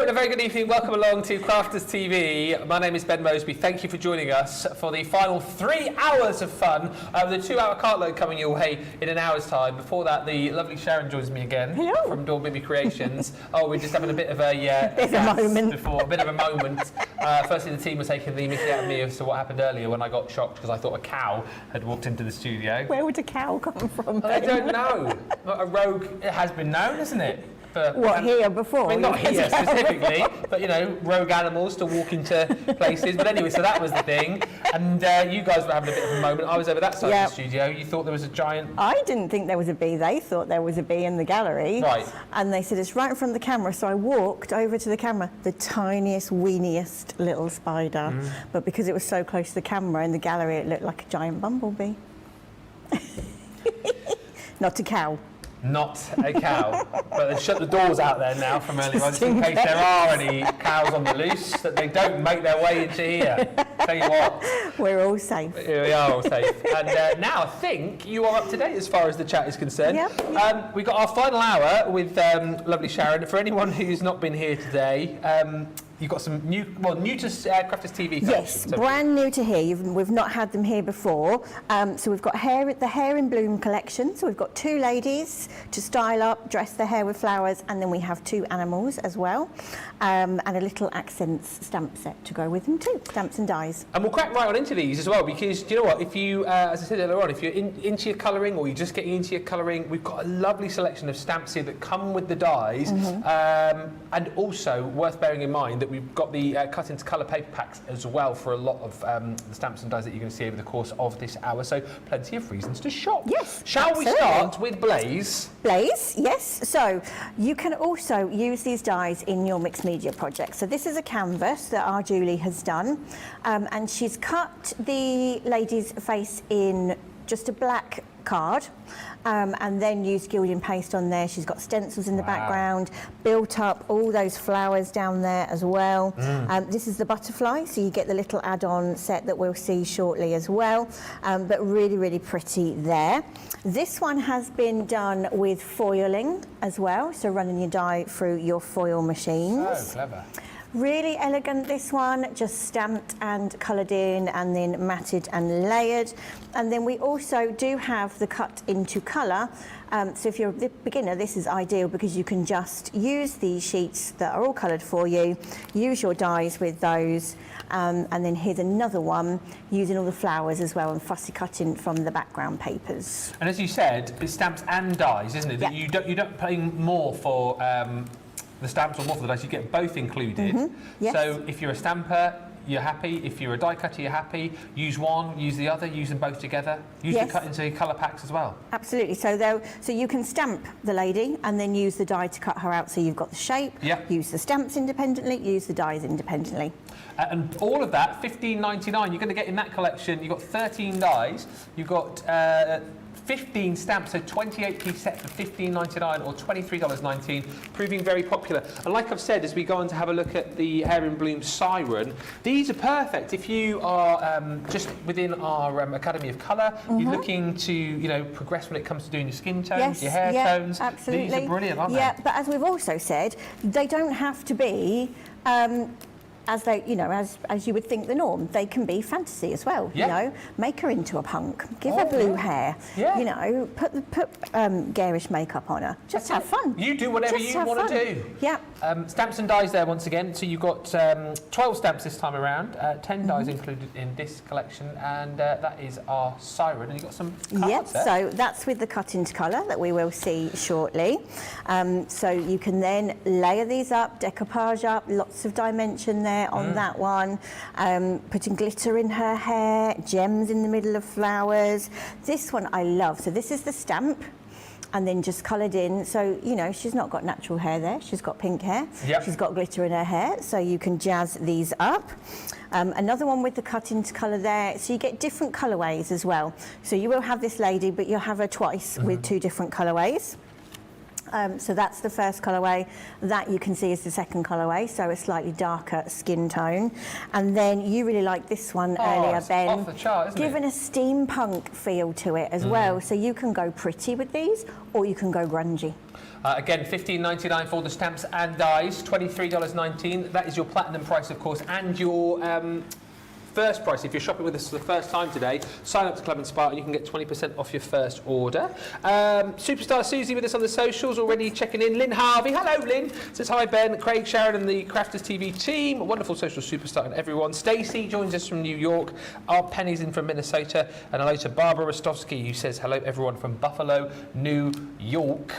and a very good evening. Welcome along to Crafters TV. My name is Ben Moseby. Thank you for joining us for the final 3 hours of fun. The 2-hour cartload coming your way in an hour's time. Before that, the lovely Sharon joins me again. Hello. From Dawn Bibby Creations. Oh, we're just having a bit of a moment. Before, a bit of a moment. Firstly, the team was taking the mickey out of me as to what happened earlier when I got shocked because I thought a cow had walked into the studio. Where would a cow come from? I don't know. A rogue, it has been known, isn't it? What, here before? I mean, not here specifically, but you know, rogue animals to walk into places. But anyway, so that was the thing. And you guys were having a bit of a moment. I was over that side of the studio. You thought there was a giant... I didn't think there was a bee. They thought there was a bee in the gallery. Right. And they said, it's right in front of the camera. So I walked over to the camera, the tiniest, weeniest little spider. But because it was so close to the camera in the gallery, it looked like a giant bumblebee. Not a cow. Not a cow. But they've shut the doors out there now from earlier on, just in case there are any cows on the loose, that they don't make their way into here. Tell you what. We're all safe. We are all safe. And now I think you are up to date as far as the chat is concerned. Yep. We've got our final hour with lovely Sharon. For anyone who's not been here today, you've got some new to Crafters TV collection. Yes, brand new to here. We've not had them here before. So we've got the Hair in Bloom collection. So we've got 2 ladies to style up, dress their hair with flowers, and then we have 2 animals as well, and a little accents stamp set to go with them too, stamps and dies. And we'll crack right on into these as well, because do you know what? If you, as I said earlier on, if you're into your colouring or you're just getting into your colouring, we've got a lovely selection of stamps here that come with the dies, and also worth bearing in mind that we've got the cut into colour paper packs as well for a lot of the stamps and dies that you're going to see over the course of this hour. So plenty of reasons to shop. Yes. Shall we start with Blaze? Blaze, yes. So you can also use these dies in your mixed media project. So this is a canvas that our Julie has done, and she's cut the lady's face in just a black card, and then used gilding paste on there. She's got stencils in the background, built up all those flowers down there as well. This is the butterfly, so you get the little add-on set that we'll see shortly as well, but really, really pretty there. This one has been done with foiling as well, so running your die through your foil machines. So clever. Really elegant, this one, just stamped and coloured in and then matted and layered. And then we also do have the cut into colour. So if you're a beginner, this is ideal because you can just use these sheets that are all coloured for you, use your dies with those, and then here's another one using all the flowers as well and fussy cutting from the background papers. And as you said, it's stamps and dies, isn't it? That you don't pay more for the stamps or more for the dies, you get both included. Yes. So if you're a stamper, you're happy. If you're a die cutter, you're happy. Use one, use the other, use them both together. Use the cut into colour packs as well. Absolutely. So you can stamp the lady and then use the die to cut her out. So you've got the shape. Use the stamps independently. Use the dies independently. And all of that, $15.99. You're going to get in that collection. You've got 13 dies. You've got 15 stamps, so 28-piece set for $15.99 or $23.19, proving very popular. And like I've said, as we go on to have a look at the Hair in Bloom Siren, these are perfect if you are just within our Academy of Colour. You're looking to, progress when it comes to doing your skin tones, your hair tones. Absolutely. These are brilliant, aren't they? Yeah, but as we've also said, they don't have to be as they, as you would think the norm. They can be fantasy as well. Make her into a punk, give her blue hair. Put garish makeup on her. Just have fun. You do whatever you want to do. Yeah. Stamps and dies there once again. So you've got 12 stamps this time around, 10 dies included in this collection, and that is our Siren. And you've got some cards there. So that's with the cut into colour that we will see shortly. So you can then layer these up, decoupage up, lots of dimension there on that one, putting glitter in her hair, gems in the middle of flowers. This one I love. So this is the stamp and then just coloured in. So, she's not got natural hair there. She's got pink hair. She's got glitter in her hair. So you can jazz these up. Another one with the cut into colour there. So you get different colourways as well. So you will have this lady, but you'll have her twice with 2 different colourways. So that's the first colourway. That you can see is the second colourway, so a slightly darker skin tone. And then you really like this one earlier, it's Ben. off the chart, isn't Given a steampunk feel to it as well. So you can go pretty with these, or you can go grungy. Again, $15.99 for the stamps and dies, $23.19. That is your platinum price, of course, and your first price. If you're shopping with us for the first time today, sign up to Club and Spa and you can get 20% off your first order. Superstar Susie with us on the socials, already checking in. Lynn Harvey, hello Lynn, says hi Ben, Craig, Sharon and the Crafters TV team. A wonderful social superstar and everyone. Stacey joins us from New York. Art Penny's in from Minnesota. And hello to Barbara Rostovsky, who says hello everyone from Buffalo, New York.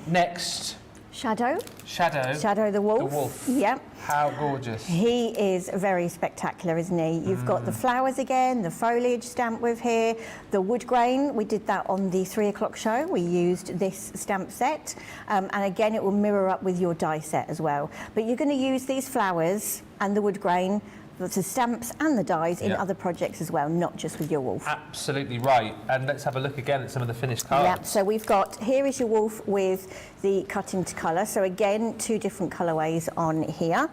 Next. Shadow. Shadow. Shadow the wolf. The wolf. Yep. How gorgeous. He is very spectacular, isn't he? You've got the flowers again, the foliage stamp with here, the wood grain. We did that on the 3 o'clock show. We used this stamp set. And again, it will mirror up with your die set as well. But you're going to use these flowers and the wood grain, the stamps and the dies in other projects as well, not just with your wolf. Absolutely right. And let's have a look again at some of the finished cards. Yeah, so we've got, here is your wolf with the cut into colour. So again, 2 different colourways on here.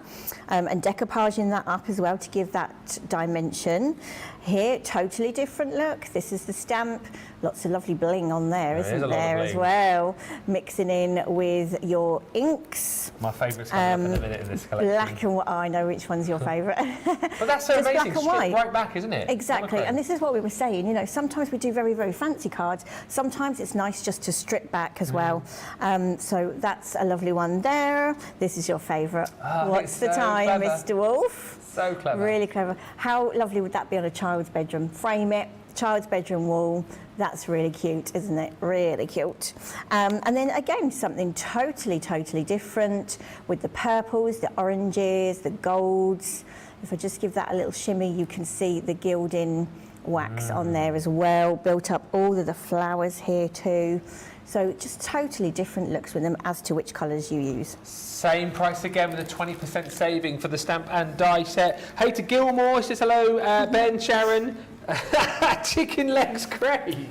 And decoupaging that up as well to give that dimension. Here, totally different look. This is the stamp. Lots of lovely bling on there, isn't there, as well? Mixing in with your inks. My favourite's coming up in a minute in this collection. Black and white. I know which one's your favourite. But that's so Just amazing. black and white. Right back, isn't it? Exactly. And this is what we were saying. You know, sometimes we do very, very fancy cards. Sometimes it's nice just to strip back as well. So that's a lovely one there. This is your favourite. What's the time, clever. Mr. Wolf? So clever. Really clever. How lovely would that be on a child's bedroom? Frame it, child's bedroom wall. That's really cute, isn't it? Really cute. And then again, something totally, totally different with the purples, the oranges, the golds. If I just give that a little shimmy, you can see the gilding wax on there as well. Built up all of the flowers here too. So just totally different looks with them as to which colours you use. Same price again with a 20% saving for the stamp and die set. Hey to Gilmore, says hello, Ben, Sharon. Chicken legs, Craig.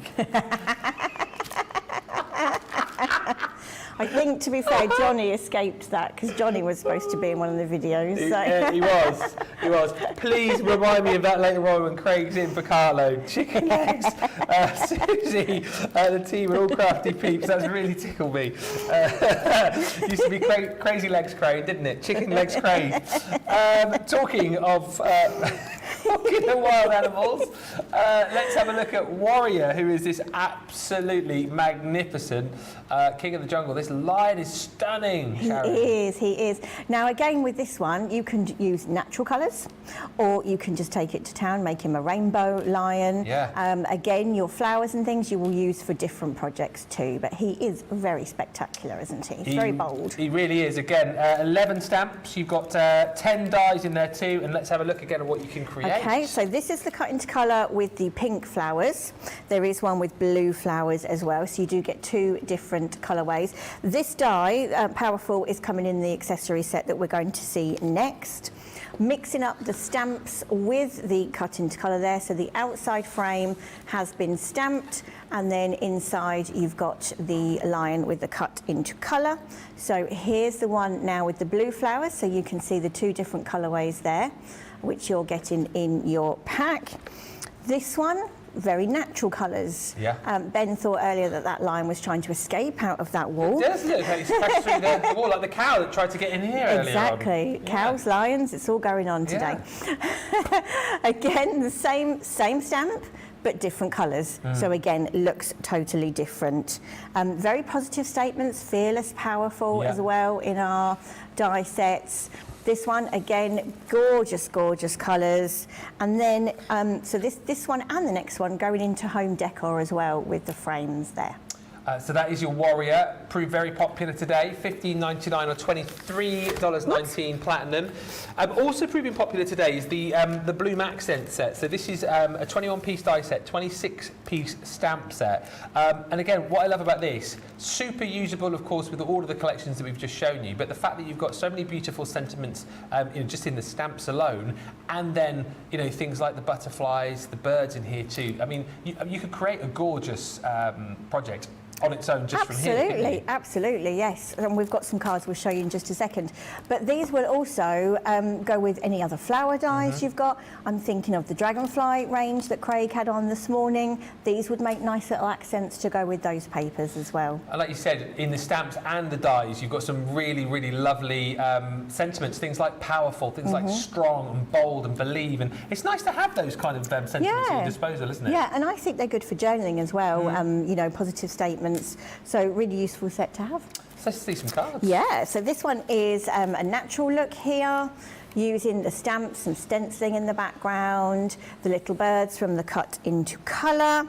I think, to be fair, Johnny escaped that because Johnny was supposed to be in one of the videos. So. He was. He was. Please remind me of that later on when Craig's in for Cartload. Chicken legs. Susie, the team are all crafty peeps. That's really tickled me. Used to be Crazy Legs Craig, didn't it? Chicken legs Craig. Talking of wild animals, let's have a look at Warrior, who is this absolutely magnificent king of the jungle. This lion is stunning, Sharon. He is. Now again with this one, you can use natural colours or you can just take it to town, make him a rainbow lion. Yeah. Again, your flowers and things you will use for different projects too, but he is very spectacular, isn't he? He's very bold. He really is. Again, 11 stamps, you've got 10 dies in there too, and let's have a look again at what you can create. Okay, so this is the cut into colour with the pink flowers. There is one with blue flowers as well, so you do get 2 different colourways. This die, Powerful, is coming in the accessory set that we're going to see next. Mixing up the stamps with the cut into colour there, so the outside frame has been stamped and then inside you've got the lion with the cut into colour. So here's the one now with the blue flowers, so you can see the 2 different colourways there, which you're getting in your pack. This one, very natural colours. Yeah. Ben thought earlier that that lion was trying to escape out of that wall. It does look like it's crashed through the wall, like the cow that tried to get in here earlier on. Exactly. Cows, lions, it's all going on today. Again, the same stamp, but different colours. So again, looks totally different. Very positive statements, fearless, powerful as well in our die sets. This one, again, gorgeous, gorgeous colours. And then, so this one and the next one going into home decor as well with the frames there. So that is your Warrior, proved very popular today, $15.99 or $23.19 platinum. Also proving popular today is the Bloom Accent set. So this is a 21-piece die set, 26-piece stamp set. And again, what I love about this, super usable, of course, with all of the collections that we've just shown you, but the fact that you've got so many beautiful sentiments just in the stamps alone, and then, things like the butterflies, the birds in here too. I mean, you could create a gorgeous project on its own just from here. Absolutely, absolutely, yes. And we've got some cards we'll show you in just a second. But these will also go with any other flower dies you've got. I'm thinking of the dragonfly range that Craig had on this morning. These would make nice little accents to go with those papers as well. And like you said, in the stamps and the dies, you've got some really, really lovely sentiments, things like powerful, things like strong and bold and believe. And it's nice to have those kind of sentiments at your disposal, isn't it? Yeah, and I think they're good for journaling as well, you know, positive statements. So really useful set to have. So let's see some cards. Yeah, so this one is a natural look here, using the stamps and stenciling in the background, the little birds from the cut into colour,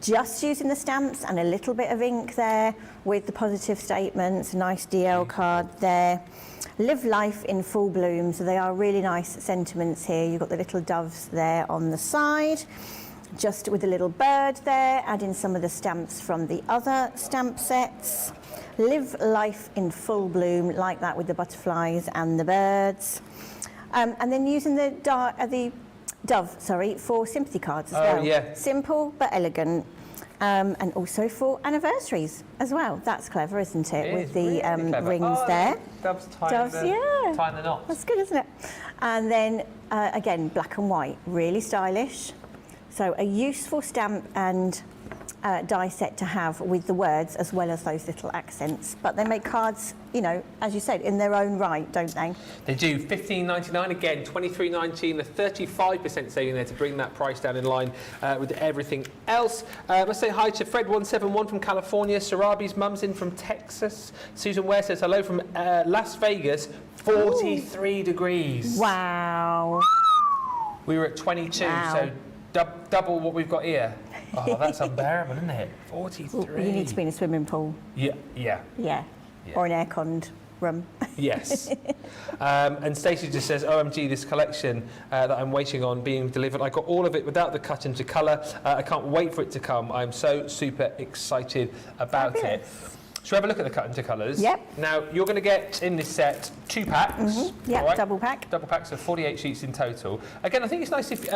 just using the stamps and a little bit of ink there with the positive statements, nice DL card there. Live life in full bloom, so they are really nice sentiments here. You've got the little doves there on the side, just with a little bird there, adding some of the stamps from the other stamp sets. Live life in full bloom, like that with the butterflies and the birds. And then using the dove, for sympathy cards as well. Yeah. Simple but elegant. And also for anniversaries as well. That's clever, isn't it? With the really rings there. Doves tying the knots. That's good, isn't it? And then, again, black and white, really stylish. So a useful stamp and die set to have with the words as well as those little accents. But they make cards, you know, as you said, in their own right, don't they? They do. $15.99 again, $23.19, a 35% saving there to bring that price down in line with everything else. Let's say hi to Fred171 from California. Sarabi's mum's in from Texas. Susan Ware says hello from Las Vegas. 43 degrees. Wow. We were at 22, so double what we've got here. Oh, that's unbearable, isn't it? 43. You need to be in a swimming pool. Yeah. Or an air-conned room. Yes. And Stacey just says, OMG, this collection that I'm waiting on being delivered. I got all of it without the cut into colour. I can't wait for it to come. I'm so super excited about it. Should we have a look at the cut into colours? Yep. Now, you're going to get in this set 2 packs. Yep, right? double pack. Double packs of 48 sheets in total. Again, I think it's nice if,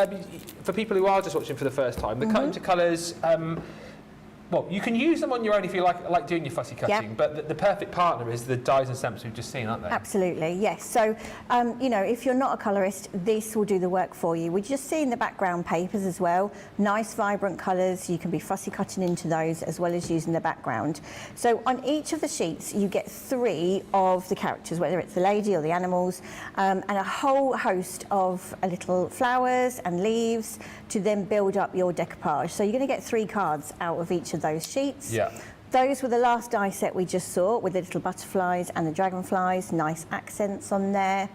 for people who are just watching for the first time, the cut into colours, well, you can use them on your own if you like doing your fussy cutting, but the perfect partner is the dies and stamps we've just seen, aren't they? Absolutely, yes. So, you know, if you're not a colourist, this will do the work for you. We just see in the background papers as well, nice vibrant colours. You can be fussy cutting into those as well as using the background. So on each of the sheets, you get 3 of the characters, whether it's the lady or the animals, and a whole host of little flowers and leaves to then build up your decoupage. So you're going to get 3 cards out of each of those sheets. Yeah. Those were the last die set we just saw with the little butterflies and the dragonflies, nice accents on there.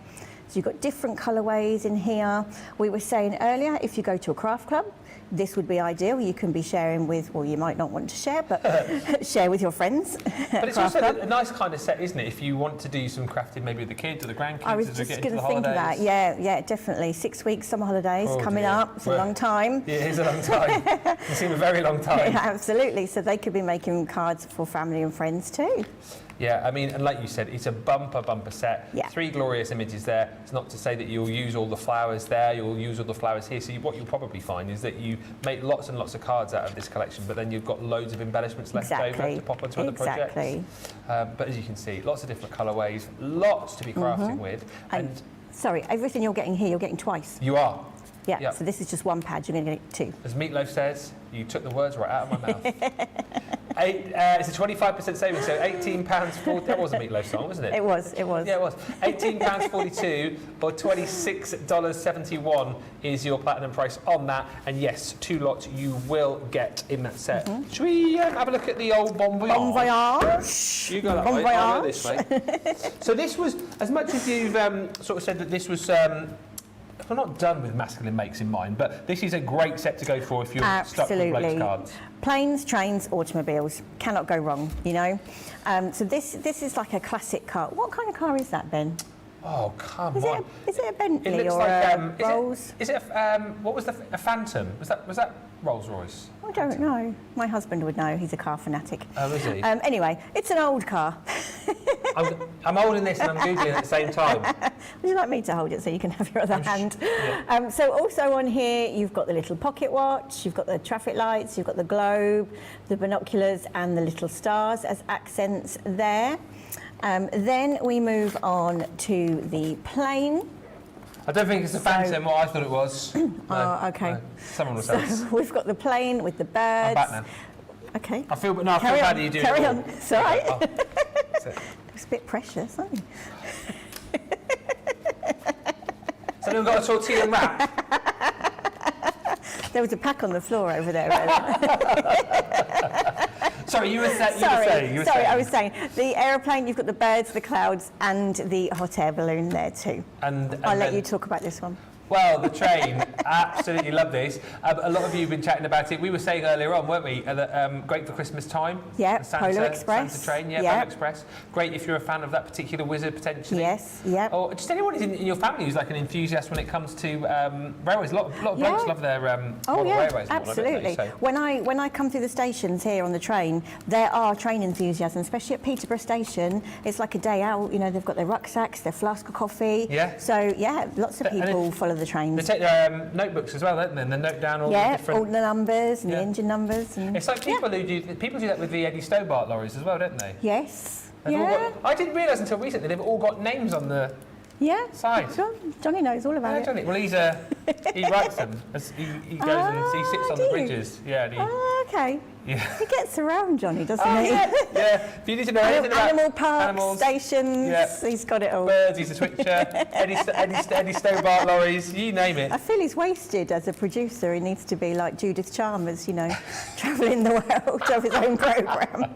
So you've got different colourways in here. We were saying earlier, if you go to a craft club, this would be ideal. You can be sharing with, well, you might not want to share, but share with your friends. But it's also a nice kind of set, isn't it? If you want to do some crafting, maybe with the kids or the grandkids. I was just going to think of that. Yeah, definitely. 6 weeks summer holidays coming up. It's a long time. Yeah, it is a long time. It seems a very long time. Yeah, absolutely. So they could be making cards for family and friends too. Yeah, I mean, and like you said, it's a bumper set. Yeah. 3 glorious images there. It's not to say that you'll use all the flowers there, you'll use all the flowers here. So what you'll probably find is that you make lots and lots of cards out of this collection, but then you've got loads of embellishments left over to pop onto other projects. But as you can see, lots of different colourways, lots to be crafting with. And sorry, everything you're getting here, you're getting twice. You are. Yeah, Yep. so this is just 1 pad, you're going to get 2. As Meatloaf says, you took the words right out of my mouth. It's a 25% savings, so £18.40. That was a Meatloaf song, wasn't it? It was. Yeah, it was. £18.42 or $26.71 is your platinum price on that. And yes, 2 lots you will get in that set. Should we have a look at the old Bon Voyage? Bon Voyage. You go that way, I'll go this way. So this was, as much as you've sort of said that this was... we're not done with masculine makes in mind, but this is a great set to go for if you're stuck with blokes cards. Planes, trains, automobiles. Cannot go wrong, you know. So this is like a classic car. What kind of car is that, Ben? Oh, come on. Is it a Bentley It looks or like a Rolls? Is it what was a Phantom? Was that Rolls Royce? I don't know. My husband would know. He's a car fanatic. Oh, is he? Anyway, it's an old car. I'm holding this and I'm Googling at the same time. Would you like me to hold it so you can have your other hand? Yeah. So also on here, you've got the little pocket watch, you've got the traffic lights, you've got the globe, the binoculars and the little stars as accents there. Then we move on to the plane. I don't think it's a Phantom, what I thought it was. Oh, okay. No. Someone will tell us. So we've got the plane with the I'm birds. back now. Okay. I feel bad that you do Carry it on. all. It's all right. Oh, that's it. It's a bit precious, aren't you? So anyone got a tortilla and wrap? There was a pack on the floor over there. Sorry, you were saying. Sorry, I was saying the aeroplane. You've got the birds, the clouds, and the hot air balloon there too. And I'll let then- you talk about this one. Well, the train, absolutely love this. A lot of you have been chatting about it. We were saying earlier on, weren't we, that great for Christmas time? Yeah, The Santa, Polar Express. Santa train, yeah, Yeah. Polar Express. Great if you're a fan of that particular wizard, potentially. Yes, yeah. Or just anyone in your family who's like an enthusiast when it comes to railways. A lot of blokes Yeah. love their Oh model yeah, railways. and all, don't they? absolutely. So- When I come through the stations here on the train, there are train enthusiasts, especially at Peterborough Station. It's like a day out. You know, they've got their rucksacks, their flask of coffee. Yeah. So yeah, lots of And people follow the They trains. take their notebooks as well, don't they? And they note down all the Yeah, different... all the numbers and Yeah. the engine numbers. And It's like people who do that with the Eddie Stobart lorries as well, don't they? yes. They've all Yeah. got, I didn't realise until recently they've all got names on the Yeah. side. Johnny knows all about Yeah, it. Johnny. Well, he writes them. As he goes and he sits on do the you? bridges. Yeah, and he, Oh, okay. yeah. He gets around, Johnny, doesn't Oh, he? yeah, yeah. If you need to know anything about Animal parks, animals, stations, Yeah. he's got it all. birds, he's a switcher, Eddie Stobart lorries, you name it. I feel he's wasted as a producer. He needs to be like Judith Chalmers, you know, travelling the world of his own programme.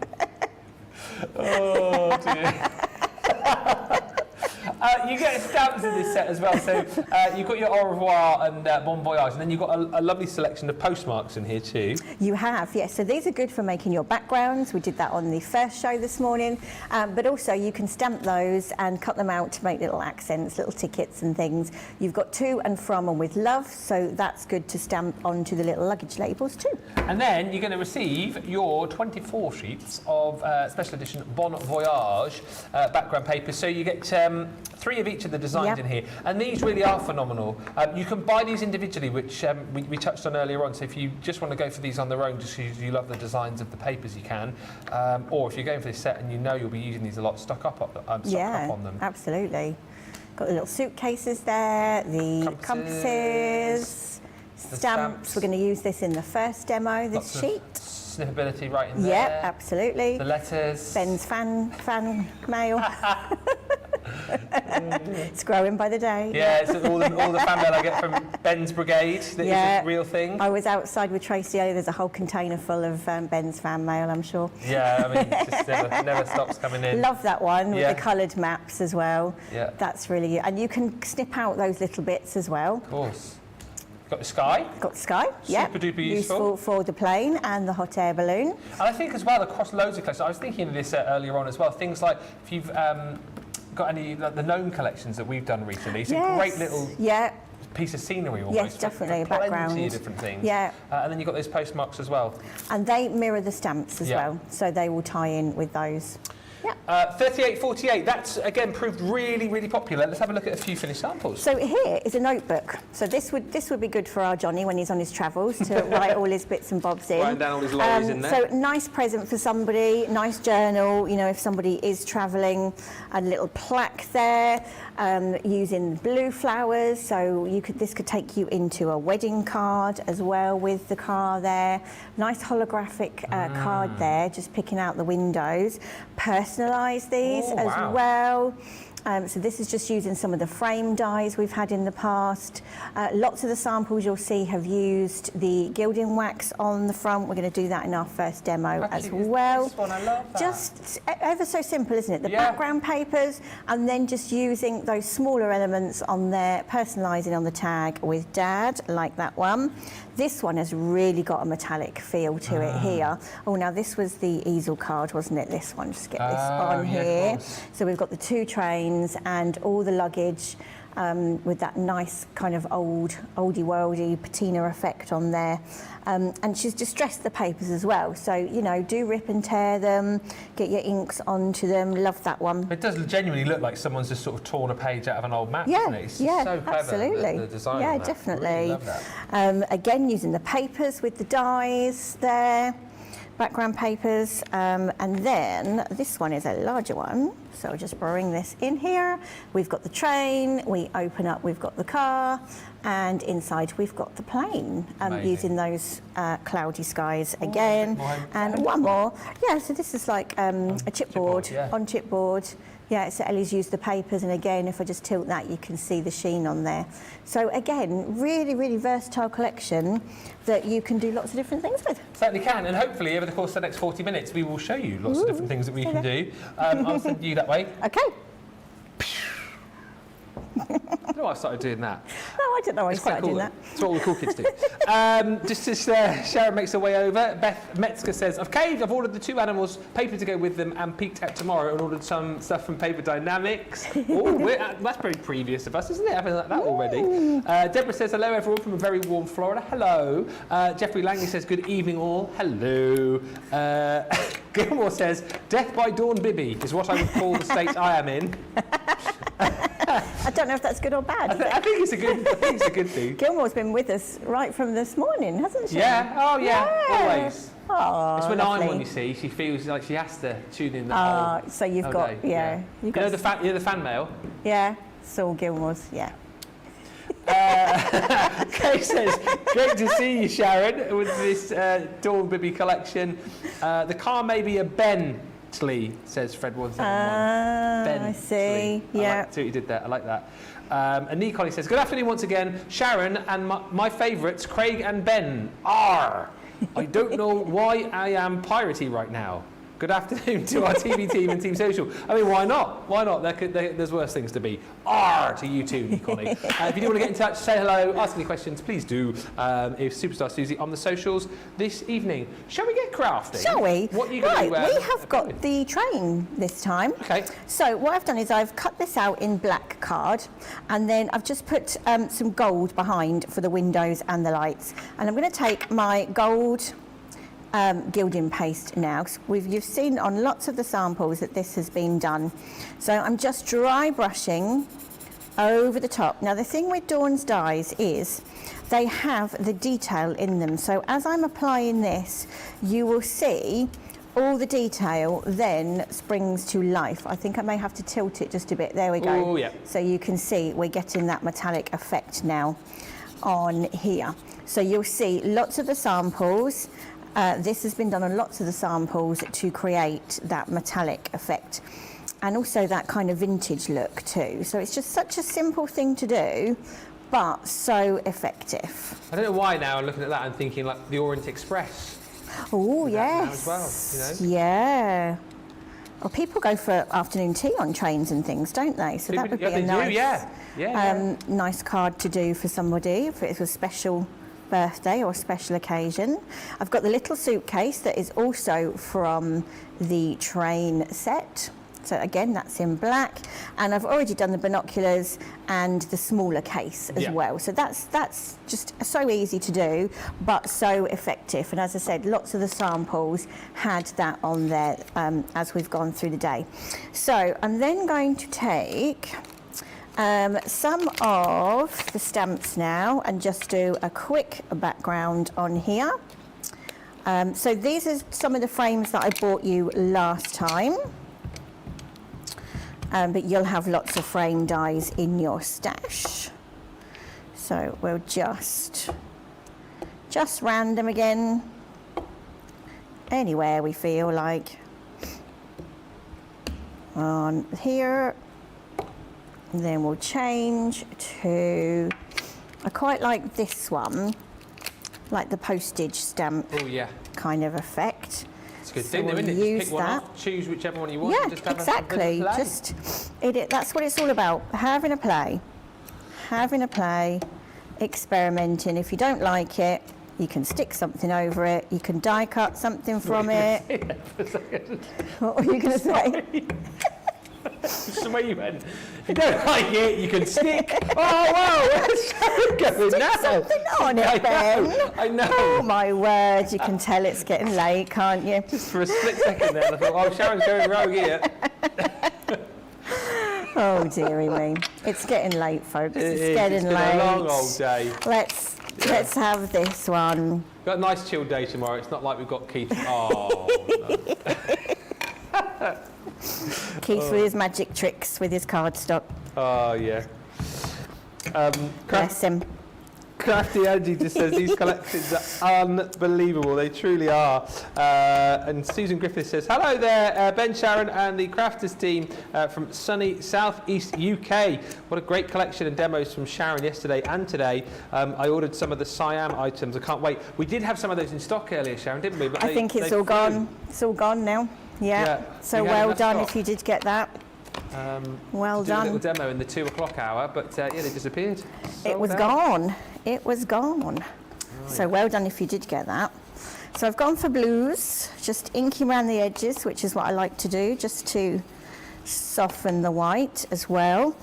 Oh, dear. You get stamps in this set as well. So you've got your au revoir and bon voyage, and then you've got a lovely selection of postmarks in here too. You have, yes. So these are good for making your backgrounds. We did that on the first show this morning. But also you can stamp those and cut them out to make little accents, little tickets and things. You've got to and from and with love, so that's good to stamp onto the little luggage labels too. And then you're going to receive your 24 sheets of special edition Bon Voyage background papers. So you get 3 of each of the designs Yep. in here. And these really are phenomenal. You can buy these individually, which we touched on earlier on. So if you just want to go for these on their own, just because you love the designs of the papers, you can. Or if you're going for this set and you know you'll be using these a lot, stock up on them. Absolutely. Got the little suitcases there, the compasses, The stamps. We're going to use this in the first demo, this Lots of sheet. Snippability right in there. Yep, absolutely. The letters. Ben's fan mail. It's growing by the day. Yeah, it's all the fan mail I get from Ben's Brigade. That is a real thing. I was outside with Tracy earlier. There's a whole container full of Ben's fan mail, I'm sure. Yeah, I mean, it just never stops coming in. Love that one with Yeah. the coloured maps as well. Yeah. That's really good. And you can snip out those little bits as well. Of course. Got the sky. Got Sky, yeah. Super duper useful. for the plane and the hot air balloon. And I think as well, across loads of collections, I was thinking of this earlier on as well, things like if you've got any, like the gnome collections that we've done recently, it's a great little piece of scenery almost. Yes, definitely, for plenty background. of different things. Yeah. And then you've got those postmarks as well. And they mirror the stamps as Yeah. well, so they will tie in with those. Yeah. 3848, that's again proved really, really popular. Let's have a look at a few finished samples. So here is a notebook. So this would be good for our Johnny when he's on his travels to write all his bits and bobs in. Writing down all his lorries in there. So nice present for somebody, nice journal, you know, if somebody is travelling, a little plaque there, using blue flowers. So this could take you into a wedding card as well with the car there. Nice holographic card there, just picking out the windows. Personalise these as well. So this is just using some of the frame dies we've had in the past. Lots of the samples you'll see have used the gilding wax on the front. We're going to do that in our first demo as well. This one, I love that. Just ever so simple, isn't it? The background papers, and then just using those smaller elements on there, personalising on the tag with Dad, like that one. This one has really got a metallic feel to it here. Oh, now this was the easel card, wasn't it? This one, just get this on here. So we've got the 2 trains. trains and all the luggage with that nice kind of oldie-worldy patina effect on there. And she's distressed the papers as well. So, you know, do rip and tear them, get your inks onto them. Love that one. It does genuinely look like someone's just sort of torn a page out of an old map, Yeah, doesn't it? It's yeah, so clever, absolutely. the design yeah, on that. definitely. I really love that. Again, using the papers with the dies there, background papers. And then this one is a larger one. So just bring this in here. We've got the train, we open up, we've got the car, and inside we've got the plane, using those cloudy skies again. And one more. Yeah, so this is like a chipboard, on chipboard. Yeah, so Ellie's used the papers, and again, if I just tilt that, you can see the sheen on there. So again, really, really versatile collection that you can do lots of different things with. Certainly can, and hopefully over the course of the next 40 minutes, we will show you lots of different things that we can do. I'll send you that way. Okay. I don't know why I started doing that. No, I don't know why I started doing that. It's what all the cool kids do. Just as Sharon makes her way over, Beth Metzger says, I've ordered the 2 animals, paper to go with them, and peeked out tomorrow and ordered some stuff from Paper Dynamics. That's very previous of us, isn't it? Having like that already. Deborah says, hello everyone from a very warm Florida. Hello. Jeffrey Langley says, good evening all. Hello. Gilmore says, death by Dawn Bibby is what I would call the state I am in. I don't know if that's good or bad. I think it's a good thing. Gilmore's been with us right from this morning, hasn't she? Yeah. Oh yeah. Always. Oh, it's when lovely. I'm on, you see, she feels like she has to tune in the whole. So you've got, day. yeah. You know the fan mail? Yeah, Saul Gilmore's, yeah. Kay says, great to see you, Sharon, with this Dawn Bibby collection. The car may be a Bentley, says Fred 171. Bentley. I see, yeah. I see what you did there, I like that. And Nicole says, good afternoon once again, Sharon and my favourites, Craig and Ben. I don't know why I am piratey right now. Good afternoon to our TV team and Team Social. I mean, why not? Why not? There's worse things to be. To you too, Nicole. If you do want to get in touch, say hello, ask any questions, please do. If Superstar Susie on the socials this evening. Shall we get crafting? Shall we? What are you going to we have got the train this time. Okay. So what I've done is I've cut this out in black card, and then I've just put some gold behind for the windows and the lights. And I'm going to take my gold gilding paste now. You've seen on lots of the samples that this has been done. So I'm just dry brushing over the top. Now the thing with Dawn's dies is they have the detail in them. So as I'm applying this, you will see all the detail then springs to life. I think I may have to tilt it just a bit. There we go. Oh, yeah. So you can see we're getting that metallic effect now on here. So you'll see lots of the samples. This has been done on lots of the samples to create that metallic effect and also that kind of vintage look too. So it's just such a simple thing to do, but so effective. I don't know why now I'm looking at that and thinking like the Orient Express. Oh, yes. As well, you know? Yeah. Well, people go for afternoon tea on trains and things, don't they? So that would be a nice, nice card to do for somebody if it was a special birthday or special occasion. I've got the little suitcase that is also from the train set. So again, that's in black. And I've already done the binoculars and the smaller case as well. So that's just so easy to do, but so effective. And as I said, lots of the samples had that on there as we've gone through the day. So I'm then going to take some of the stamps now and just do a quick background on here. So these are some of the frames that I bought you last time, but you'll have lots of frame dies in your stash. So we'll just random again, anywhere we feel like. On here. And then we'll change to, I quite like this one, like the postage stamp kind of effect. It's a good So thing, we'll isn't it? use Just pick one that. off, choose whichever one you want. Yeah, and just have exactly. That's what it's all about, having a play, experimenting. If you don't like it, you can stick something over it, you can die cut something from it. What were you going to say? That's the way you went. If you don't like it, you can stick. Oh, wow, where's Sharon going now? Something on it, Ben. I know. Oh, my word. You can tell it's getting late, can't you? Just for a split second there, I thought, oh, Sharon's going rogue here. Oh, dearie me. It's getting late, folks. It's getting been late. a long old day. Let's have this one. We've got a nice chill day tomorrow. It's not like we've got Keith. Oh, no. Keith with his magic tricks with his cardstock. Oh, yeah. Bless him. Crafty Angie just says these collections are unbelievable. They truly are. And Susan Griffith says, hello there, Ben, Sharon and the Crafters team from sunny southeast UK. What a great collection and demos from Sharon yesterday and today. I ordered some of the Siam items. I can't wait. We did have some of those in stock earlier, Sharon, didn't we? But I think it's all gone. It's all gone now. Yeah. So well done if you did get that. Well done. A little demo in the 2 o'clock hour, but yeah, they disappeared. It was gone. It was gone. Right. So well done if you did get that. So I've gone for blues, just inking around the edges, which is what I like to do, just to soften the white as well.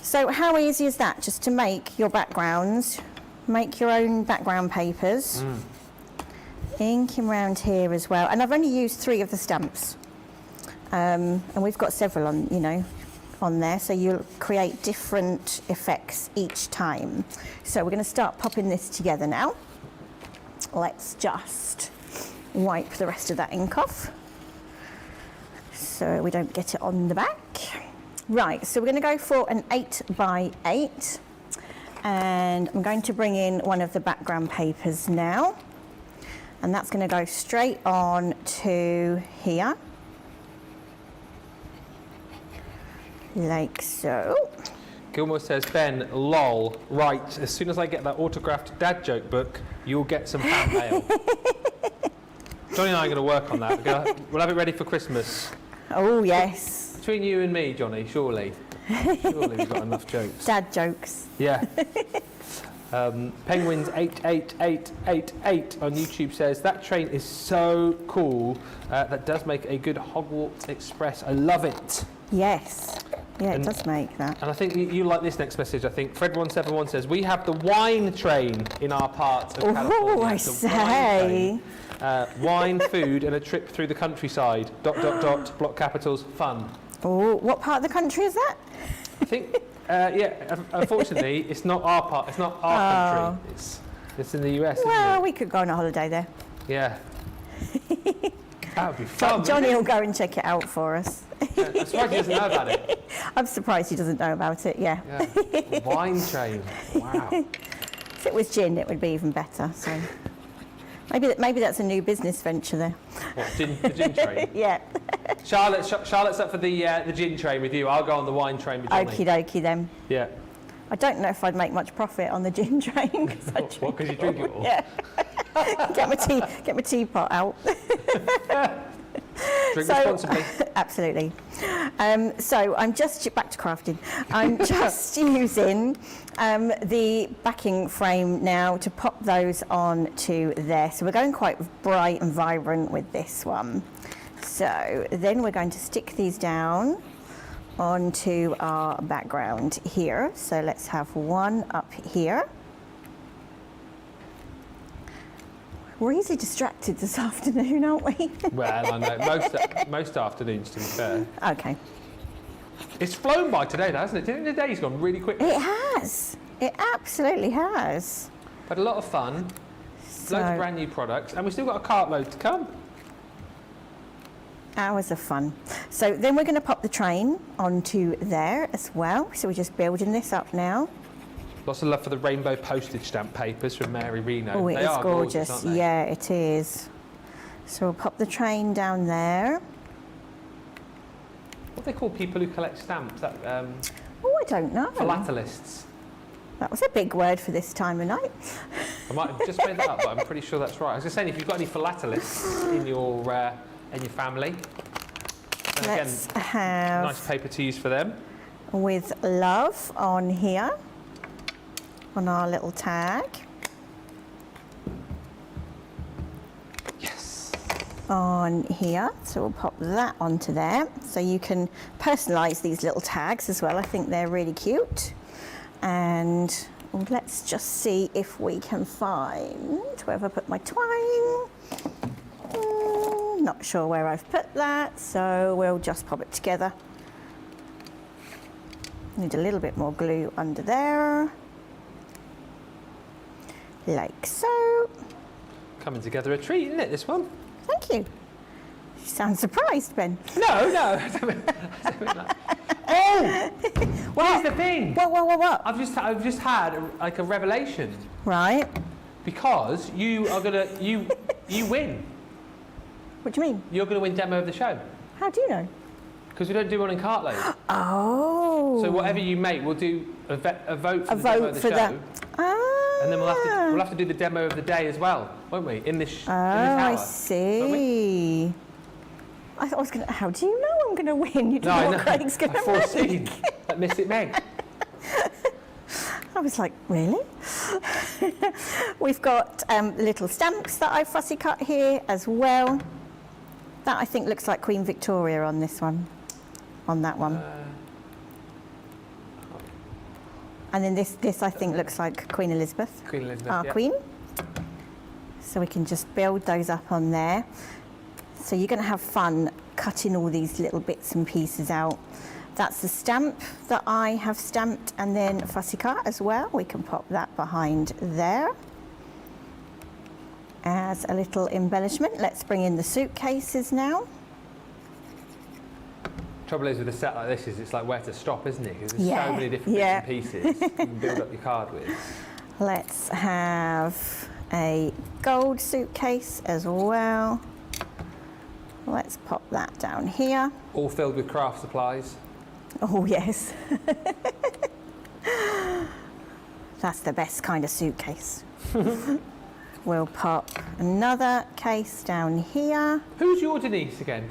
So how easy is that? Just to make your backgrounds, make your own background papers. Inking around here as well. And I've only used 3 of the stamps. And we've got several on, you know, on there, so you'll create different effects each time. So we're going to start popping this together now. Let's just wipe the rest of that ink off so we don't get it on the back. Right, so we're going to go for an 8 by 8, and I'm going to bring in one of the background papers now, and that's going to go straight on to here. Like so. Gilmore says, Ben, lol, right, as soon as I get that autographed dad joke book, you'll get some fan mail. Johnny and I are going to work on that. We'll have it ready for Christmas. Oh, yes. Between you and me, Johnny, surely. Surely we've got enough jokes. Dad jokes. Yeah. Penguins 88888 on YouTube says, that train is so cool. That does make a good Hogwarts Express. I love it. Yes. Yeah, it does make that. And I think you like this next message, I think. Fred171 says, we have the wine train in our part of California. Oh, I say. Wine, food, and a trip through the countryside. ... block capitals, fun. Oh, what part of the country is that? I think, yeah, unfortunately, it's not our part. It's not our country. It's in the US, Well, isn't it? we could go on a holiday there. Yeah. That would be fun. Johnny will go and check it out for us. I'm surprised he doesn't know about it. I'm surprised he doesn't know about it, yeah. Yeah. Wine train. Wow. If it was gin, it would be even better. So maybe that's a new business venture there. What, the gin train? Yeah. Charlotte's up for the gin train with you. I'll go on the wine train with Johnny. Okie dokie then. Yeah. I don't know if I'd make much profit on the gin train. What, because you drink it all? Yeah. Get my teapot out. Drink responsibly. Absolutely. So I'm just back to crafting. I'm just using the backing frame now to pop those on to there. So we're going quite bright and vibrant with this one. So then we're going to stick these down onto our background here. So let's have one up here. We're easily distracted this afternoon, aren't we? Well, I know. Most afternoons, to be fair. Okay. It's flown by today, though, hasn't it? Do you think the day's gone really quickly? It has. It absolutely has. Had a lot of fun. Loads of brand new products. And we've still got a cartload to come. Hours of fun. So then we're going to pop the train onto there as well. So we're just building this up now. Lots of love for the rainbow postage stamp papers from Mary Reno. Oh, it is gorgeous. Aren't they? Yeah, it is. So we'll pop the train down there. What do they call people who collect stamps? That, oh, I don't know. philatelists. That was a big word for this time of night. I might have just made that up, but I'm pretty sure that's right. I was just saying, if you've got any philatelists in your family, then Let's again, have nice paper to use for them. with love on here, on our little tag. Yes. on here. So we'll pop that onto there. So you can personalise these little tags as well. I think they're really cute. And let's just see if we can find where have I put my twine. Not sure where I've put that, so we'll just pop it together. Need a little bit more glue under there, like so. Coming together a treat, isn't it, this one? Thank you. You sound surprised, Ben. No. Oh! Here's the thing. What? I've just had a revelation. Right. Because you are gonna you win. What do you mean? You're gonna win demo of the show. How do you know? Because we don't do one in Cartload. Oh. So whatever you make, we'll do a vote for the demo of the show. That. And then we'll have to do the demo of the day as well, won't we? In this hour. I see. I thought I was going to. How do you know I'm going to win? You don't know what Craig's going to make. I've foreseen that Miss It Meg. I was like, really? We've got little stamps that I've fussy cut here as well. That I think looks like Queen Victoria on this one, on that one. And then this I think looks like Queen Elizabeth. Queen Elizabeth, Our Queen. So we can just build those up on there. So you're going to have fun cutting all these little bits and pieces out. That's the stamp that I have stamped and then fussy cut as well. We can pop that behind there as a little embellishment. Let's bring in the suitcases now. Trouble is with a set like this is it's like where to stop, isn't it? Because there's so many different bits and pieces you can build up your card with. Let's have a gold suitcase as well. Let's pop that down here. All filled with craft supplies. Oh yes. That's the best kind of suitcase. We'll pop another case down here. Who's your Denise again?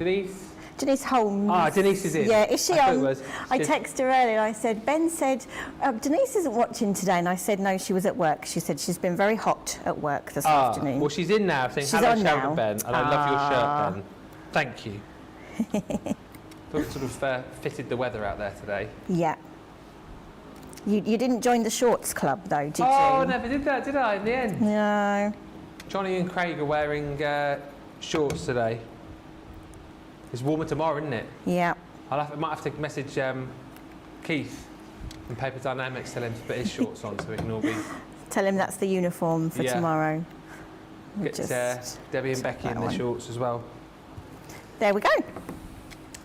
Denise Holmes. Ah, Denise is in. Yeah, is she on? I She's... texted her earlier and I said, Ben said, Denise isn't watching today. And I said, no, she was at work. She said she's been very hot at work this afternoon. Well, she's in now saying, hello, Sharon and Ben. And I love your shirt, Ben. Thank you. Thought it sort of fitted the weather out there today. Yeah. You didn't join the shorts club though, did you? Oh, I never did that, did I, in the end? No. Johnny and Craig are wearing shorts today. It's warmer tomorrow, isn't it? Yeah. I might have to message Keith from Paper Dynamics, tell him to put his shorts on so we can all be... Tell him that's the uniform for tomorrow. Get Debbie and Becky in their shorts as well. There we go.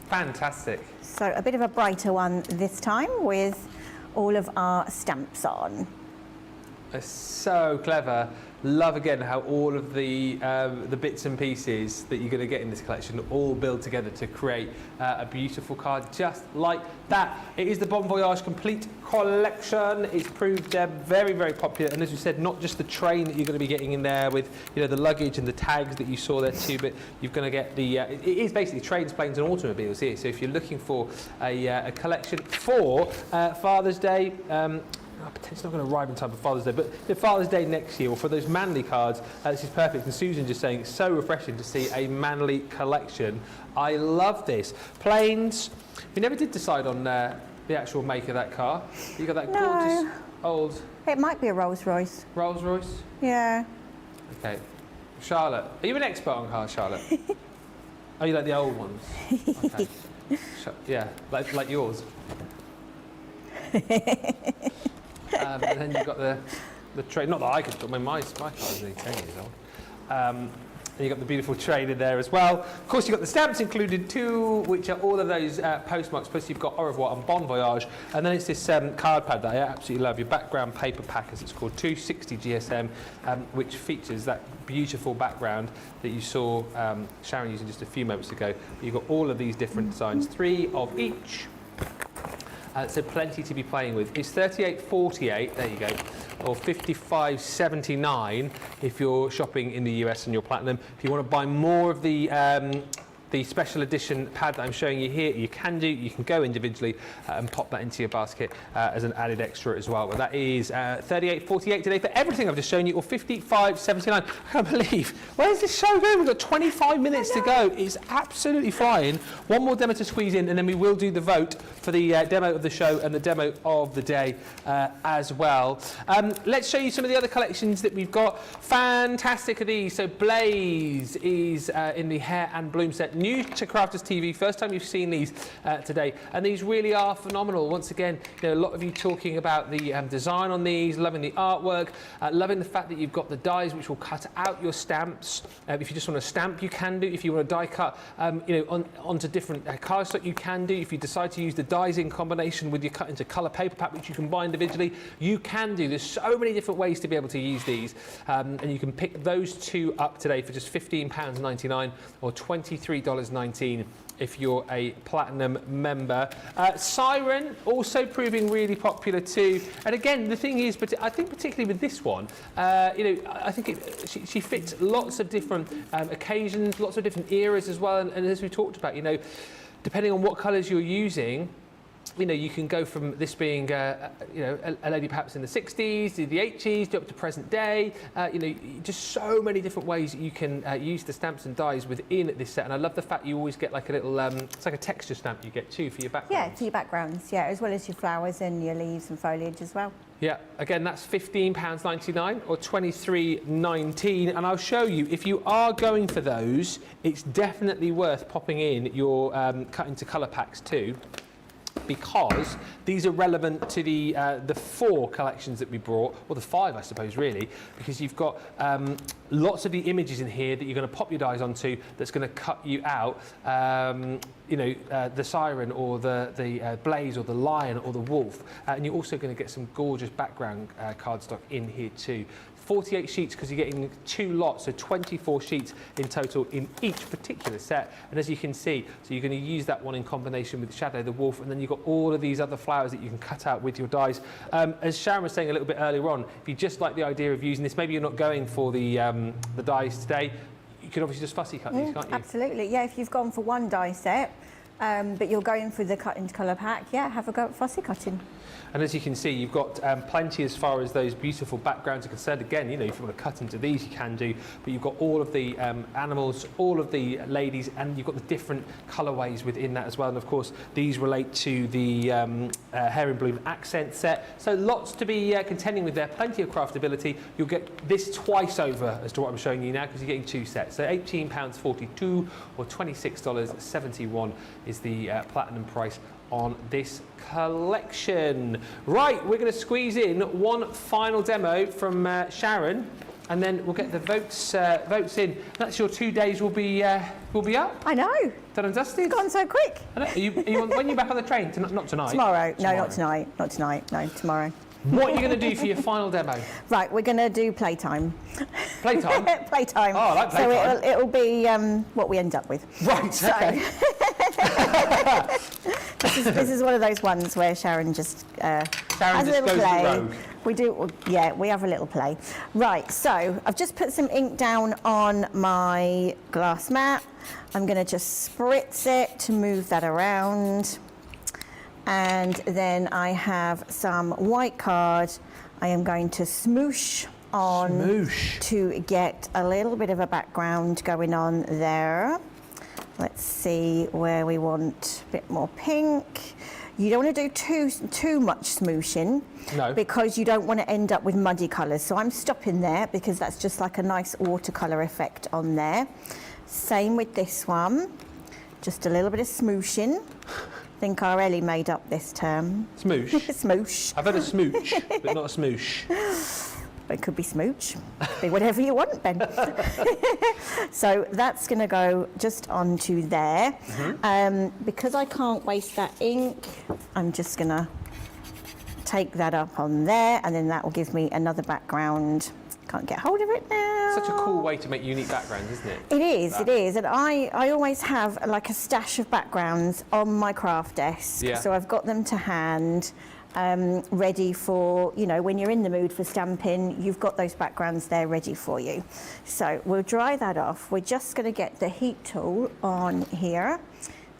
Fantastic. So a bit of a brighter one this time with all of our stamps on. It's so clever. Love again how all of the bits and pieces that you're going to get in this collection all build together to create a beautiful card just like that. It is the Bon Voyage Complete Collection. It's proved very, very popular, and as we said, not just the train that you're going to be getting in there with the luggage and the tags that you saw there too, but you're going to get the it is basically trains, planes and automobiles here. So if you're looking for a collection for Father's Day, potentially not going to arrive in time for Father's Day, but the Father's Day next year, or for those manly cards, this is perfect. And Susan just saying, it's so refreshing to see a manly collection. I love this. Planes, we never did decide on the actual make of that car. You got that gorgeous old... It might be a Rolls Royce. Rolls Royce? Yeah. Okay. Charlotte, are you an expert on cars, Charlotte? Oh, you like the old ones? Okay. Yeah, like yours. And then you've got the train, not that I could, but my car is only 10 years old. And you've got the beautiful train in there as well. Of course, you've got the stamps included too, which are all of those postmarks. Plus, you've got Au revoir and Bon Voyage. And then it's this card pad that I absolutely love, your background paper pack, as it's called, 260 GSM, which features that beautiful background that you saw Sharon using just a few moments ago. You've got all of these different designs, 3 of each. So plenty to be playing with. It's $38.48, there you go, or $55.79 if you're shopping in the US and you're platinum. If you want to buy more of the the special edition pad that I'm showing you here, you can go individually and pop that into your basket as an added extra as well. But that is $38.48 today for everything I've just shown you, or $55.79. I can't believe, where's this show going? We've got 25 minutes to go. It's absolutely flying. One more demo to squeeze in, and then we will do the vote for the demo of the show and the demo of the day as well. Let's show you some of the other collections that we've got. Fantastic are these. So Blaze is in the hair and bloom set, new to Crafters TV. First time you've seen these today, and these really are phenomenal. Once again, you know, a lot of you talking about the design on these, loving the artwork, loving the fact that you've got the dies which will cut out your stamps. If you just want to stamp, you can do. If you want to die cut, you know, onto different cardstock, you can do. If you decide to use the dies in combination with your cut into colour paper pack, which you can buy individually, you can do. There's so many different ways to be able to use these, and you can pick those two up today for just £15.99 or $23.19 if you're a platinum member. Siren also proving really popular too. And again, the thing is, but I think particularly with this one, you know, I think she fits lots of different occasions, lots of different eras as well. And as we talked about, you know, depending on what colours you're using, you know, you can go from this being, you know, a lady perhaps in the 60s, to the 80s, up to present day. You know, just so many different ways you can use the stamps and dies within this set. And I love the fact you always get like a little, it's like a texture stamp you get too for your background. Yeah, for your backgrounds, yeah, as well as your flowers and your leaves and foliage as well. Yeah, again, that's £15.99 or $23.19. And I'll show you, if you are going for those, it's definitely worth popping in your cut into colour packs too, because these are relevant to the 4 collections that we brought, or the 5, I suppose, really, because you've got lots of the images in here that you're going to pop your dies onto that's going to cut you out, you know, the siren or the blaze or the lion or the wolf, and you're also going to get some gorgeous background cardstock in here too. 48 sheets because you're getting 2 lots, so 24 sheets in total in each particular set. And as you can see, so you're going to use that one in combination with Shadow the Wolf, and then you've got all of these other flowers that you can cut out with your dies. As Sharon was saying a little bit earlier on, if you just like the idea of using this, maybe you're not going for the dies today, you can obviously just fussy cut these, can't you? Absolutely, yeah, if you've gone for one die set, but you're going for the cut into colour pack, yeah, have a go at fussy cutting. And as you can see, you've got plenty as far as those beautiful backgrounds are concerned. Again, you know, if you want to cut into these, you can do, but you've got all of the animals, all of the ladies, and you've got the different colourways within that as well. And of course, these relate to the Hair in Bloom accent set. So lots to be contending with there, plenty of craftability. You'll get this twice over as to what I'm showing you now, because you're getting 2 sets. So £18.42 or $26.71 is the platinum price on this collection. Right, we're going to squeeze in one final demo from Sharon, and then we'll get the votes in. That's your 2 days will be up. I know. Done and dusted. It's gone so quick. I know. When are you back on the train? Not tonight. Tomorrow. No, not tonight. Not tonight. No, tomorrow. What are you going to do for your final demo? Right, we're going to do playtime. Playtime? Playtime. Oh, I like playtime. So it'll be what we end up with. Right, so, okay. this is one of those ones where Sharon just has a little play. Rogue. We do, yeah, we have a little play. Right, so I've just put some ink down on my glass mat. I'm going to just spritz it to move that around. And then I have some white card I am going to smoosh on to get a little bit of a background going on there. Let's see where we want a bit more pink. You don't want to do too much smooshing, no, because you don't want to end up with muddy colours. So I'm stopping there because that's just like a nice watercolour effect on there. Same with this one, just a little bit of smooshing. I think our Ellie made up this term. Smoosh? Smoosh. I've had a smooch, but not a smoosh. It could be smooch. Be whatever you want, Ben. So that's going to go just onto there. Mm-hmm. Because I can't waste that ink, I'm just going to take that up on there, and then that will give me another background. Can't get hold of it now. Such a cool way to make unique backgrounds, isn't it? It is, it is. And I always have like a stash of backgrounds on my craft desk. Yeah. So I've got them to hand. ready for, you know, when you're in the mood for stamping, you've got those backgrounds there ready for you. So we'll dry that off. We're just going to get the heat tool on here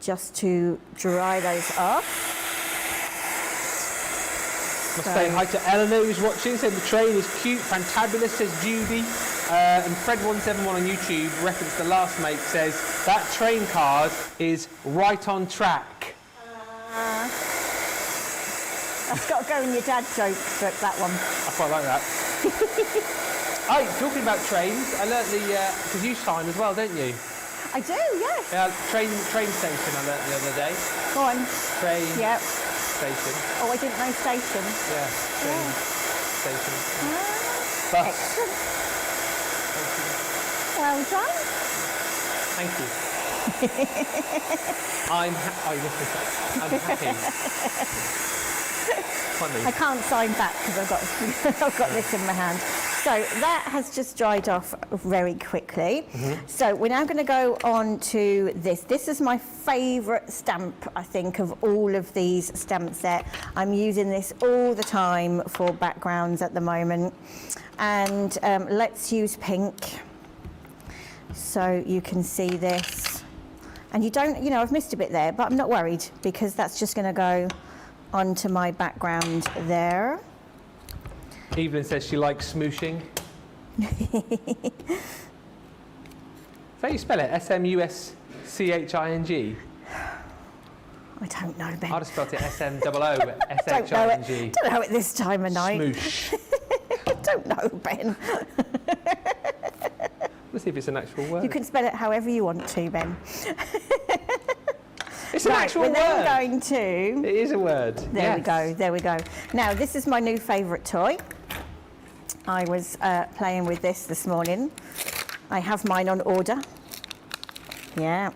just to dry those off. Must say hi to Eleanor who's watching, said the train is cute, fantabulous, says Judy. And Fred171 on YouTube, reference the last mate, says that train card is right on track. That's got to go in your dad joke book, that one. I quite like that. Oh, talking about trains, I learnt because you sign as well, don't you? I do, yes. Yeah, train station I learnt the other day. Go on. Train Yep. station. Oh, I didn't know station. Yeah, train station. Bus. Excellent. Well done. Thank you. I'm happy. Funny. I can't sign back because I've got this in my hand. So that has just dried off very quickly. So we're now going to go on to this. This is my favourite stamp, I think, of all of these stamp set. I'm using this all the time for backgrounds at the moment. And let's use pink so you can see this. And you don't, you know, I've missed a bit there, but I'm not worried because that's just going to go onto my background there. Evelyn says she likes smooshing. Is that how you spell it? S-M-U-S-C-H-I-N-G? I don't know, Ben. I'd have spelled it S-M-O-O, Don't know it. S-H-I-N-G. Don't know it this time of night. Smoosh. Don't know, Ben. Let's see if it's an actual word. You can spell it however you want to, Ben. It's an actual we're word. then going to... It is a word. There we go, there we go. Now, this is my new favourite toy. I was playing with this morning. I have mine on order. Yeah.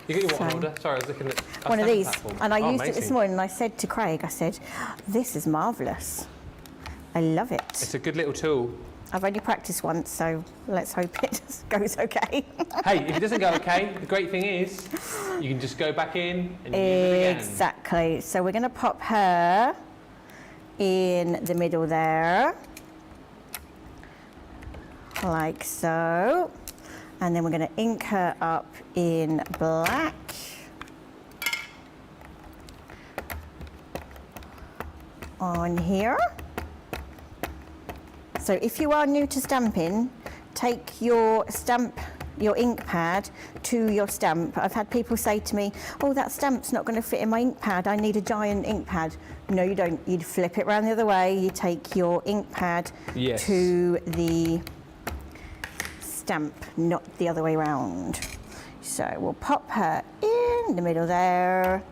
You got your what on order? Sorry, I was looking at one of these. platform. And I used amazing. it this morning and I said to Craig, I said, this is marvellous. I love it. It's a good little tool. I've only practiced once, so let's hope it goes okay. Hey, if it doesn't go okay, the great thing is you can just go back in and use it again. Exactly. So we're going to pop her in the middle there, like so. And then we're going to ink her up in black. On here. So if you are new to stamping, take your ink pad to your stamp. I've had people say to me, oh, that stamp's not going to fit in my ink pad. I need a giant ink pad. No, you don't. You'd flip it around the other way. You take your ink pad to the stamp, not the other way around. So we'll pop her in the middle there.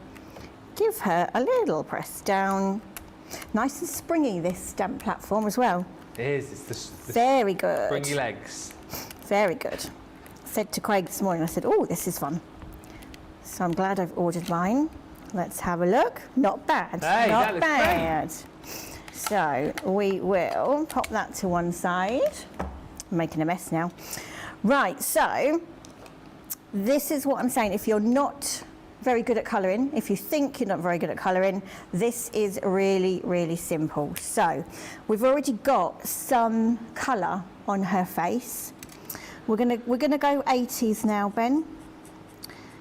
Give her a little press down. Nice and springy, this stamp platform as well. It is. It's the very good. springy legs. Very good. Said to Craig this morning, I said, oh, this is fun. So I'm glad I've ordered mine. Let's have a look. Not bad. Hey, not that bad. So we will pop that to one side. I'm making a mess now. Right, so this is what I'm saying. If you're not very good at colouring, if you think you're not very good at colouring, this is really, really simple. So we've already got some colour on her face. We're gonna go 80s now, Ben.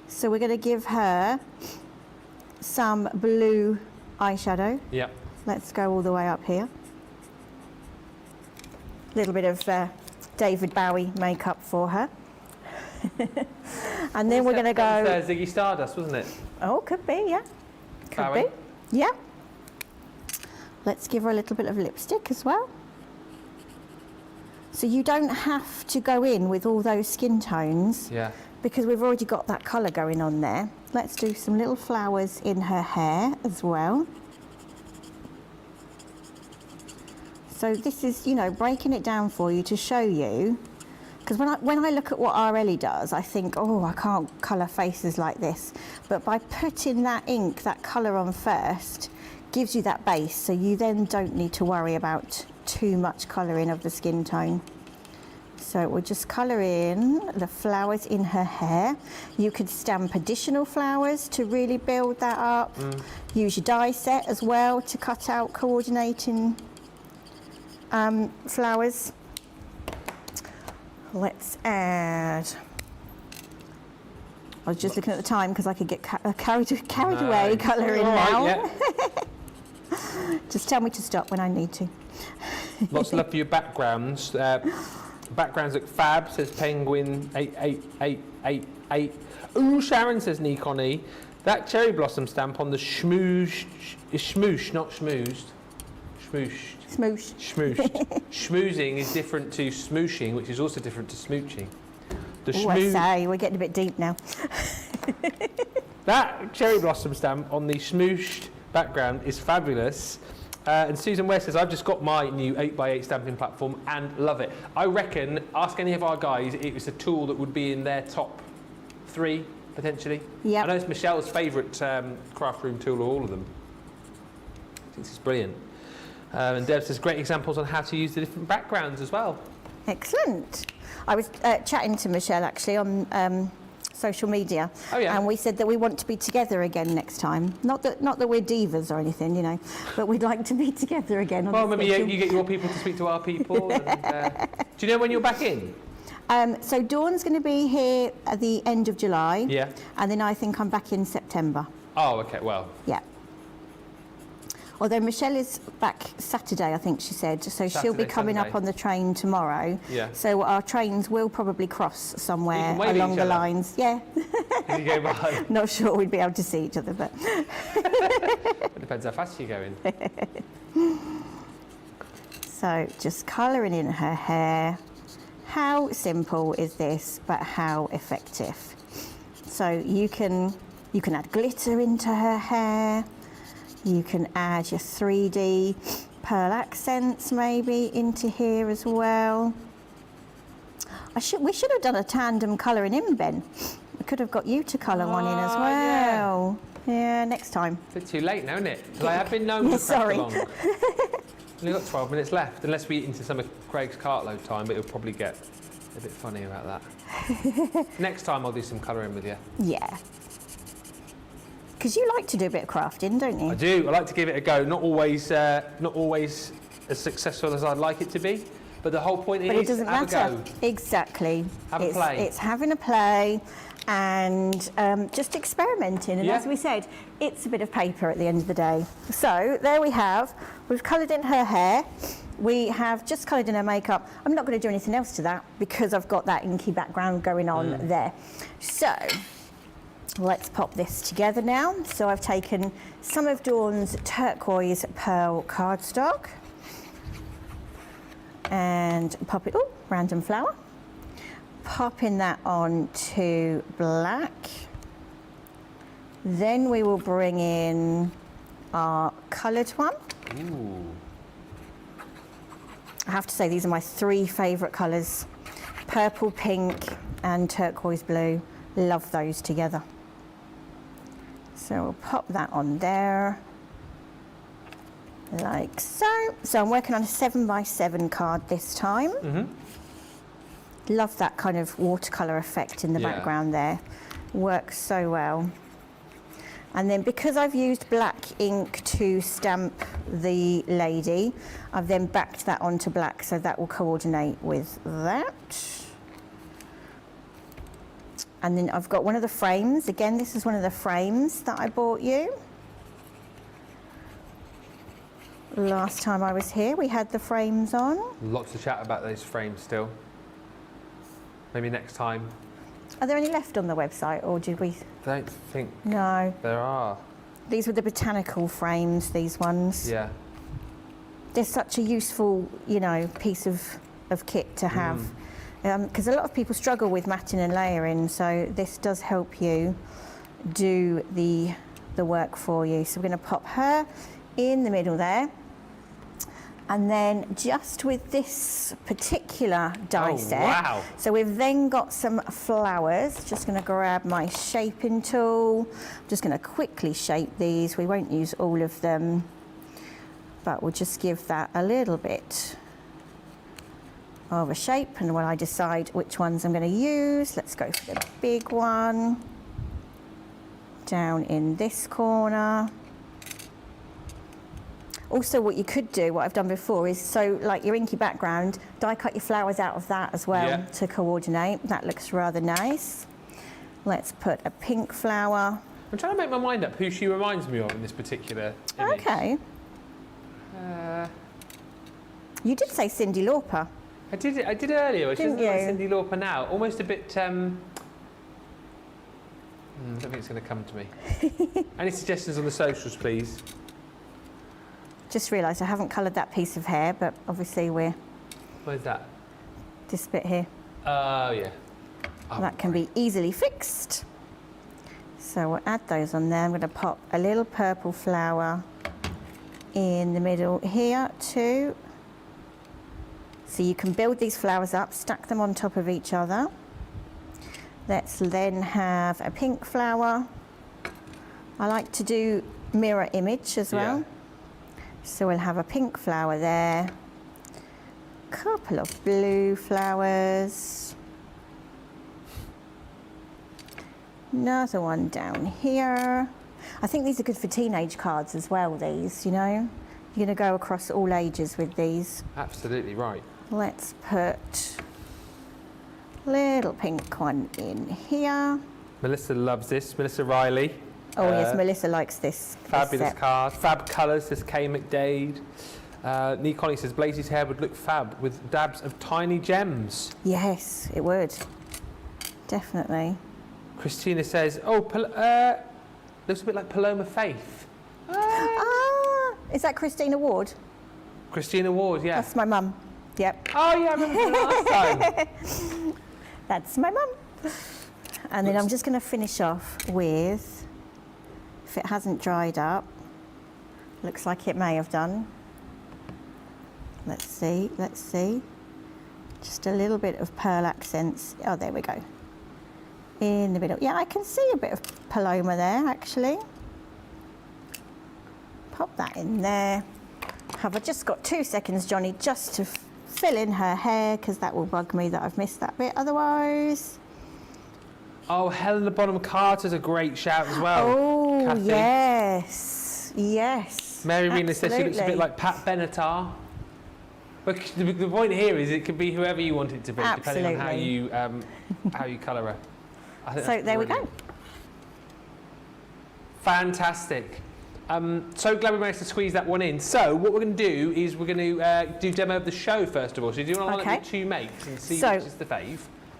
So we're gonna give her some blue eyeshadow. Yep. Let's go all the way up here. A little bit of David Bowie makeup for her. And then we're going to go... That was, Ziggy Stardust, wasn't it? Oh, could be, yeah. Could Bowie. be. Yeah. Let's give her a little bit of lipstick as well. So you don't have to go in with all those skin tones. Yeah. Because we've already got that colour going on there. Let's do some little flowers in her hair as well. So this is, you know, breaking it down for you to show you. Because when I look at what our Ellie does, I think, oh, I can't colour faces like this. But by putting that ink, that colour on first, gives you that base. So you then don't need to worry about too much colouring of the skin tone. So we'll just colour in the flowers in her hair. You could stamp additional flowers to really build that up. Use your die set as well to cut out coordinating flowers. Let's add. I was just looking at the time because I could get carried away colouring now. Yeah. Just tell me to stop when I need to. Lots of love for your backgrounds. Backgrounds look fab, says Penguin 8888. Ooh, Sharon says Nikoni. That cherry blossom stamp on the schmoosh is schmoosh, not schmoozed. Schmooshed. Smoosh. Schmooshed. Schmoozing is different to smooshing, which is also different to smooching. The Oh, I say, we're getting a bit deep now. That cherry blossom stamp on the smooshed background is fabulous. And Susan Ware says, I've just got my new 8x8 stamping platform and love it. I reckon, ask any of our guys, it was a tool that would be in their top 3, potentially. Yep. I know it's Michelle's favourite craft room tool of all of them. I think it's brilliant. And Deb says, great examples on how to use the different backgrounds as well. Excellent. I was chatting to Michelle actually on social media, and we said that we want to be together again next time. Not that we're divas or anything, you know, but we'd like to be together again. Well, maybe you get your people to speak to our people. And, do you know when you're back in? So Dawn's going to be here at the end of July. Yeah. And then I think I'm back in September. Oh, okay. Well. Yeah. Although Michelle is back Saturday, I think she said, so she'll be coming up on the train tomorrow. Yeah. So our trains will probably cross somewhere along the lines. Yeah. As you go by. Not sure we'd be able to see each other, but. It depends how fast you're going. So just colouring in her hair. How simple is this, but how effective? So you can add glitter into her hair. You can add your 3D pearl accents maybe into here as well. We should have done a tandem colouring in, Ben. We could have got you to colour one in as well. Yeah, next time. It's a bit too late now, isn't it? Because I have been known to crack along. Only got 12 minutes left, unless we eat into some of Craig's cartload time, but it'll probably get a bit funny about that. Next time I'll do some colouring with you. Yeah. Because you like to do a bit of crafting, don't you? I do. I like to give it a go. Not always as successful as I'd like it to be, but the whole point is have matter. A go. Exactly. Have a play. It's having a play and just experimenting. And as we said, it's a bit of paper at the end of the day. So there we have. We've coloured in her hair. We have just coloured in her makeup. I'm not going to do anything else to that because I've got that inky background going on there. So let's pop this together now. So I've taken some of Dawn's turquoise pearl cardstock and pop it, random flower. Popping that on to black. Then we will bring in our coloured one. Ooh. I have to say these are my 3 favourite colours. Purple, pink and turquoise blue. Love those together. So we'll pop that on there, like so. So I'm working on a 7x7 card this time. Love that kind of watercolour effect in the background there. Works so well. And then because I've used black ink to stamp the lady, I've then backed that onto black, so that will coordinate with that. And then I've got one of the frames. Again, this is one of the frames that I bought you. Last time I was here, we had the frames on. Lots to chat about those frames still. Maybe next time. Are there any left on the website, or did we? Don't think No. there are. These were the botanical frames, these ones. Yeah. They're such a useful, you know, piece of kit to have. Because a lot of people struggle with matting and layering, so this does help you do the work for you. So we're going to pop her in the middle there. And then just with this particular die set, wow. So we've then got some flowers. Just going to grab my shaping tool. I'm just going to quickly shape these. We won't use all of them, but we'll just give that a little bit of a shape, and while I decide which ones I'm going to use, let's go for the big one down in this corner. Also, what you could do, what I've done before, is so like your inky background, die cut your flowers out of that as well to coordinate. That looks rather nice. Let's put a pink flower. I'm trying to make my mind up who she reminds me of in this particular image. Okay. You did say Cyndi Lauper. I did earlier. She Didn't doesn't like you? Cyndi Lauper now. Almost a bit. I don't think it's going to come to me. Any suggestions on the socials, please? Just realised I haven't coloured that piece of hair, but obviously we're Where's that? this bit here. Oh, yeah. That can be easily fixed. So we'll add those on there. I'm going to pop a little purple flower in the middle here too. So you can build these flowers up, stack them on top of each other. Let's then have a pink flower. I like to do mirror image as well. Yeah. So we'll have a pink flower there, couple of blue flowers, another one down here. I think these are good for teenage cards as well, these, you know. You're going to go across all ages with these. Absolutely right. Let's put little pink one in here. Melissa loves this. Melissa Riley. Oh yes, Melissa likes this. Fabulous set. card. Fab colours, says Kay McDade. Nee Connie says Blazey's hair would look fab with dabs of tiny gems. Yes, it would. Definitely. Christina says, looks a bit like Paloma Faith. Ah, is that Christina Ward? Christina Ward, yeah. That's my mum. Yep. Oh yeah, I remember last time. That's my mum. And then I'm just going to finish off with, if it hasn't dried up, looks like it may have done. Let's see, let's see. Just a little bit of pearl accents. Oh, there we go. In the middle. Yeah, I can see a bit of Paloma there, actually. Pop that in there. Have I just got 2 seconds, Johnny, just to fill in her hair, because that will bug me that I've missed that bit otherwise. Oh, Helena Bonham Carter's a great shout as well. Oh, Kathy. yes, yes. Mary Rena says she looks a bit absolutely. like Pat Benatar. But the point here is it could be whoever you want it to be, depending on how you colour her. I think So that's there we go. brilliant. Fantastic. So glad we managed to squeeze that one in. So what we're going to do is we're going to do demo of the show first of all. So do you want to line up the two makes and see which is the fave?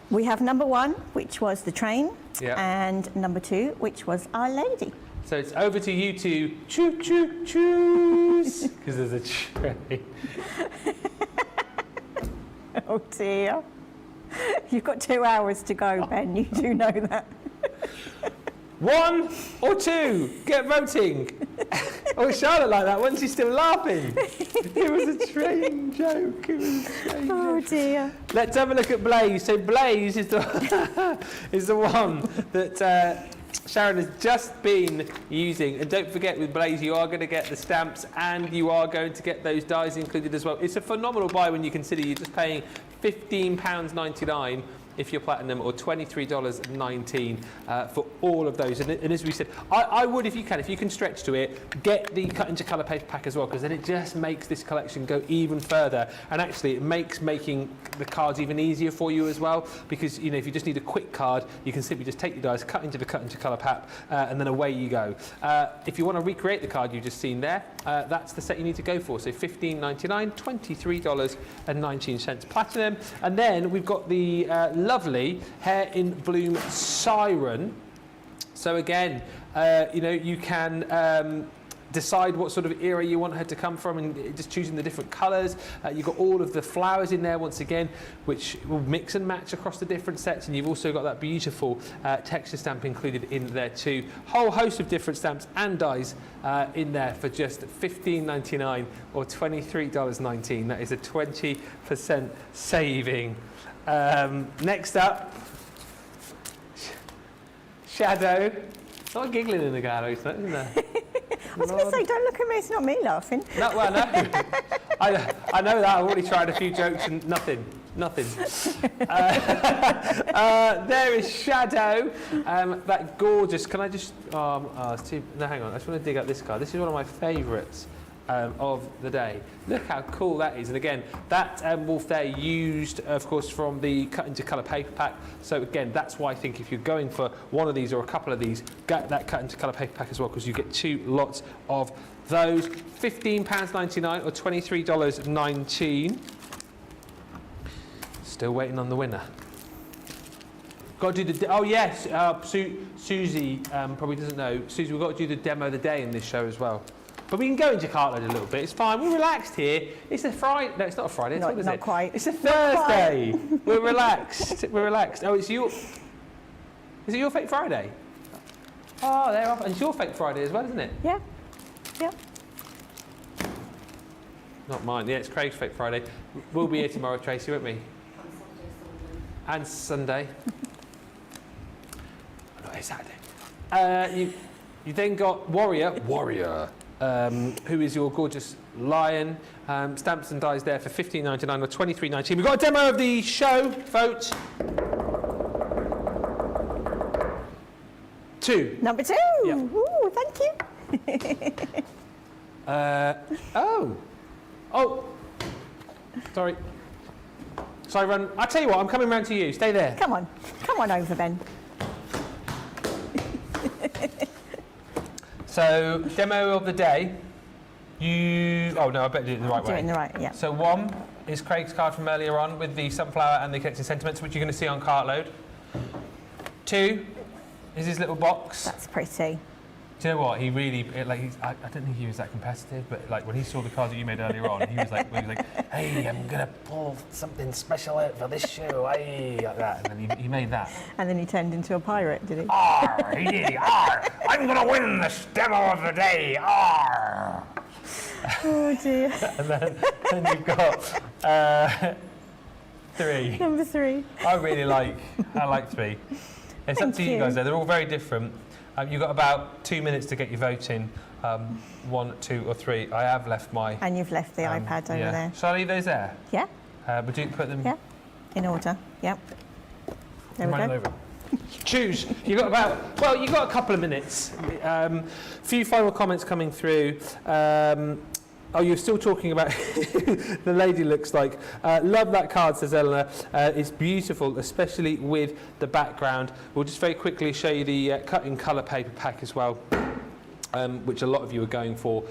We have number 1, which was the train, Yeah. and number 2, which was Our Lady. So it's over to you to choose because there's a train. Oh dear. You've got 2 hours to go, Ben, you do know that. 1 or 2, get voting. Oh, Charlotte like that one, she's still laughing. It was a train joke. It was a train Oh joke. dear. Let's have a look at Blaze. So Blaze is the is the one that Sharon has just been using. And don't forget, with Blaze, you are going to get the stamps and you are going to get those dies included as well. It's a phenomenal buy when you consider you're just paying £15.99 if you're platinum, or $23.19 for all of those. And as we said, I would, if you can stretch to it, get the cut into colour paper pack as well, because then it just makes this collection go even further. And actually, it makes making the cards even easier for you as well, because you know, if you just need a quick card, you can simply just take your dies, cut into the cut into colour pack, and then away you go. If you want to recreate the card you've just seen there, that's the set you need to go for. So $15.99, $23.19 platinum, and then we've got the lovely Hair in Bloom Siren. So again, you know, you can decide what sort of era you want her to come from, and just choosing the different colours. You've got all of the flowers in there once again, which will mix and match across the different sets, and you've also got that beautiful texture stamp included in there too. Whole host of different stamps and dies in there for just $15.99 or $23.19. That is a 20% saving. Next up, Shadow. Not giggling in the gallery, isn't there? I was going to say, don't look at me, it's not me laughing. No, well, no. I know that. I've already tried a few jokes and nothing. Nothing. There is Shadow. That gorgeous. Can I just? It's too, no, hang on. I just want to dig up this card. This is one of my favourites of the day. Look how cool that is. And again, that wolf there used, of course, from the cut into colour paper pack. So again, that's why I think if you're going for one of these or a couple of these, get that cut into colour paper pack as well, because you get 2 lots of those. £15.99 or $23.19. Still waiting on the winner. Got to do the. Oh yes, Susie probably doesn't know. Susie, we've got to do the demo of the day in this show as well. But we can go into Cartload a little bit. It's fine. We're relaxed here. It's a Friday. No, it's not a Friday. Not, what is not it? quite. It's a Thursday. We're relaxed. We're relaxed. Oh, it's your. Is it your Fake Friday? Oh, they're off. And it's your Fake Friday as well, isn't it? Yeah. Yeah. Not mine. Yeah, it's Craig's Fake Friday. We'll be here tomorrow, Tracy, won't we? And Sunday. Not Saturday. You then got Warrior, who is your gorgeous lion. Stamps and dies there for $15.99 or $23.19. We've got a demo of the show. Vote. 2. Number 2. Yep. Ooh, thank you. Oh. Sorry. Sorry, Ron. I'll tell you what, I'm coming round to you. Stay there. Come on over, Ben. So, demo of the day. Oh no, I better do it in the right way. Do it in the right, yeah. So 1 is Craig's card from earlier on with the sunflower and the connecting sentiments, which you're going to see on Cartload. 2 is his little box. That's pretty. Do you know what? He really, I don't think he was that competitive, but like when he saw the cards that you made earlier on, he was like, hey, I'm going to pull something special out for this show, hey, like that. And then he made that. And then he turned into a pirate, did he? Arr, he did, arr, I'm going to win this demo of the day, arr. Oh dear. And then you've got 3. Number 3. I like 3. It's up to you guys though, they're all very different. You've got about 2 minutes to get your vote in. 1, 2 or 3. I have left my... And you've left the iPad over there. Shall I leave those there? Yeah. Would you put them... Yeah, in order. Yep. There we go. Over. Choose. You've got a couple of minutes. Few final comments coming through. You're still talking about the lady looks like. Love that card, says Eleanor. It's beautiful, especially with the background. We'll just very quickly show you the cut in colour paper pack as well, which a lot of you are going for.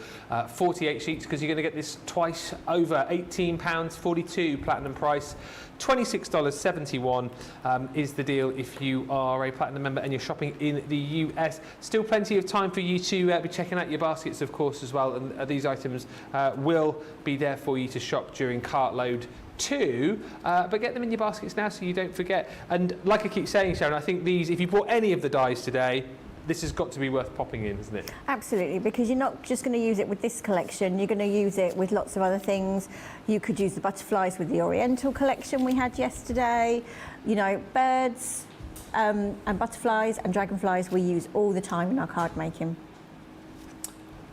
48 sheets, because you're going to get this twice over. £18.42 platinum price. $26.71 is the deal if you are a platinum member and you're shopping in the US. Still plenty of time for you to be checking out your baskets, of course, as well. And these items will be there for you to shop during Cartload 2. But get them in your baskets now so you don't forget. And like I keep saying, Sharon, I think these, if you bought any of the dies today, this has got to be worth popping in, isn't it? Absolutely, because you're not just going to use it with this collection, you're going to use it with lots of other things. You could use the butterflies with the Oriental collection we had yesterday. You know, birds and butterflies and dragonflies we use all the time in our card making.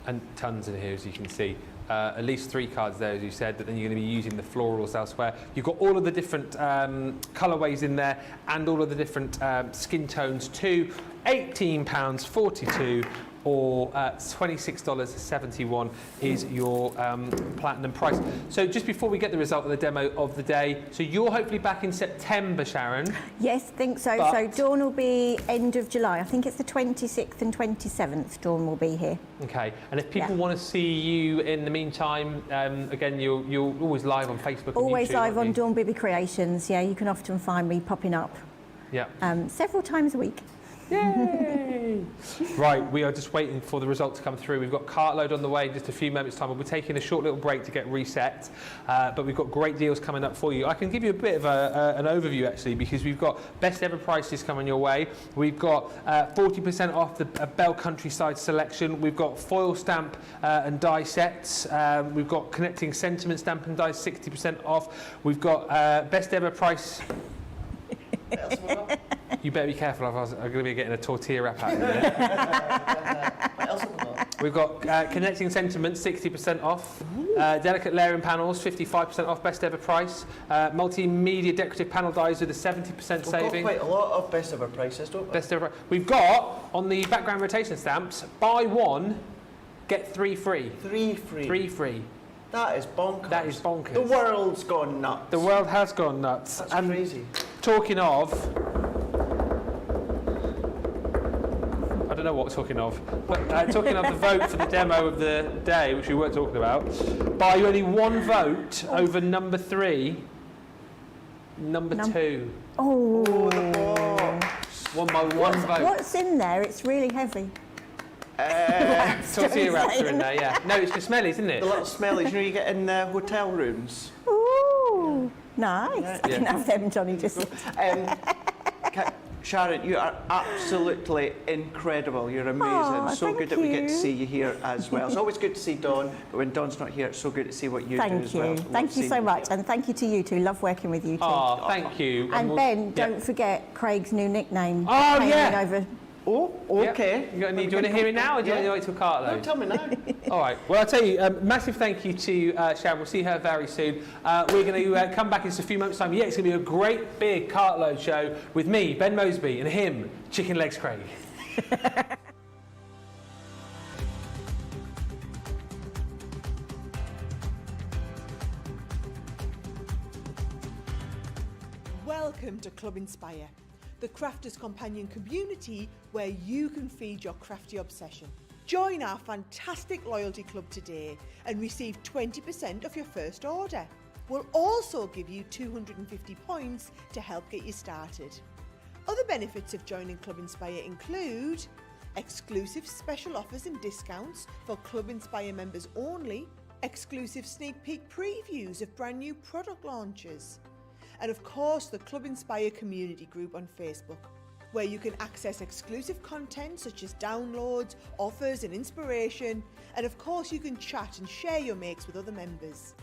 And tons in here, as you can see. At least 3 cards there, as you said, but then you're going to be using the florals elsewhere. You've got all of the different colourways in there and all of the different skin tones too. £18.42 or $26.71 is your platinum price. So just before we get the result of the demo of the day, so you're hopefully back in September, Sharon? Yes, think so. But so Dawn will be end of July. I think it's the 26th and 27th Dawn will be here. Okay, and if people want to see you in the meantime, again, you're always live on Facebook always and YouTube, live on Dawn Bibby Creations. Yeah, you can often find me popping up several times a week. Yay! Right, we are just waiting for the result to come through. We've got Cartload on the way in just a few moments' time. We'll be taking a short little break to get reset, but we've got great deals coming up for you. I can give you a bit of an overview, actually, because we've got best ever prices coming your way. We've got 40% off the Bell Countryside selection. We've got foil stamp and die sets. We've got connecting sentiment stamp and die 60% off. We've got best ever price... You better be careful, I'm going to be getting a tortilla wrap out in a minute. We've got connecting sentiments, 60% off. Delicate layering panels, 55% off, best ever price. Multimedia decorative panel dies with a 70% saving. We've got quite a lot of best ever prices, don't we? Best ever. We've got, on the background rotation stamps, buy one, get 3 free. 3 free. 3 free. That is bonkers. That is bonkers. The world's gone nuts. The world has gone nuts. That's and crazy. Talking of, I don't know what we're talking of, but talking of the vote for the demo of the day, which we weren't talking about, by only one vote over number 3, number 2. Oh, the box. Won by one vote. what's in there? It's really heavy. Tortilla wraps are in there, yeah. No, it's the smellies, isn't it? The little smellies, you know, you get in hotel rooms. Ooh, nice. I can Yeah. have them, Johnny, just... Sharon, you are absolutely incredible. You're amazing. Aw, So thank good that we get to you. see you here as well. It's always good to see Dawn, but when Dawn's not here, it's so good to see what you do Thank as you. well. Thank you so much. And thank you to you two. Love working with you two. Oh, thank you. and we'll- Ben, yeah. don't forget Craig's new nickname. Oh, hanging yeah. Over. Oh, okay. Yeah. Do you want to hear it now, or do you want to wait till Cartload? No, tell me now. All right. Well, I'll tell you, massive thank you to Sharon. We'll see her very soon. We're going to come back in just a few moments' time. Yeah, it's going to be a great big Cartload show with me, Ben Moseby, and him, Chicken Legs Craig. Welcome to Club Inspire, the crafters' companion community where you can feed your crafty obsession. Join our fantastic loyalty club today and receive 20% off your first order. We'll also give you 250 points to help get you started. Other benefits of joining Club Inspire include exclusive special offers and discounts for Club Inspire members only, exclusive sneak peek previews of brand new product launches, and of course the Club Inspire community group on Facebook, where you can access exclusive content such as downloads, offers and inspiration, and of course you can chat and share your makes with other members.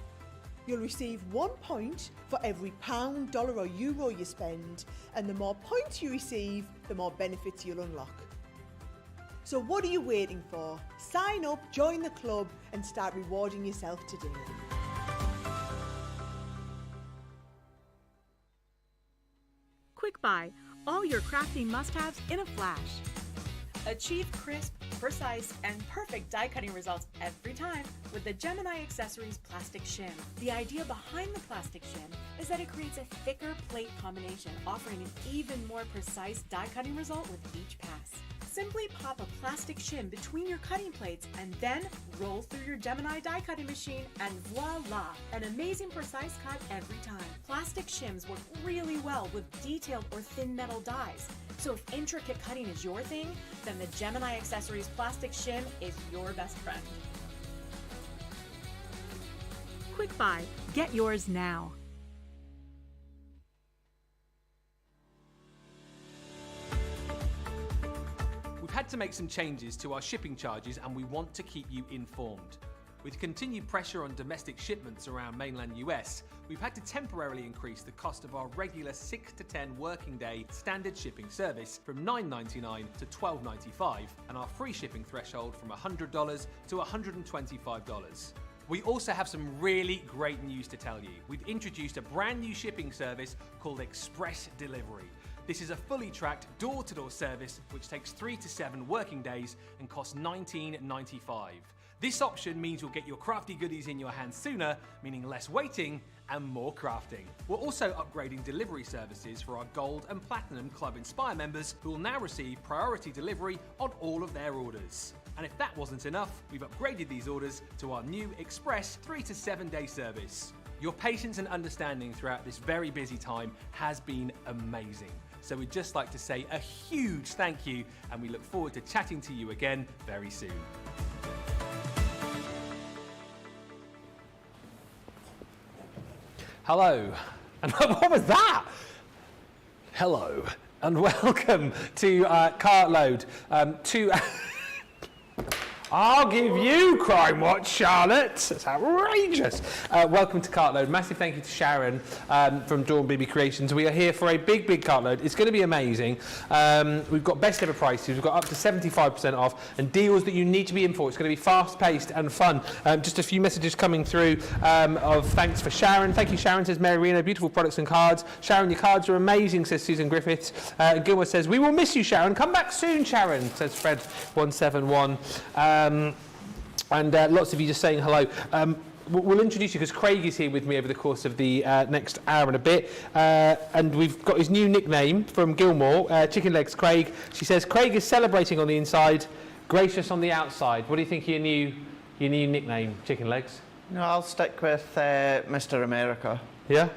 You'll receive 1 point for every £1, dollar or euro you spend, and the more points you receive, the more benefits you'll unlock. So what are you waiting for? Sign up, join the club and start rewarding yourself today. Quick Buy, all your crafting must-haves in a flash. Achieve crisp, precise, and perfect die cutting results every time with the Gemini Accessories Plastic Shim. The idea behind the plastic shim is that it creates a thicker plate combination, offering an even more precise die cutting result with each pass. Simply pop a plastic shim between your cutting plates and then roll through your Gemini die cutting machine and voila! An amazing precise cut every time. Plastic shims work really well with detailed or thin metal dies. So if intricate cutting is your thing, then the Gemini Accessories Plastic Shim is your best friend. Quick Buy, get yours now. We've had to make some changes to our shipping charges and we want to keep you informed. With continued pressure on domestic shipments around mainland US, we've had to temporarily increase the cost of our regular 6 to 10 working day standard shipping service from $9.99 to $12.95 and our free shipping threshold from $100 to $125. We also have some really great news to tell you. We've introduced a brand new shipping service called Express Delivery. This is a fully tracked door-to-door service which takes 3 to 7 working days and costs $19.95. This option means you'll get your crafty goodies in your hands sooner, meaning less waiting and more crafting. We're also upgrading delivery services for our Gold and Platinum Club Inspire members who will now receive priority delivery on all of their orders. And if that wasn't enough, we've upgraded these orders to our new Express 3 to 7 day service. Your patience and understanding throughout this very busy time has been amazing. So we'd just like to say a huge thank you and we look forward to chatting to you again very soon. Hello, and what was that? Hello, and welcome to Cartload. I'll give you Crime Watch, Charlotte. That's outrageous. Welcome to Cartload. Massive thank you to Sharon from Dawn Bibby Creations. We are here for a big Cartload. It's going to be amazing. We've got best ever prices. We've got up to 75% off and deals that you need to be in for. It's going to be fast-paced and fun. Just a few messages coming through of thanks for Sharon. Thank you, Sharon, says Mary Reno. Beautiful products and cards. Sharon, your cards are amazing, says Susan Griffiths. Gilmore says, we will miss you, Sharon. Come back soon, Sharon, says Fred171. And lots of you just saying hello. We'll introduce you because Craig is here with me over the course of the next hour and a bit. And we've got his new nickname from Gilmore, Chicken Legs Craig. She says, Craig is celebrating on the inside, gracious on the outside. What do you think of your new nickname, Chicken Legs? No, I'll stick with Mr. America. Yeah?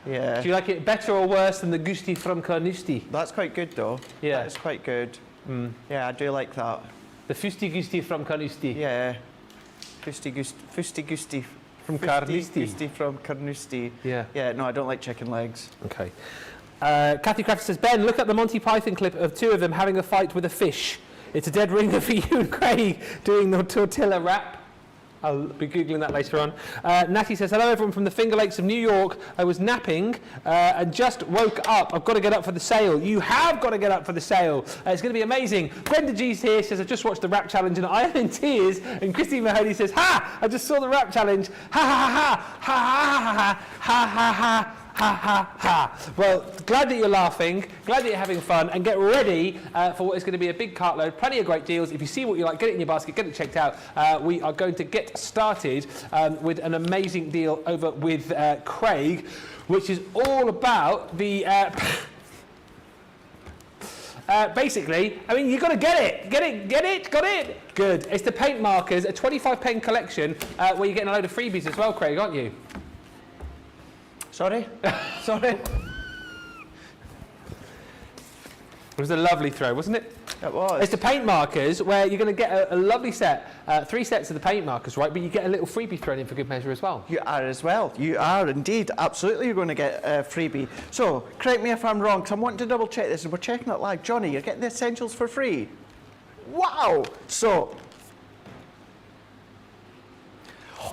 Yeah. Do you like it better or worse than the Gusti from Carnoustie? That's quite good, though. Yeah. That is quite good. Yeah, I do like that. The Fusti Gusti from Carnoustie? Yeah. Fusti Gusti From Carnoustie? Gusti from Carnoustie. Yeah. Yeah, no, I don't like chicken legs. Okay. Kathy Craft says, Ben, look at the Monty Python clip of two of them having a fight with a fish. It's a dead ringer for you and Craig doing the tortilla wrap. I'll be Googling that later on. Natty says, hello everyone from the Finger Lakes of New York. I was napping and just woke up. I've got to get up for the sale. You have got to get up for the sale. It's going to be amazing. Brenda G's here, says, I just watched the rap challenge and I am in tears. And Christine Mahoney says, ha! I just saw the rap challenge. Ha ha ha ha ha ha ha ha ha. Ha ha ha. Well, glad that you're laughing, glad that you're having fun, and get ready for what is going to be a big cartload. Plenty of great deals. If you see what you like, get it in your basket, get it checked out. We are going to get started with an amazing deal over with Craig, which is all about the... basically, I mean, you've got to get it. Got it? Good. It's the paint markers, a 25 collection where you're getting a load of freebies as well, Craig, aren't you? Sorry? Sorry? It was a lovely throw, wasn't it? It was. It's the paint markers where you're going to get a lovely set, 3 sets of the paint markers, right? But you get a little freebie thrown in for good measure as well. You are as well. You are indeed. Absolutely, you're going to get a freebie. So, correct me if I'm wrong, because I'm wanting to double check this, and we're checking it live. Johnny, you're getting the essentials for free. Wow! So,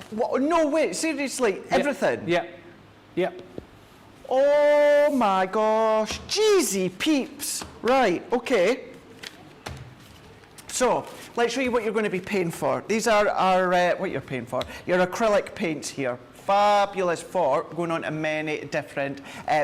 what, no, wait, seriously, everything? Yep. Oh my gosh, Jeezy peeps. Right, okay. So, let's show you what you're going to be paying for. These are our, what you're paying for. Your acrylic paints here. Fabulous for going on to many different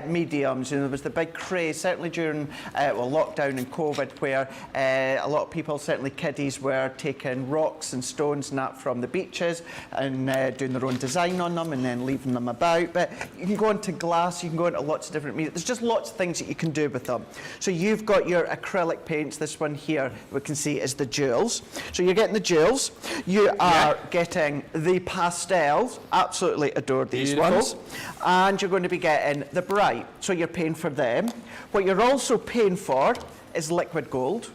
mediums. And there was the big craze, certainly during lockdown and COVID, where a lot of people, certainly kiddies, were taking rocks and stones and that from the beaches and doing their own design on them and then leaving them about. But you can go into glass, you can go into lots of different mediums. There's just lots of things that you can do with them. So you've got your acrylic paints. This one here, we can see, is the jewels. So you're getting the jewels. You are getting the pastels. Absolutely adore these ones. And you're going to be getting the bright, so you're paying for them. What you're also paying for is liquid gold,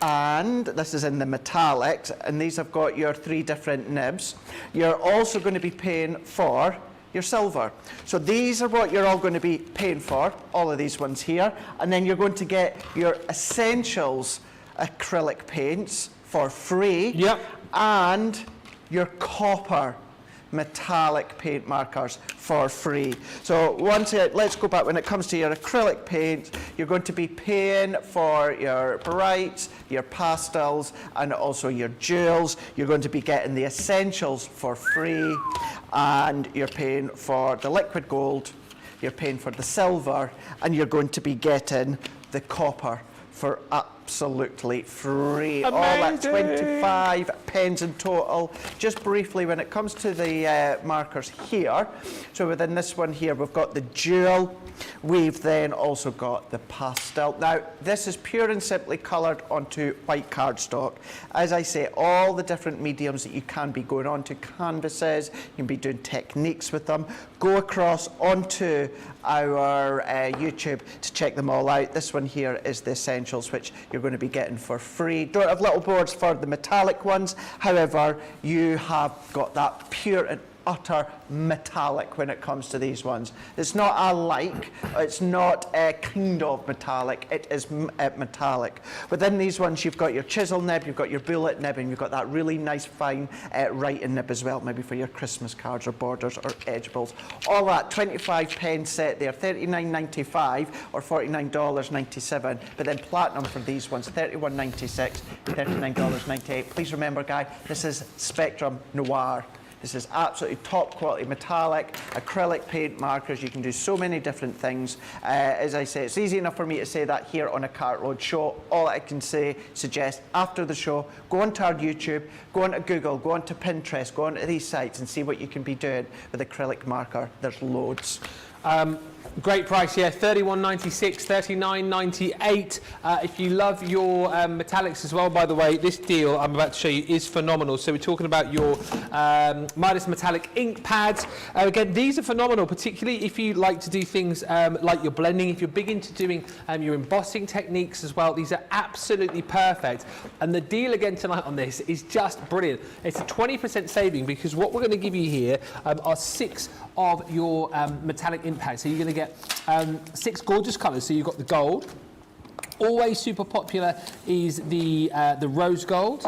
and this is in the metallics, and these have got your 3 different nibs. You're also going to be paying for your silver. So these are what you're all going to be paying for, all of these ones here, and then you're going to get your essentials acrylic paints for free, and your copper metallic paint markers for free. So once let's go back. When it comes to your acrylic paint, you're going to be paying for your brights, your pastels, and also your jewels. You're going to be getting the essentials for free, and you're paying for the liquid gold, you're paying for the silver, and you're going to be getting the copper for absolutely free. Amazing. All at 25 pence in total. Just briefly, when it comes to the markers here, so within this one here, we've got the jewel. We've then also got the pastel. Now, this is pure and simply coloured onto white cardstock. As I say, all the different mediums that you can be going on to canvases, you can be doing techniques with them. Go across onto our YouTube to check them all out. This one here is the essentials, which you're going to be getting for free. Don't have little boards for the metallic ones. However, you have got that pure and utter metallic when it comes to these ones. It's not a like, it's not a kind of metallic, it is metallic. Within these ones you've got your chisel nib, you've got your bullet nib, and you've got that really nice fine writing nib as well, maybe for your Christmas cards or borders or edge balls. All that 25p set there, $39.95 or $49.97, but then platinum for these ones, $31.96, $39.98. Please remember, guys, this is Spectrum Noir. This is absolutely top quality metallic, acrylic paint markers. You can do so many different things. As I say, it's easy enough for me to say that here on a Cartload show. All I can suggest after the show, go onto our YouTube, go onto Google, go onto Pinterest, go onto these sites and see what you can be doing with acrylic marker. There's loads. Great price, yeah, $31.96, $39.98. If you love your metallics as well, by the way, this deal I'm about to show you is phenomenal. So we're talking about your Midas metallic ink pads. Again, these are phenomenal, particularly if you like to do things like your blending. If you're big into doing your embossing techniques as well, these are absolutely perfect. And the deal again tonight on this is just brilliant. It's a 20% saving because what we're going to give you here are 6 of your metallic ink pads. So you're going to get 6 gorgeous colours. So you've got the gold. Always super popular is the rose gold.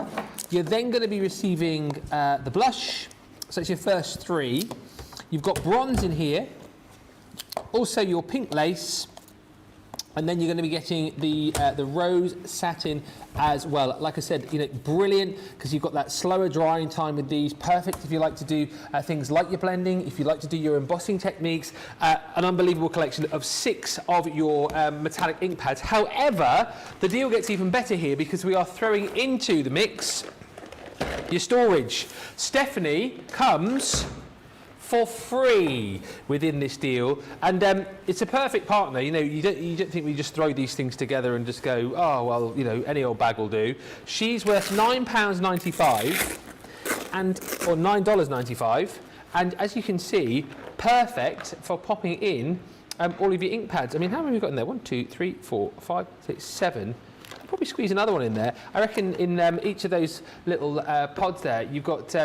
You're then going to be receiving the blush. So it's your first 3. You've got bronze in here. Also your pink lace. And then you're going to be getting the rose satin as well. Like I said, you know, brilliant because you've got that slower drying time with these. Perfect if you like to do things like your blending, if you like to do your embossing techniques. An unbelievable collection of 6 of your metallic ink pads. However, the deal gets even better here because we are throwing into the mix your storage. Stephanie comes for free within this deal, and it's a perfect partner. You know, you don't think we just throw these things together and just go, oh well, you know, any old bag will do. She's worth £9.95 or $9.95, and as you can see, perfect for popping in all of your ink pads. I mean, how many have we got in there? 1, 2, 3, 4, 5, 6, 7. Probably squeeze another one in there. I reckon in each of those little pods there, you've got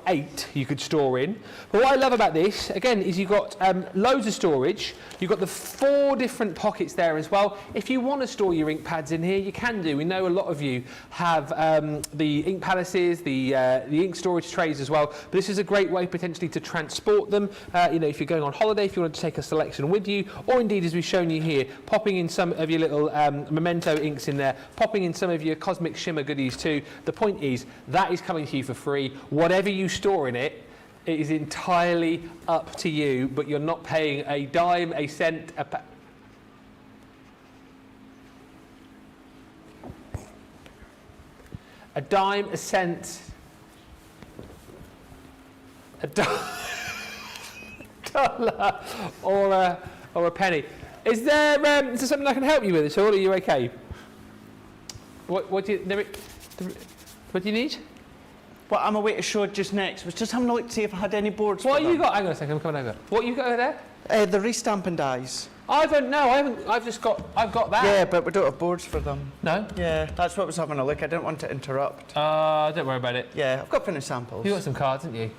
8 you could store in. But what I love about this, again, is you've got loads of storage. You've got the 4 different pockets there as well. If you want to store your ink pads in here, you can do. We know a lot of you have the ink palaces, the ink storage trays as well. But this is a great way potentially to transport them. You know, if you're going on holiday, if you want to take a selection with you, or indeed, as we've shown you here, popping in some of your little memento inks in there, popping in some of your cosmic shimmer goodies too. The point is that is coming to you for free. Whatever you store in it, it is entirely up to you, but you're not paying a dime, a cent, a dime, a cent, a dollar, or a penny. Is there something I can help you with at all? Are you okay? What do you need? What I'm away to show just next was just having a look to see if I had any boards. What have you got? Hang on a second, I'm coming over. What you got over there? The restamping dies. I don't know. I've got that. Yeah, but we don't have boards for them. No? Yeah, that's what I was having a look. I didn't want to interrupt. Don't worry about it. Yeah, I've got finished samples. You got some cards, haven't you?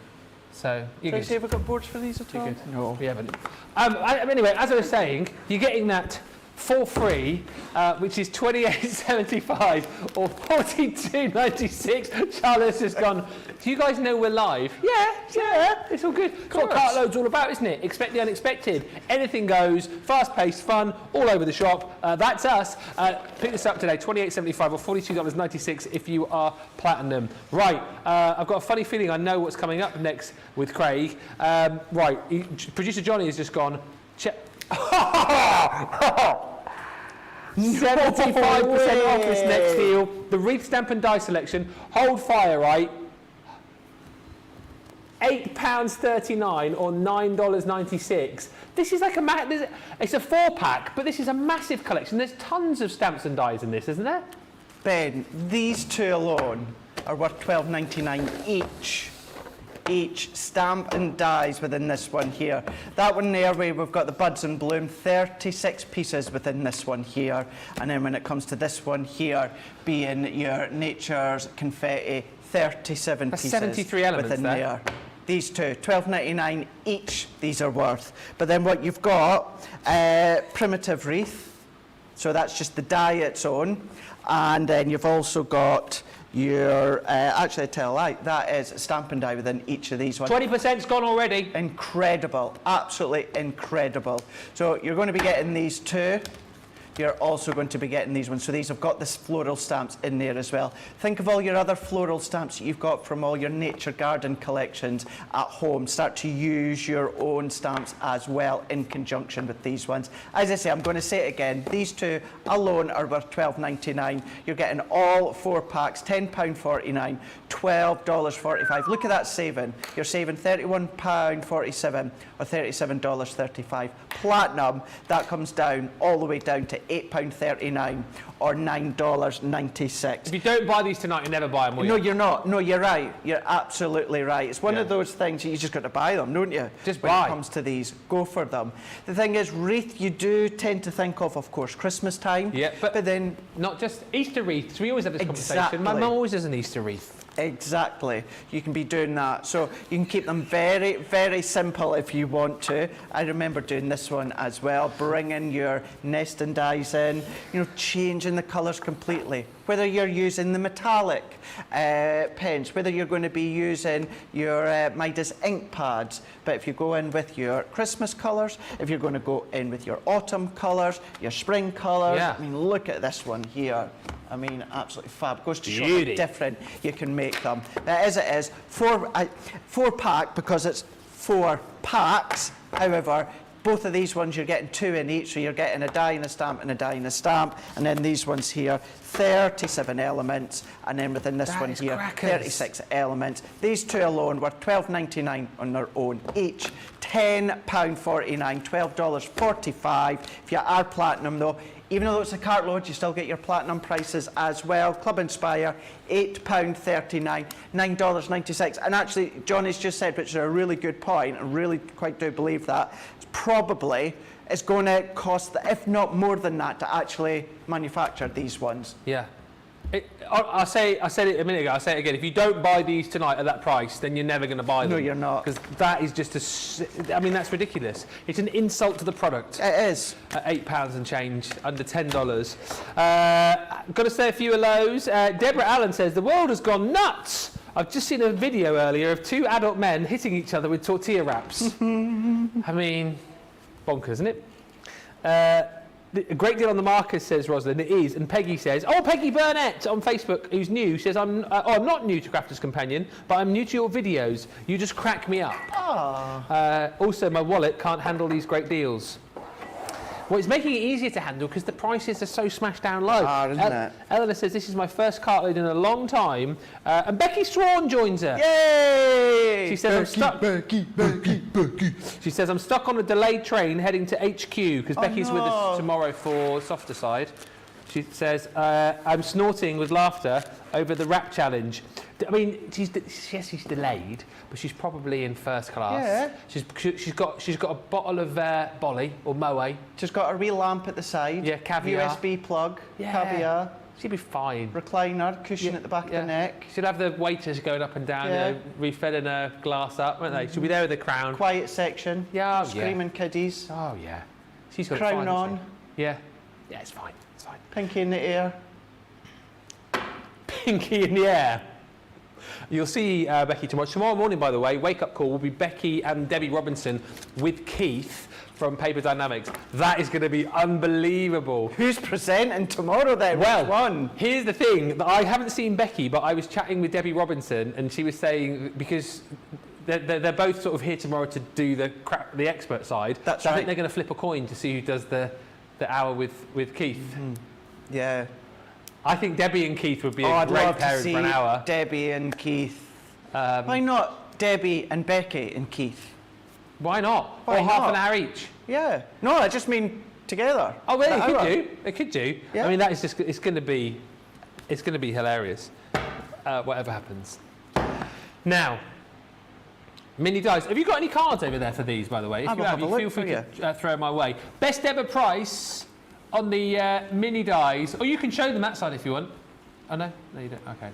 So you're good. See if we've got boards for these at all? You're good. No. We haven't. Anyway, as I was saying, you're getting that for free, which is $28.75 or $42.96. Charlotte's just gone, do you guys know we're live? Yeah, it's all good. It's what Cartload's all about, isn't it? Expect the unexpected. Anything goes, fast-paced, fun, all over the shop. That's us. Pick this up today, $28.75 or $42.96 if you are platinum. Right, I've got a funny feeling I know what's coming up next with Craig. Right, producer Johnny has just gone, 75% off this next deal. The wreath stamp and die selection. Hold fire, right? £8.39 or $9.96. This is like it's a 4-pack, but this is a massive collection. There's tons of stamps and dies in this, isn't there? Ben, these 2 alone are worth $12.99 each stamp and dies within this one here. That one there where we've got the buds and bloom, 36 pieces within this one here. And then when it comes to this one here, being your nature's confetti, 37 That's pieces 73 elements within there. These two, $12.99 each, these are worth. But then what you've got, primitive wreath. So that's just the die its own. And then you've also got your, actually I tell a lie, that is stamping die within each of these ones. 20%'s gone already. Incredible, absolutely incredible. So you're going to be getting these two. You're also going to be getting these ones. So these have got this floral stamps in there as well. Think of all your other floral stamps that you've got from all your nature garden collections at home. Start to use your own stamps as well in conjunction with these ones. As I say, I'm going to say it again. These two alone are worth $12.99. You're getting all 4 packs, £10.49, $12.45. Look at that saving. You're saving £31.47 or $37.35. Platinum, that comes down all the way down to £8.39 or $9.96. If you don't buy these tonight, you never buy them, will you? No, you're not. No, you're right. You're absolutely right. It's one of those things that you just got to buy them, don't you? Just when buy. it comes to these, go for them. The thing is, wreath, you do tend to think of course, Christmas time. Yeah, but then not just Easter wreaths. We always have this conversation. Exactly. My mum always does an Easter wreath. Exactly. You can be doing that. So you can keep them very, very simple if you want to. I remember doing this one as well, bringing your nesting dies in, you know, changing the colours completely. Whether you're using the metallic pens, whether you're going to be using your Midas ink pads, but if you go in with your Christmas colours, if you're going to go in with your autumn colours, your spring colours, I mean, look at this one here. I mean, absolutely fab. Goes to show how different you can make them. But as it is, 4 pack because it's 4 packs. However, both of these ones you're getting 2 in each, so you're getting a die and a stamp and a die and a stamp. And then these ones here, 37 elements, and then within this one here, 36 elements. These two alone were $12.99 on their own each. £10.49, $12.45. If you are platinum though, even though it's a cartload, you still get your platinum prices as well. Club Inspire, £8.39, $9.96. And actually, Johnny's just said, which is a really good point, I really quite do believe that, it's probably is going to cost, if not more than that, to actually manufacture these ones. Yeah. I said it a minute ago, I'll say it again. If you don't buy these tonight at that price, then you're never going to buy them. No, you're not. Because that is just I mean, that's ridiculous. It's an insult to the product. It is. At £8 and change, under $10. Got to say a few hellos. Deborah Allen says, the world has gone nuts. I've just seen a video earlier of 2 adult men hitting each other with tortilla wraps. I mean, bonkers, isn't it? A great deal on the market, says Rosalind. It is. And Peggy says, oh, Peggy Burnett on Facebook, who's new, says, I'm not new to Crafter's Companion, but I'm new to your videos. You just crack me up. Also, my wallet can't handle these great deals. Well, it's making it easier to handle because the prices are so smashed down low. Isn't it? Eleanor says, this is my first cartload in a long time. And Becky Strawn joins her. Yay! She says, Becky. She says, I'm stuck on a delayed train heading to HQ because Becky's with us tomorrow for Softer Side. She says, I'm snorting with laughter over the rap challenge. I mean, she's delayed, but she's probably in first class. Yeah. She's got a bottle of Bolly or Moe. She's got a real lamp at the side. Yeah, caviar. USB plug. Yeah. Caviar. She'll be fine. Recliner, cushion at the back of the neck. She'll have the waiters going up and down, you know, refilling her glass up, won't they? She'll be there with the crown. Quiet section. Yeah, Screaming kiddies. Oh, yeah. She's got crown on. Yeah. Yeah, it's fine. It's fine. Pinky in the air. Pinky in the air. You'll see Becky tomorrow. Tomorrow morning, by the way, wake-up call will be Becky and Debbie Robinson with Keith from Paper Dynamics. That is going to be unbelievable. Who's presenting tomorrow then? Well, which one? Here's the thing. I haven't seen Becky, but I was chatting with Debbie Robinson, and she was saying, because they're both sort of here tomorrow to do the expert side. That's so right. I think they're going to flip a coin to see who does the hour with Keith. Mm-hmm. Yeah. I think Debbie and Keith would be a great pairing for an hour. Debbie and Keith. Why not Debbie and Becky and Keith? Why not? Why or half not? an hour each. Yeah. No, I just mean together. Oh, well, An they could hour. do. They could do. Yeah. I mean, that is just. It's going to be hilarious. Whatever happens. Now, mini dice. Have you got any cards over there for these, by the way? If I'll you have a you look feel free for to throw them my way. Best ever price on the mini dies. Or you can show them that side if you want. Oh, no? No, you don't. Okay.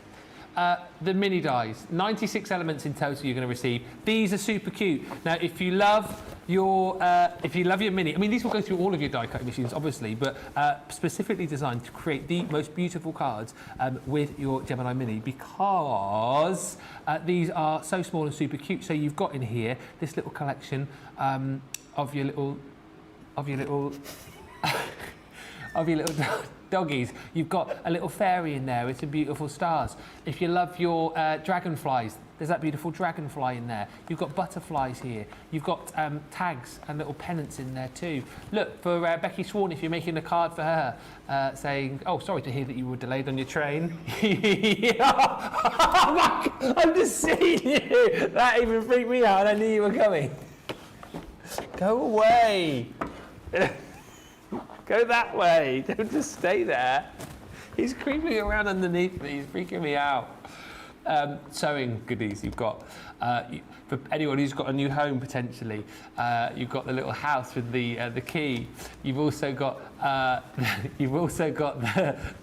the mini dies. 96 elements in total you're going to receive. These are super cute. Now, if you love your mini, I mean, these will go through all of your die cutting machines, obviously, but specifically designed to create the most beautiful cards with your Gemini Mini, because these are so small and super cute. So you've got in here this little collection of your little doggies. You've got a little fairy in there with some beautiful stars. If you love your dragonflies, there's that beautiful dragonfly in there. You've got butterflies here. You've got tags and little pennants in there too. Look, for Becky Swan, if you're making a card for her saying, oh, sorry to hear that you were delayed on your train. Oh my God, I'm just seeing you. That even freaked me out and I knew you were coming. Go away. Go that way. Don't just stay there. He's creeping around underneath me. He's freaking me out. Sewing goodies you've got. For anyone who's got a new home potentially, you've got the little house with the key. You've also got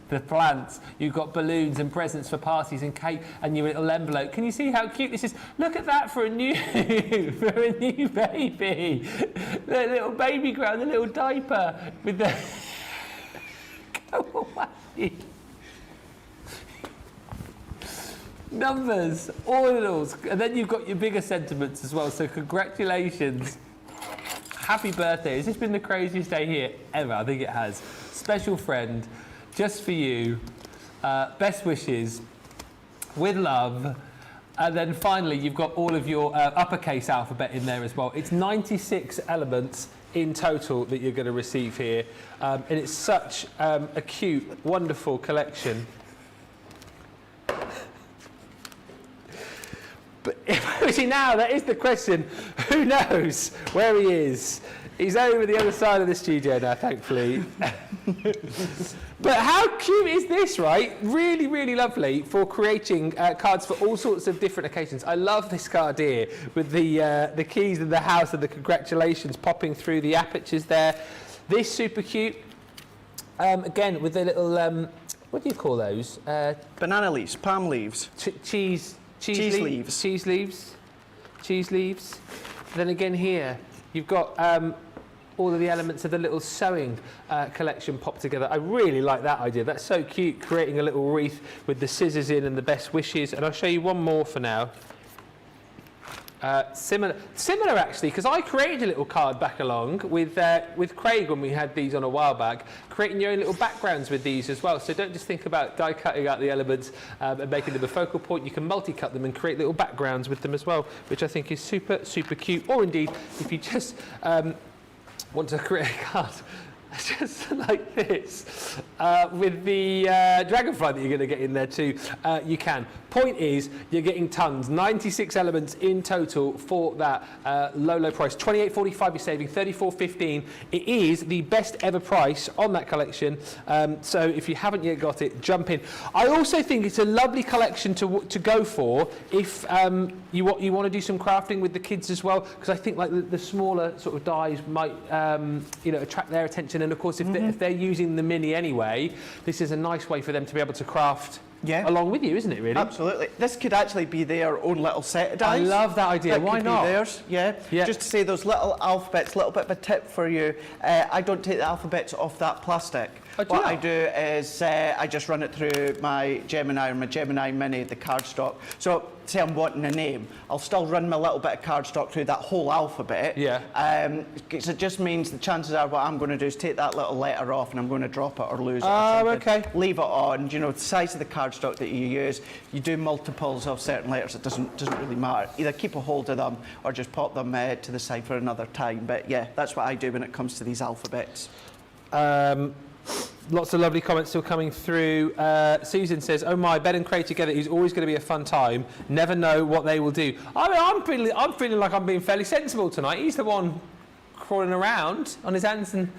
the plants. You've got balloons and presents for parties and cake and your little envelope. Can you see how cute this is? Look at that for a new for a new baby. The little baby ground, the little diaper with the go away. Numbers, ordinals, and then you've got your bigger sentiments as well, so congratulations. Happy birthday. Has this been the craziest day here ever? I think it has. Special friend, just for you, best wishes, with love, and then finally you've got all of your uppercase alphabet in there as well. It's 96 elements in total that you're going to receive here, and it's such a cute, wonderful collection. But see, now that is the question. Who knows where he is? He's over the other side of the studio now, thankfully. But how cute is this, right? Really, really lovely for creating cards for all sorts of different occasions. I love this card here with the keys in the house and the congratulations popping through the apertures there. This super cute. Again, with the little, what do you call those? Banana leaves, palm leaves. Cheese leaves. Then again here, you've got all of the elements of the little sewing collection popped together. I really like that idea. That's so cute, creating a little wreath with the scissors in and the best wishes. And I'll show you one more for now. Similar actually, because I created a little card back along with Craig when we had these on a while back, creating your own little backgrounds with these as well. So don't just think about die cutting out the elements and making them a focal point. You can multi-cut them and create little backgrounds with them as well, which I think is super, super cute. Or indeed, if you just want to create a card just like this, with the dragonfly that you're going to get in there too, you can. Point is, you're getting tons, 96 elements in total for that low price. $28.45 you're saving, $34.15. It is the best ever price on that collection, so if you haven't yet got it, jump in. I also think it's a lovely collection to go for if you want to do some crafting with the kids as well, because I think like the smaller sort of dies might attract their attention, and of course if they're using the mini anyway, this is a nice way for them to be able to craft along with you, isn't it, really? Absolutely. This could actually be their own little set of dice. I love that idea. That Why could not? Be theirs. Yeah. Just to say those little alphabets, little bit of a tip for you. I don't take the alphabets off that plastic. What I do is I just run it through my Gemini or my Gemini Mini, the cardstock. So say I'm wanting a name, I'll still run my little bit of cardstock through that whole alphabet. Yeah. Because it just means the chances are what I'm going to do is take that little letter off and I'm going to drop it or lose it or something. Okay. Leave it on. You know, the size of the cardstock that you use, you do multiples of certain letters, it doesn't really matter. Either keep a hold of them or just pop them to the side for another time. But yeah, that's what I do when it comes to these alphabets. Lots of lovely comments still coming through. Susan says, "Oh my, Ben and Craig together is always going to be a fun time. Never know what they will do." I mean, I'm feeling like I'm being fairly sensible tonight. He's the one crawling around on his hands and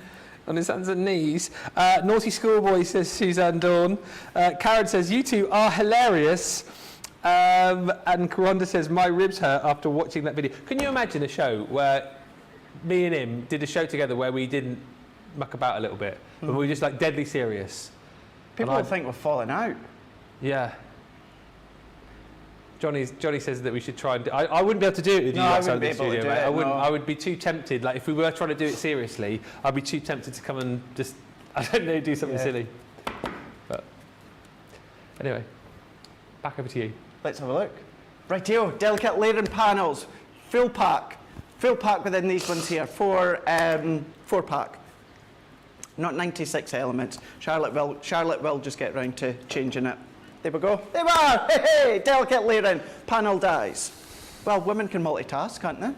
knees. Naughty schoolboy, says Suzanne Dawn. Karen says, "You two are hilarious." And Karonda says, "My ribs hurt after watching that video." Can you imagine a show where me and him did a show together where we didn't muck about a little bit, but we were just like deadly serious? People will think we're falling out. Yeah. Johnny says that we should try and do, I wouldn't be able to do it with you outside the studio, mate. I would be too tempted. Like if we were trying to do it seriously, I'd be too tempted to come and just, I don't know, do something silly. But anyway, back over to you. Let's have a look. Rightio, delicate layering panels, full pack within these ones here, 4-pack. Not 96 elements. Charlotte will just get round to changing it. There we go. There we are. Hey, delicate layering panel dies. Well, women can multitask, can't they?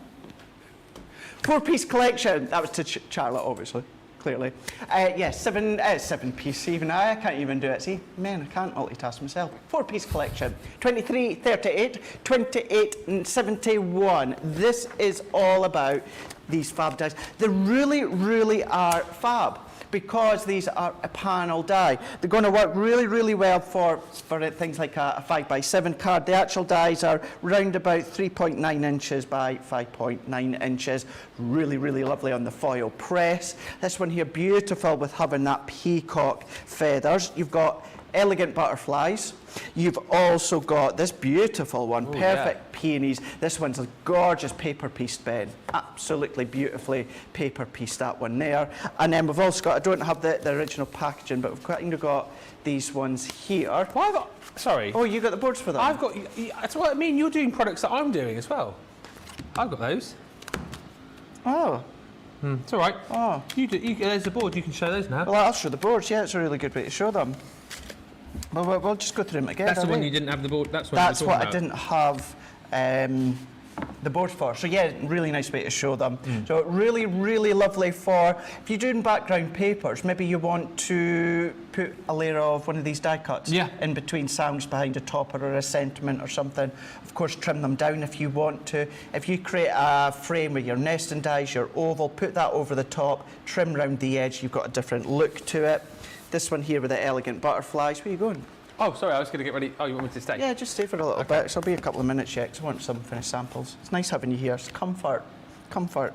4-piece collection. That was to Charlotte, obviously. Clearly. Yes, 7-piece. Even I can't even do it. See, man, I can't multitask myself. 4-piece collection. 23.38, 28.71. This is all about these fab dies. They really, really are fab, because these are a panel die. They're going to work really, really well for things like a 5x7 card. The actual dies are round about 3.9 inches by 5.9 inches. Really, really lovely on the foil press. This one here, beautiful with having that peacock feathers. You've got elegant butterflies. You've also got this beautiful one, perfect peonies. This one's a gorgeous paper piece, Ben. Absolutely beautifully paper piece, that one there. And then we've also got, I don't have the original packaging, but we've kind of got these ones here. Well, sorry. Oh, you got the boards for them? I've got, that's what I mean, you're doing products that I'm doing as well. I've got those. Oh. It's all right. Oh. There's the board, you can show those now. Well, I'll show the boards, yeah, it's a really good way to show them. Well, we'll just go through them again. That's the one you didn't have the board. That's what I didn't have the board for. So yeah, really nice way to show them. So really, really lovely for, if you're doing background papers, maybe you want to put a layer of one of these die cuts in between sounds behind a topper or a sentiment or something. Of course, trim them down if you want to. If you create a frame with your nesting dies, your oval, put that over the top, trim round the edge, you've got a different look to it. This one here with the elegant butterflies. Where are you going? Oh, sorry, I was going to get ready. Oh, you want me to stay? Yeah, just stay for a little bit. So it'll be a couple of minutes yet, because I want some finished samples. It's nice having you here. It's comfort. Comfort.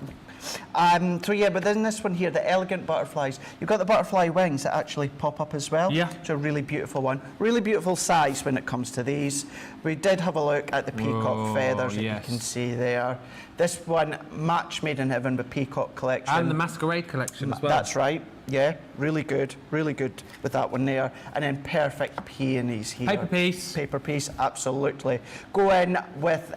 So yeah, but then this one here, the elegant butterflies. You've got the butterfly wings that actually pop up as well. Yeah. It's a really beautiful one. Really beautiful size when it comes to these. We did have a look at the peacock feathers that you can see there. This one, match made in heaven with peacock collection. And the masquerade collection as well. That's right. Yeah, really good with that one there. And then perfect peonies here. Paper piece. Paper piece, absolutely. Go in with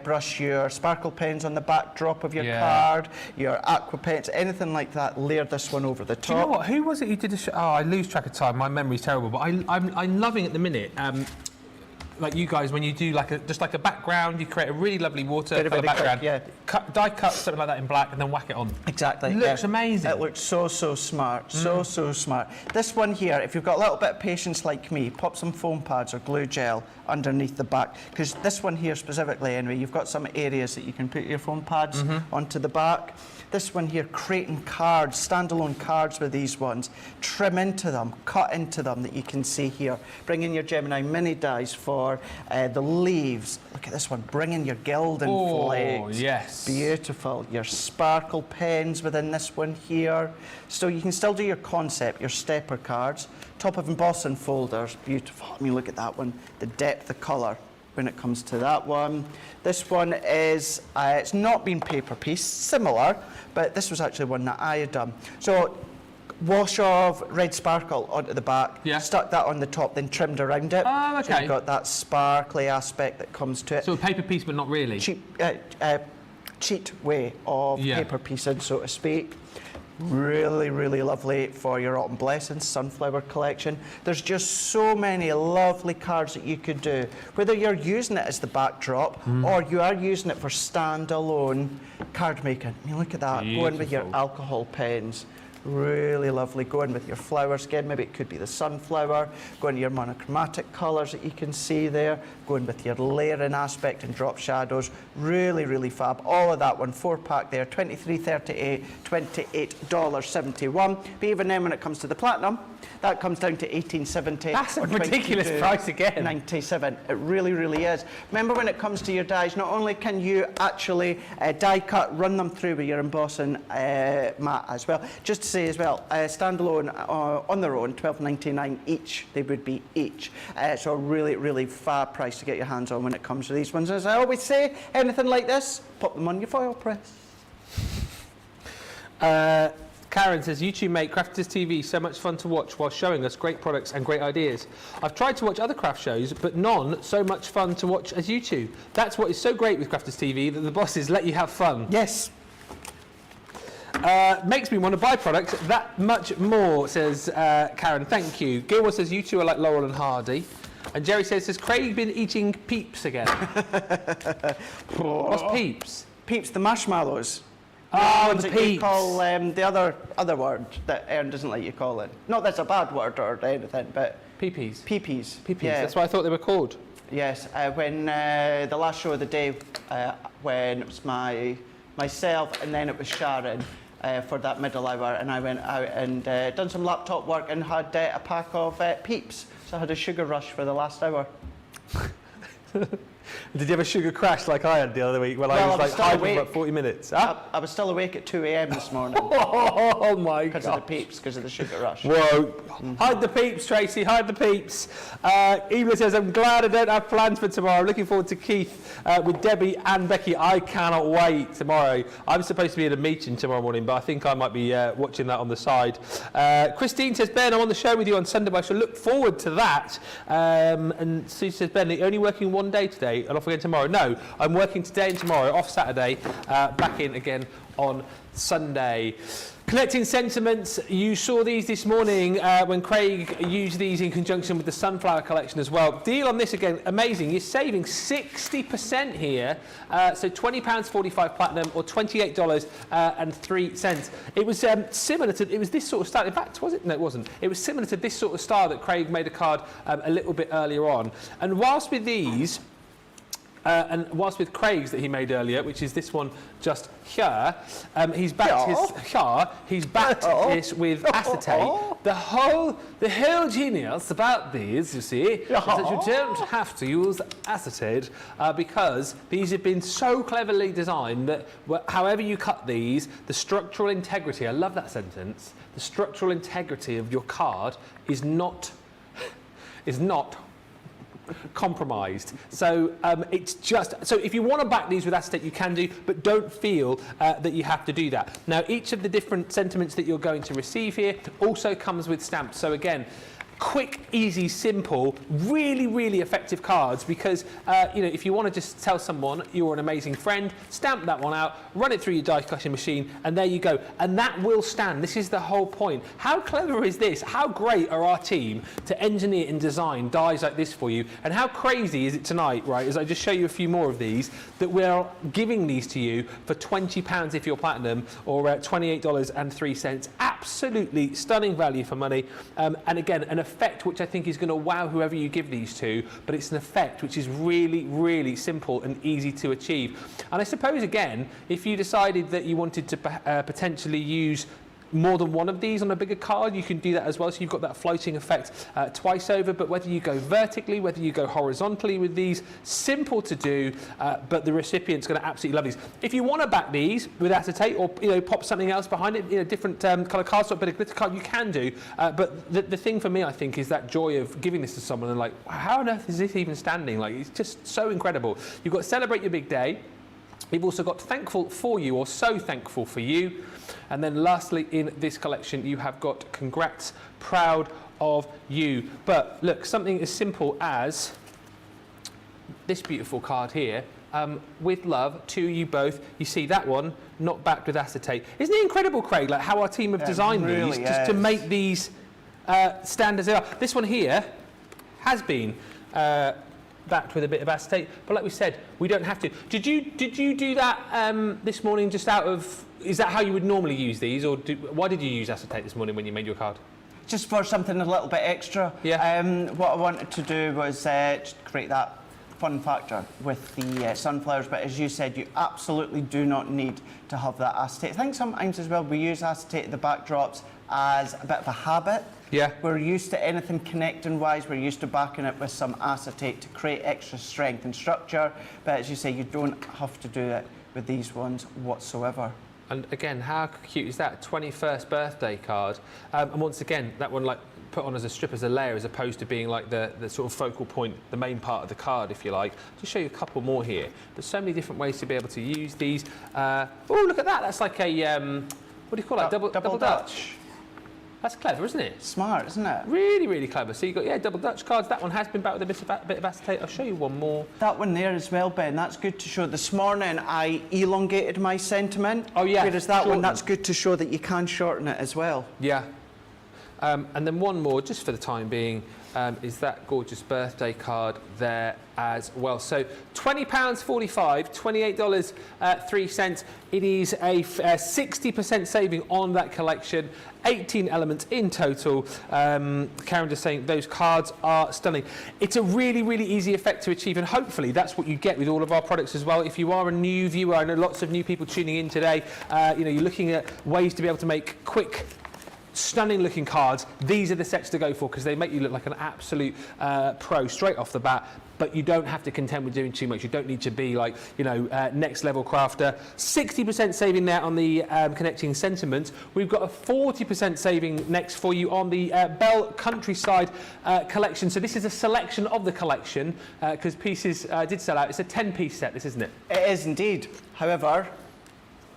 brush your sparkle pens on the backdrop of your card, your aqua pens, anything like that. Layer this one over the top. Do you know what? Who was it who did a show? Oh, I lose track of time. My memory's terrible. But I'm loving at the minute. Like you guys, when you do just like a background, you create a really lovely watercolour background. Die cut something like that in black and then whack it on. Exactly. It looks amazing. It looks so smart. So smart. This one here, if you've got a little bit of patience like me, pop some foam pads or glue gel underneath the back, because this one here specifically, anyway, you've got some areas that you can put your foam pads onto the back. This one here, creating cards, standalone cards with these ones. Trim into them, cut into them that you can see here. Bring in your Gemini mini dies for the leaves. Look at this one, bring in your gilding flakes. Yes. Beautiful. Your sparkle pens within this one here. So you can still do your concept, your stepper cards. Top of embossing folders, beautiful. I mean, look at that one, the depth of colour when it comes to that one. This one is, it's not been paper piece, similar, but this was actually one that I had done. So, wash of red sparkle onto the back, stuck that on the top, then trimmed around it. Oh, okay. So you've got that sparkly aspect that comes to it. So a paper piece, but not really? Cheat way of paper piecing, so to speak. Really, really lovely for your Autumn Blessings sunflower collection. There's just so many lovely cards that you could do, whether you're using it as the backdrop or you are using it for standalone card making. I mean, look at that. Beautiful. Go in with your alcohol pens. Really lovely. Go in with your flowers again. Maybe it could be the sunflower. Go into your monochromatic colours that you can see there. Go in with your layering aspect and drop shadows. Really, really fab. All of that one, 4-pack there, $23.38, $28.71. But even then, when it comes to the platinum, that comes down to $18.70. That's a ridiculous price again. $97. It really, really is. Remember, when it comes to your dies, not only can you actually die cut, run them through with your embossing mat as well, just to say as well, standalone on their own, $12.99 each, they would be each. So a really, really fab price to get your hands on when it comes to these ones. As I always say, anything like this, pop them on your foil press. Karen says, you two make Crafters TV so much fun to watch while showing us great products and great ideas. I've tried to watch other craft shows, but none so much fun to watch as you two. That's what is so great with Crafters TV, that the bosses let you have fun. Yes. Makes me want to buy products that much more, says Karen. Thank you. Gilmore says, you two are like Laurel and Hardy. And Jerry says, has Craig been eating Peeps again? What's Peeps? Peeps, the marshmallows. Oh, the that Peeps. You call the other word that Aaron doesn't like you call it. Not that's a bad word or anything, but... Peepees. Peepees. Peepees, Yeah. that's what I thought they were called. Yes, when the last show of the day, when it was myself and then it was Sharon for that middle hour, and I went out and done some laptop work and had a pack of Peeps. So I had a sugar rush for the last hour. Did you have a sugar crash like I had the other week when I was like hiding for about 40 minutes? Huh? I was still awake at 2 a.m. this morning. Oh my god. Because of the Peeps, because of the sugar rush. Whoa. Hide the Peeps, Tracy, hide the Peeps. Evelyn says, I'm glad I don't have plans for tomorrow. I'm looking forward to Keith with Debbie and Becky. I cannot wait tomorrow. I'm supposed to be at a meeting tomorrow morning, but I think I might be watching that on the side. Christine says, Ben, I'm on the show with you on Sunday, but I shall look forward to that. And Sue says, Ben, are you only working one day today and off again tomorrow? No, I'm working today and tomorrow, off Saturday, back in again on Sunday. Collecting sentiments, you saw these this morning when Craig used these in conjunction with the sunflower collection as well. Deal on this again, amazing. You're saving 60% here, so £20.45 platinum or $28.03. It was similar to, it was this sort of style. In fact, was it? No, it wasn't. It was similar to this sort of style that Craig made a card a little bit earlier on. And whilst with these, and whilst with Craig's that he made earlier, which is this one just here, he's backed this with acetate. The whole genius about these, you see, is that you don't have to use acetate because these have been so cleverly designed that however you cut these, the structural integrity, I love that sentence, the structural integrity of your card is not compromised. So it's just, so if you want to back these with acetate, you can do, but don't feel that you have to do that. Now, each of the different sentiments that you're going to receive here also comes with stamps. So again, quick, easy, simple, really, really effective cards because, you know, if you want to just tell someone you're an amazing friend, stamp that one out, run it through your die cutting machine, and there you go. And that will stand. This is the whole point. How clever is this? How great are our team to engineer and design dies like this for you? And how crazy is it tonight, right, as I just show you a few more of these, that we're giving these to you for £20 if you're platinum or $28.03. Absolutely stunning value for money. And again, an effect which I think is going to wow whoever you give these to, but it's an effect which is really, really simple and easy to achieve. And I suppose, again, if you decided that you wanted to potentially use more than one of these on a bigger card, you can do that as well, so you've got that floating effect twice over. But whether you go vertically, whether you go horizontally with these, simple to do, but the recipient's going to absolutely love these. If you want to back these with acetate or, you know, pop something else behind it, you know, different colour cards, a bit of glitter card, you can do, but the thing for me, I think, is that joy of giving this to someone and like, how on earth is this even standing? Like, it's just so incredible. You've got to celebrate your big day. You've also got thankful for you, or so thankful for you. And then lastly, in this collection, you have got congrats, proud of you. But look, something as simple as this beautiful card here, with love to you both. You see that one, not backed with acetate. Isn't it incredible, Craig, like how our team have designed these just to make these stand as they are? This one here has been backed with a bit of acetate, but like we said, we don't have to. Did you do that this morning just out of, is that how you would normally use these, or why did you use acetate this morning when you made your card? Just for something a little bit extra. Yeah. What I wanted to do was just create that fun factor with the sunflowers, but as you said, you absolutely do not need to have that acetate. I think sometimes as well we use acetate at the backdrops as a bit of a habit. Yeah. We're used to anything connecting wise, we're used to backing it with some acetate to create extra strength and structure, but as you say, you don't have to do it with these ones whatsoever. And again, how cute is that? 21st birthday card. And once again, that one like put on as a strip, as a layer, as opposed to being like the sort of focal point, the main part of the card, if you like. Just show you a couple more here. There's so many different ways to be able to use these. Oh, look at that. That's like a, what do you call that? Double Dutch. That's clever, isn't it? Smart, isn't it? Really, really clever. So you've got, yeah, double Dutch cards. That one has been back with a bit of acetate. I'll show you one more. That one there as well, Ben, that's good to show. This morning I elongated my sentiment. Oh, yeah. Whereas that Shorten. one, that's good to show that you can shorten it as well. Yeah. And then one more, just for the time being, is that gorgeous birthday card there as well. So £20.45, $28.03. It is a 60% saving on that collection. 18 elements in total. Karen just saying those cards are stunning. It's a really, really easy effect to achieve, and hopefully that's what you get with all of our products as well. If you are a new viewer, I know lots of new people tuning in today, you know, you're looking at ways to be able to make quick, stunning looking cards. These are the sets to go for because they make you look like an absolute pro straight off the bat, but you don't have to contend with doing too much. You don't need to be like, you know, next level crafter. 60% saving there on the connecting sentiments. We've got a 40% saving next for you on the Bell Countryside collection. So this is a selection of the collection because pieces did sell out. It's a 10-piece set, this, isn't it? It is indeed. However,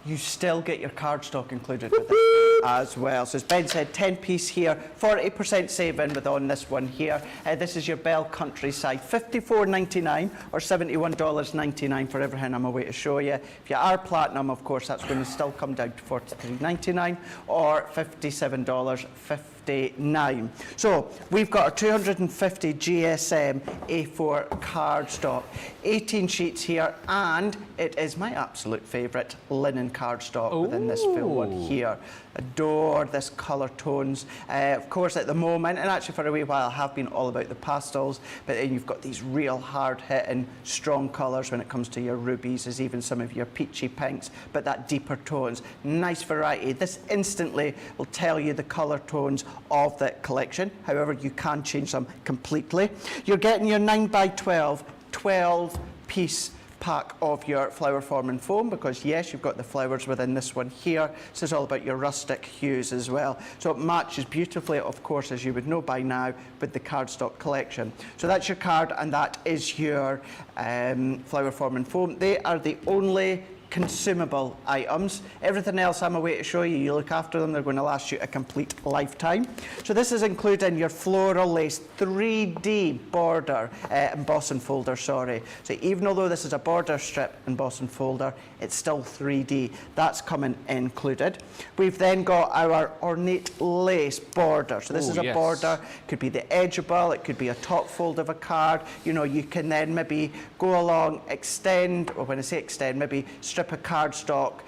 you still get your cardstock included with it as well. So as Ben said, 10-piece here, 40% saving with on this one here. This is your Bell Countryside, $54.99 or $71.99 for everything I'm away to show you. If you are platinum, of course, that's going to still come down to $43.99 or $57.59. So we've got our 250 GSM A4 cardstock, 18 sheets here, and it is my absolute favourite linen cardstock within this full one here. Adore this colour tones. Of course, at the moment, and actually for a wee while, I have been all about the pastels, but then you've got these real hard-hitting, strong colours when it comes to your rubies, as even some of your peachy pinks, but that deeper tones. Nice variety. This instantly will tell you the colour tones of the collection. However, you can change them completely. You're getting your 9x12, 12-piece pack of your flower forming foam, because yes, you've got the flowers within this one here. This is all about your rustic hues as well. So it matches beautifully, of course, as you would know by now, with the cardstock collection. So that's your card, and that is your flower forming foam. They are the only consumable items. Everything else I'm away to show you, you look after them, they're going to last you a complete lifetime. So this is including your floral lace 3D border embossing folder, sorry. So even although this is a border strip embossing folder, it's still 3D. That's coming included. We've then got our ornate lace border. So this is a border, could be the edgeable, it could be a top fold of a card. You know, you can then maybe go along, extend, or when I say extend, maybe strip a cardstock,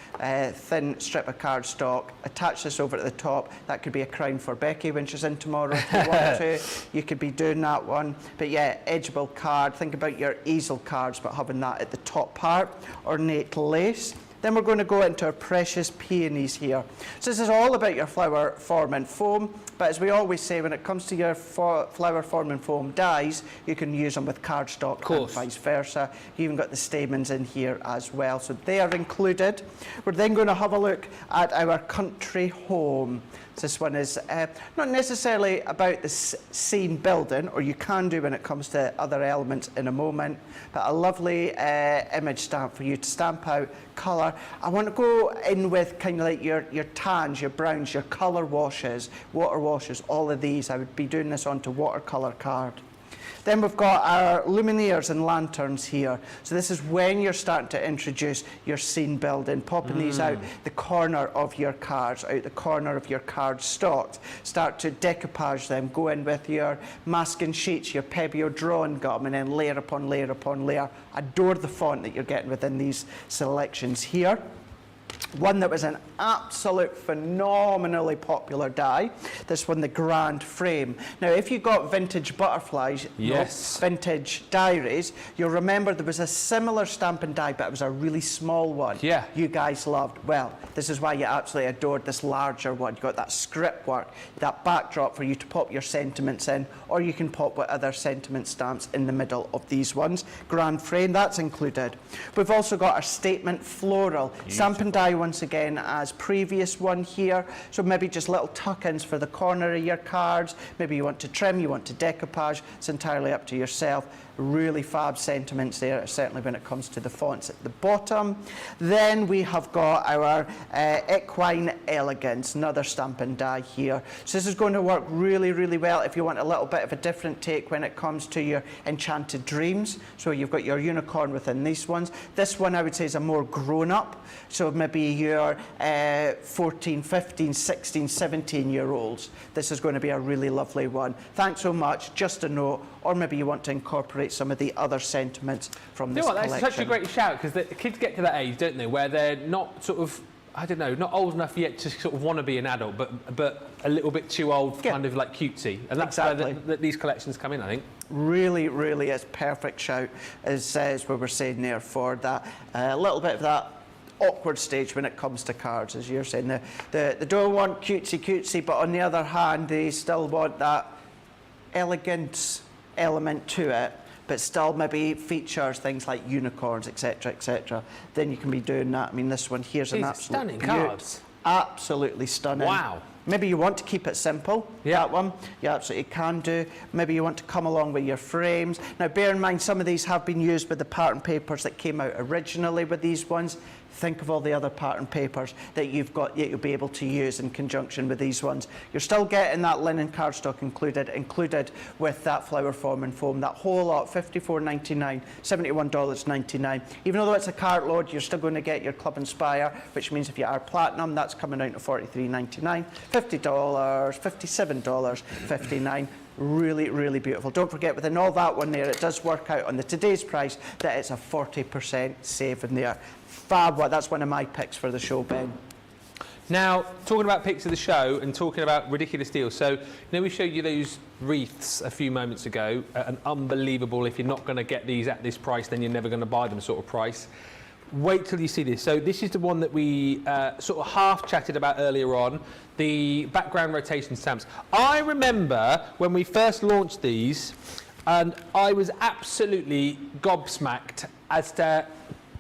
thin strip of cardstock, attach this over at the top. That could be a crown for Becky when she's in tomorrow if you want to. You could be doing that one. But yeah, edgeable card. Think about your easel cards, but having that at the top part. Ornate lace. Then we're going to go into our precious peonies here. So this is all about your flower forming foam, but as we always say, when it comes to your flower forming foam dies, you can use them with cardstock and vice versa. You even got the stamens in here as well, so they are included. We're then going to have a look at our country home. This one is not necessarily about the scene building, or you can do when it comes to other elements in a moment, but a lovely image stamp for you to stamp out colour. I want to go in with kind of like your tans, your browns, your colour washes, water washes, all of these. I would be doing this onto watercolour card. Then we've got our luminaires and lanterns here. So this is when you're starting to introduce your scene building, popping these out the corner of your cards, out the corner of your card stock. Start to decoupage them, go in with your masking sheets, your Pebeo drawing gum, and then layer upon layer upon layer. Adore the font that you're getting within these selections here. One that was an absolute phenomenally popular die. This one, the Grand Frame. Now, if you got vintage butterflies, vintage diaries, you'll remember there was a similar stamp and die, but it was a really small one. Yeah. You guys loved. Well, this is why you absolutely adored this larger one. You got that script work, that backdrop for you to pop your sentiments in, or you can pop with other sentiment stamps in the middle of these ones. Grand Frame, that's included. We've also got our statement floral. Stamp and die once again as previous one here. So maybe just little tuck-ins for the corner of your cards. Maybe you want to trim, you want to decoupage. It's entirely up to yourself. Really fab sentiments there, certainly when it comes to the fonts at the bottom. Then we have got our Equine Elegance, another stamp and die here. So this is going to work really, really well if you want a little bit of a different take when it comes to your Enchanted Dreams. So you've got your unicorn within these ones. This one I would say is a more grown-up, so maybe your 14, 15, 16, 17-year-olds. This is going to be a really lovely one. Thanks so much. Just a note, or maybe you want to incorporate some of the other sentiments from this collection. That's such a great shout, because the kids get to that age, don't they, where they're not sort of, I don't know, not old enough yet to sort of want to be an adult, but a little bit too old, kind of like cutesy. And that's exactly where these collections come in, I think. Really, really is perfect shout, as what we're saying there, for that little bit of that awkward stage when it comes to cards, as you're saying. They don't want cutesy, but on the other hand, they still want that elegance element to it, but still maybe features things like unicorns, etc., etc. Then you can be doing that. I mean, this one here's an absolute stunning cards. Absolutely stunning. Wow. Maybe you want to keep it simple, that one, you absolutely can do. Maybe you want to come along with your frames. Now, bear in mind, some of these have been used with the pattern papers that came out originally with these ones. Think of all the other pattern papers that you've got that you'll be able to use in conjunction with these ones. You're still getting that linen cardstock included with that flower form and foam. That whole lot, $54.99, $71.99. Even though it's a Cartload, you're still going to get your Club Inspire, which means if you are platinum, that's coming out to $43.99, $50, $57.59. Really, really beautiful. Don't forget, within all that one there, it does work out on the today's price that it's a 40% saving there. Fab, that's one of my picks for the show, Ben. Now, talking about picks of the show and talking about ridiculous deals. So, you know, we showed you those wreaths a few moments ago, an unbelievable, if you're not going to get these at this price, then you're never going to buy them sort of price. Wait till you see this. So this is the one that we sort of half chatted about earlier on, the background rotation stamps. I remember when we first launched these, and I was absolutely gobsmacked as to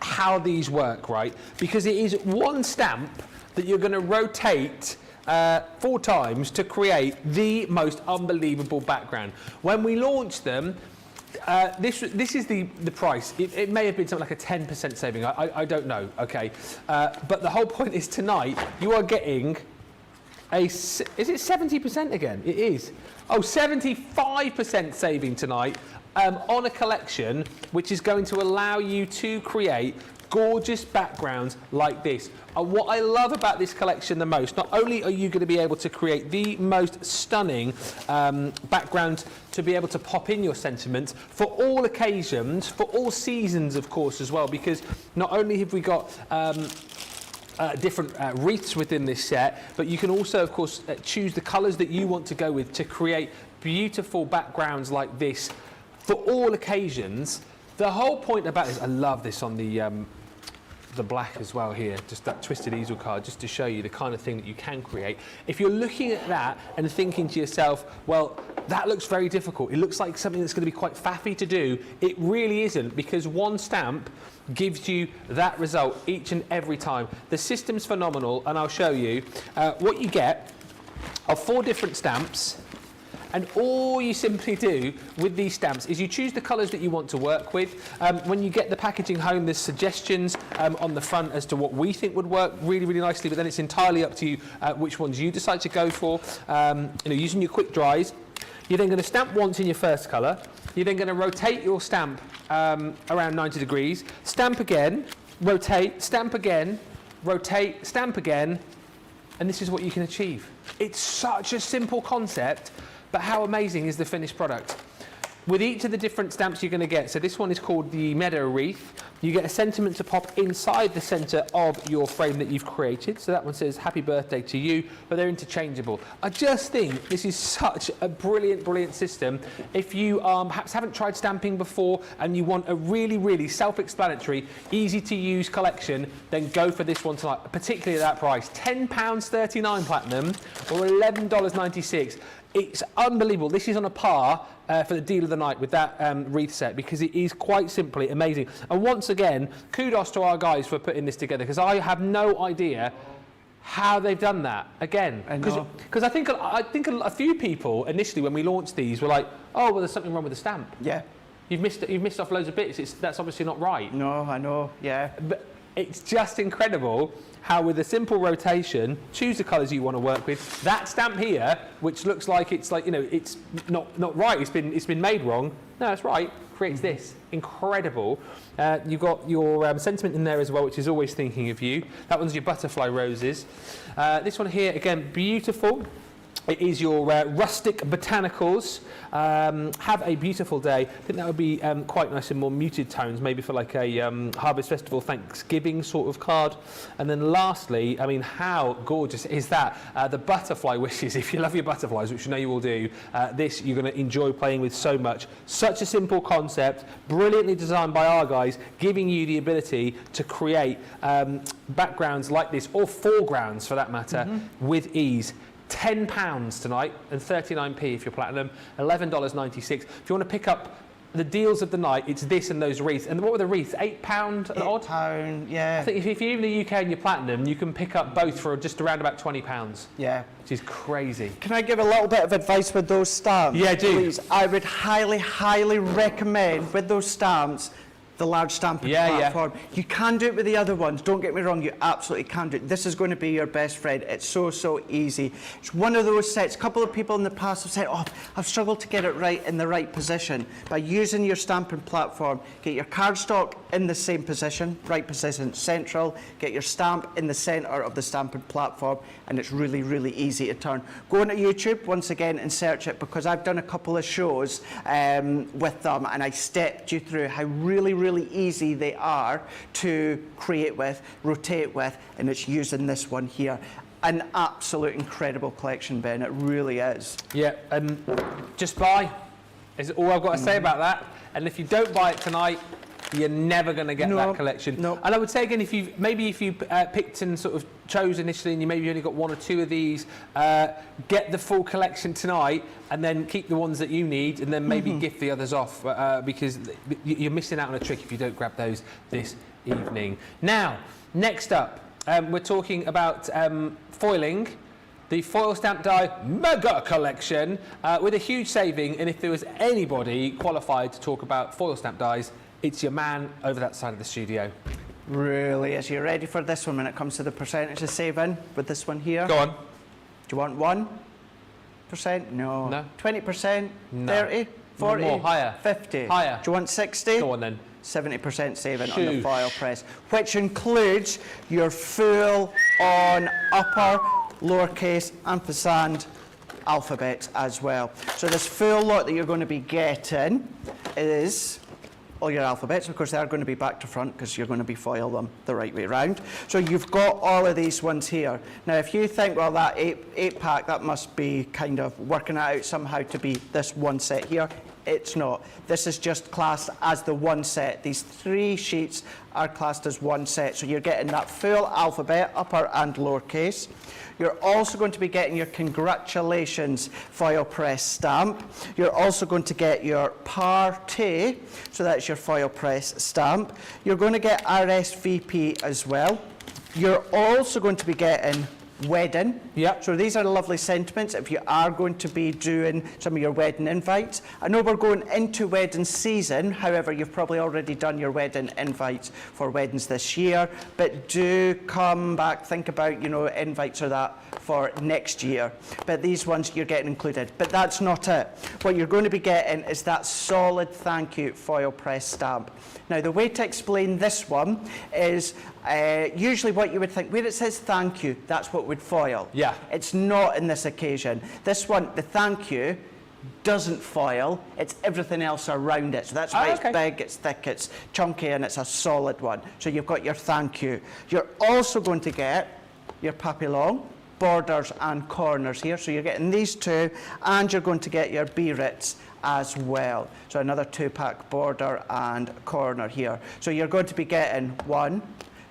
how these work, right? Because it is one stamp that you're going to rotate 4 times to create the most unbelievable background. When we launched them, this is the price. It may have been something like a 10% saving. I don't know, okay. But the whole point is tonight you are getting is it 70% again? It is. Oh, 75% saving tonight on a collection which is going to allow you to create gorgeous backgrounds like this. And what I love about this collection the most, not only are you going to be able to create the most stunning background to be able to pop in your sentiments for all occasions, for all seasons, of course, as well, because not only have we got different wreaths within this set, but you can also, of course, choose the colours that you want to go with to create beautiful backgrounds like this for all occasions. The whole point about this, I love this on the black as well here, just that twisted easel card, just to show you the kind of thing that you can create. If you're looking at that and thinking to yourself, well, that looks very difficult, it looks like something that's going to be quite faffy to do, it really isn't, because one stamp gives you that result each and every time. The system's phenomenal, and I'll show you. What you get are 4 different stamps. And all you simply do with these stamps is you choose the colours that you want to work with. When you get the packaging home, there's suggestions on the front as to what we think would work really, really nicely, but then it's entirely up to you which ones you decide to go for. Using your quick dries, you're then going to stamp once in your first colour. You're then going to rotate your stamp around 90 degrees, stamp again, rotate, stamp again, rotate, stamp again, and this is what you can achieve. It's such a simple concept, but how amazing is the finished product? With each of the different stamps you're going to get, so this one is called the Meadow Wreath. You get a sentiment to pop inside the centre of your frame that you've created. So that one says happy birthday to you, but they're interchangeable. I just think this is such a brilliant, brilliant system. If you perhaps haven't tried stamping before and you want a really, really self-explanatory, easy to use collection, then go for this one tonight, particularly at that price. £10.39 platinum or $11.96. it's unbelievable. This is on a par for the deal of the night with that wreath set, because it is quite simply amazing. And once again, kudos to our guys for putting this together, because I have no idea how they've done that again. Because I think a few people initially when we launched these were like, oh well, there's something wrong with the stamp. Yeah. You've missed off loads of bits. That's obviously not right. No, I know. Yeah. But it's just incredible how with a simple rotation, choose the colours you want to work with. That stamp here, which looks like it's like, you know, it's not right. It's been made wrong. No, it's right. Creates this. Incredible. You've got your sentiment in there as well, which is always thinking of you. That one's your butterfly roses. This one here, again, beautiful. It is your rustic botanicals. Have a beautiful day. I think that would be quite nice in more muted tones, maybe for like a Harvest Festival Thanksgiving sort of card. And then lastly, I mean, how gorgeous is that? The butterfly wishes. If you love your butterflies, which you know you will do, this you're going to enjoy playing with so much. Such a simple concept, brilliantly designed by our guys, giving you the ability to create backgrounds like this, or foregrounds for that matter, with ease. £10 tonight and 39p if you're platinum, $11.96. If you want to pick up the deals of the night, it's this and those wreaths. And what were the wreaths? £8 an odd? £8, yeah. I think if you're in the UK and you're platinum, you can pick up both for just around about £20. Yeah. Which is crazy. Can I give a little bit of advice with those stamps? Yeah, do. Please. I would highly, highly recommend with those stamps the large stamping platform. Yeah. You can do it with the other ones, don't get me wrong, you absolutely can do it. This is going to be your best friend. It's so easy. It's one of those sets. A couple of people in the past have said, oh, I've struggled to get it right in the right position. By using your stamping platform, get your cardstock in the same position, right position, central, get your stamp in the centre of the stamping platform, and it's really, really easy to turn. Go on to YouTube once again and search it, because I've done a couple of shows with them, and I stepped you through how really easy they are to create with, rotate with, and it's using this one here. An absolute incredible collection, Ben, it really is. Yeah, and just buy is all I've got to say about that. And if you don't buy it tonight, you're never going to get that collection. No. And I would say again, if you picked and sort of chose initially, and you maybe only got one or two of these, get the full collection tonight, and then keep the ones that you need, and then maybe gift the others off, because you're missing out on a trick if you don't grab those this evening. Now, next up, we're talking about foiling. The foil stamp die mega collection with a huge saving, and if there was anybody qualified to talk about foil stamp dies, it's your man over that side of the studio. Really is. You ready for this one when it comes to the percentage of saving with this one here? Go on. Do you want 1%? No. No. 20%? No. 30? 40? More, higher. 50? Higher. Do you want 60? Go on then. 70% saving on the foil press, which includes your full on upper, lowercase, ampersand alphabet as well. So this full lot that you're going to be getting is all your alphabets. Of course, they are going to be back to front because you're going to be foil them the right way round. So you've got all of these ones here. Now, if you think, well, that eight pack, that must be kind of working it out somehow to be this one set here. It's not. This is just classed as the one set. These 3 sheets are classed as one set. So you're getting that full alphabet, upper and lowercase. You're also going to be getting your congratulations foil press stamp. You're also going to get your party, so that's your foil press stamp. You're going to get RSVP as well. You're also going to be getting wedding. Yeah. So these are lovely sentiments if you are going to be doing some of your wedding invites. I know we're going into wedding season, however, you've probably already done your wedding invites for weddings this year, but do come back, think about, you know, invites or that for next year. But these ones you're getting included. But that's not it. What you're going to be getting is that solid thank you foil press stamp. Now, the way to explain this one is usually what you would think, where it says thank you, that's what would foil. Yeah. It's not in this occasion. This one, the thank you, doesn't foil, it's everything else around it. So that's why it's big, it's thick, it's chunky, and it's a solid one. So you've got your thank you. You're also going to get your papillon, borders and corners here. So you're getting these 2, and you're going to get your B-Ritz as well. So another 2-pack border and corner here. So you're going to be getting 1,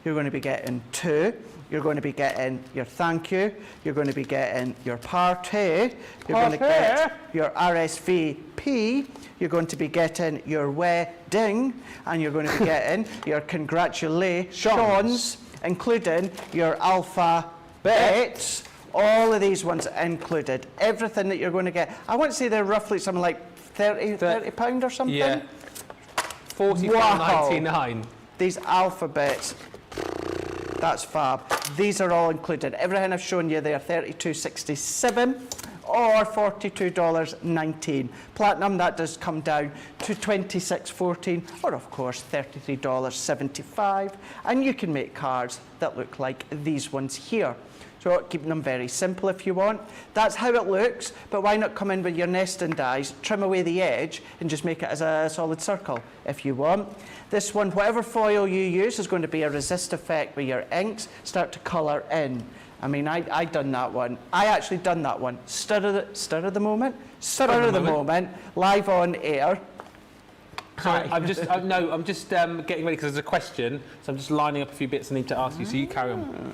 you're going to be getting 2, you're going to be getting your thank you, you're going to be getting your party, you're going to get your RSVP, you're going to be getting your wedding, and you're going to be getting your congratulations, including your alphabets. All of these ones included. Everything that you're going to get. I want to say they're roughly something like £30 or something. Yeah. £44.99. These alphabets, that's fab. These are all included. Everything I've shown you there, $32.67 or $42.19. Platinum, that does come down to $26.14 or, of course, $33.75. And you can make cards that look like these ones here. So keeping them very simple if you want. That's how it looks, but why not come in with your nesting dies, trim away the edge, and just make it as a solid circle if you want. This one, whatever foil you use, is going to be a resist effect where your inks start to colour in. I mean, I done that one. I actually done that one. Stir of the moment, live on air. Sorry, I'm just getting ready because there's a question, so I'm just lining up a few bits I need to ask you, so you carry on.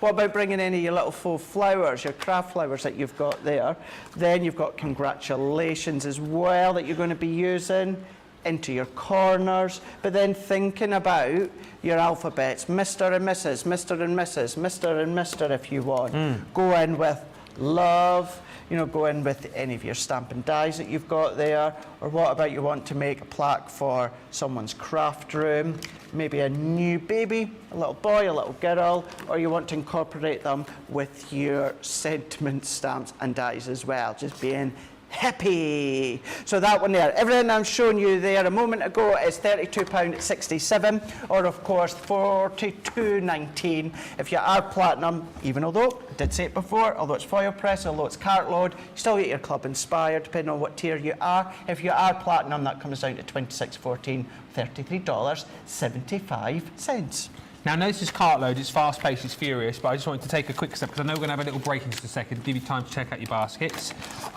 What about bringing any of your little faux flowers, your craft flowers that you've got there? Then you've got congratulations as well that you're going to be using into your corners, but then thinking about your alphabets, Mr. and Mrs., Mr. and Mrs., Mr. and Mr. if you want. Go in with love, you know, go in with any of your stamp and dies that you've got there, or what about you want to make a plaque for someone's craft room, maybe a new baby, a little boy, a little girl, or you want to incorporate them with your sentiment stamps and dies as well, just being happy. So that one there, everything I'm showing you there a moment ago is £32.67 or of course $42.19 if you are platinum, even although I did say it before, although it's foil press, although it's cartload, you still get your club inspired depending on what tier you are. If you are platinum, that comes down to $26.14, $33.75. Now, notice this Cartload, it's fast-paced, it's furious, but I just wanted to take a quick step because I know we're going to have a little break in just a second to give you time to check out your baskets.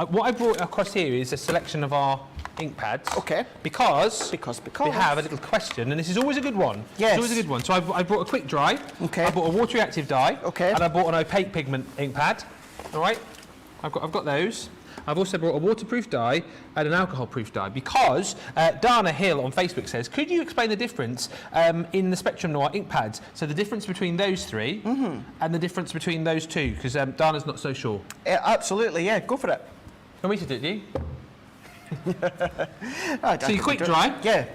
What I brought across here is a selection of our ink pads. Okay. Because we have a little question, and this is always a good one. Yes. It's always a good one. So I brought a quick dry. Okay. I bought a water-reactive dye. Okay. And I bought an opaque pigment ink pad. All right. I've got those. I've also brought a waterproof dye and an alcohol-proof dye because Dana Hill on Facebook says, could you explain the difference in the Spectrum Noir ink pads? So the difference between those three and the difference between those two, because Dana's not so sure. Absolutely, yeah, go for it. Want me to do it, do you? So your quick dry? Yeah.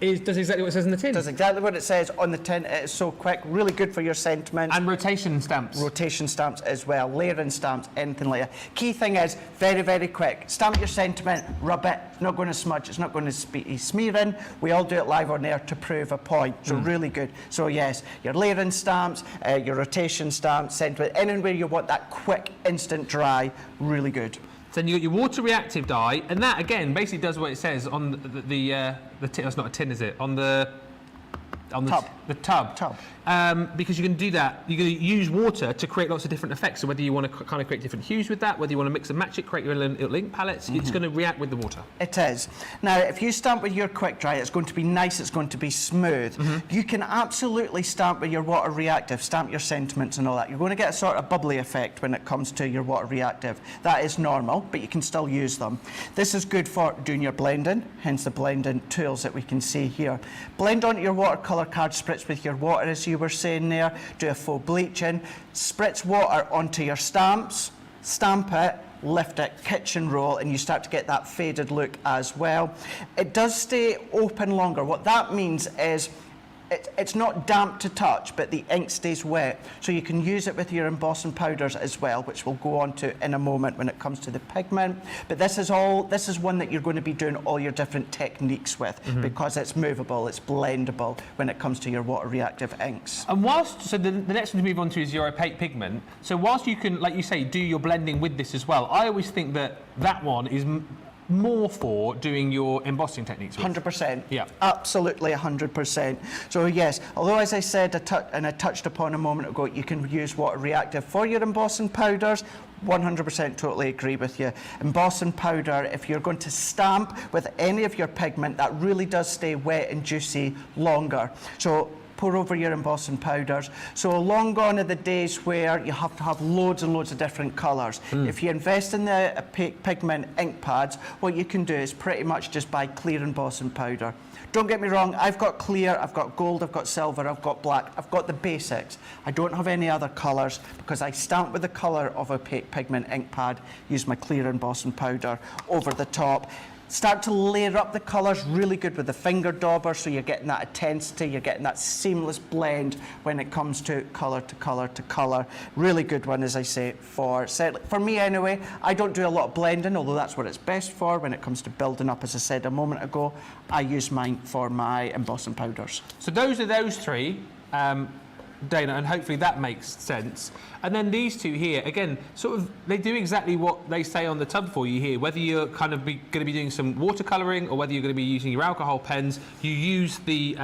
Does exactly what it says in the tin. Does exactly what it says on the tin. It is so quick, really good for your sentiment. And rotation stamps. Rotation stamps as well, layering stamps, anything like that. Key thing is, very, very quick. Stamp your sentiment, rub it, it's not going to smudge, it's not going to be smearing. We all do it live on air to prove a point, so really good. So yes, your layering stamps, your rotation stamps, sentiment, anywhere you want that quick, instant dry, really good. Then you got your water reactive dye, and that again basically does what it says on the tin. That's not a tin, is it? On the tub. Because you can do that. You're going to use water to create lots of different effects. So whether you want to kind of create different hues with that, whether you want to mix and match it, create your little ink palettes, it's going to react with the water. It is. Now, if you stamp with your quick dry, it's going to be nice, it's going to be smooth. You can absolutely stamp with your water reactive, stamp your sentiments and all that. You're going to get a sort of bubbly effect when it comes to your water reactive. That is normal, but you can still use them. This is good for doing your blending, hence the blending tools that we can see here. Blend onto your watercolour card, spritz with your water as you were saying there, do a full bleaching, spritz water onto your stamps, stamp it, lift it, kitchen roll, and you start to get that faded look as well. It does stay open longer. What that means is it's not damp to touch, but the ink stays wet. So you can use it with your embossing powders as well, which we'll go on to in a moment when it comes to the pigment. But this is one that you're going to be doing all your different techniques with because it's movable, it's blendable when it comes to your water reactive inks. And so the next one to move on to is your opaque pigment. So whilst you can, like you say, do your blending with this as well, I always think that one is more for doing your embossing techniques with. 100%. Yeah. Absolutely 100%. So yes, although as I said and I touched upon a moment ago, you can use water reactive for your embossing powders. 100% totally agree with you. Embossing powder, if you're going to stamp with any of your pigment, that really does stay wet and juicy longer. So pour over your embossing powders. So long gone are the days where you have to have loads and loads of different colours. If you invest in the opaque pigment ink pads, what you can do is pretty much just buy clear embossing powder. Don't get me wrong, I've got clear, I've got gold, I've got silver, I've got black, I've got the basics. I don't have any other colours because I stamp with the colour of opaque pigment ink pad, use my clear embossing powder over the top. Start to layer up the colours, really good with the finger dauber, so you're getting that intensity, you're getting that seamless blend when it comes to colour to colour to colour. Really good one, as I say, for me anyway. I don't do a lot of blending, although that's what it's best for when it comes to building up, as I said a moment ago. I use mine for my embossing powders. So those are those three. Dana, and hopefully that makes sense. And then these two here, again, sort of, they do exactly what they say on the tub for you here. Whether you're kind of going to be doing some watercolouring or whether you're going to be using your alcohol pens, you use the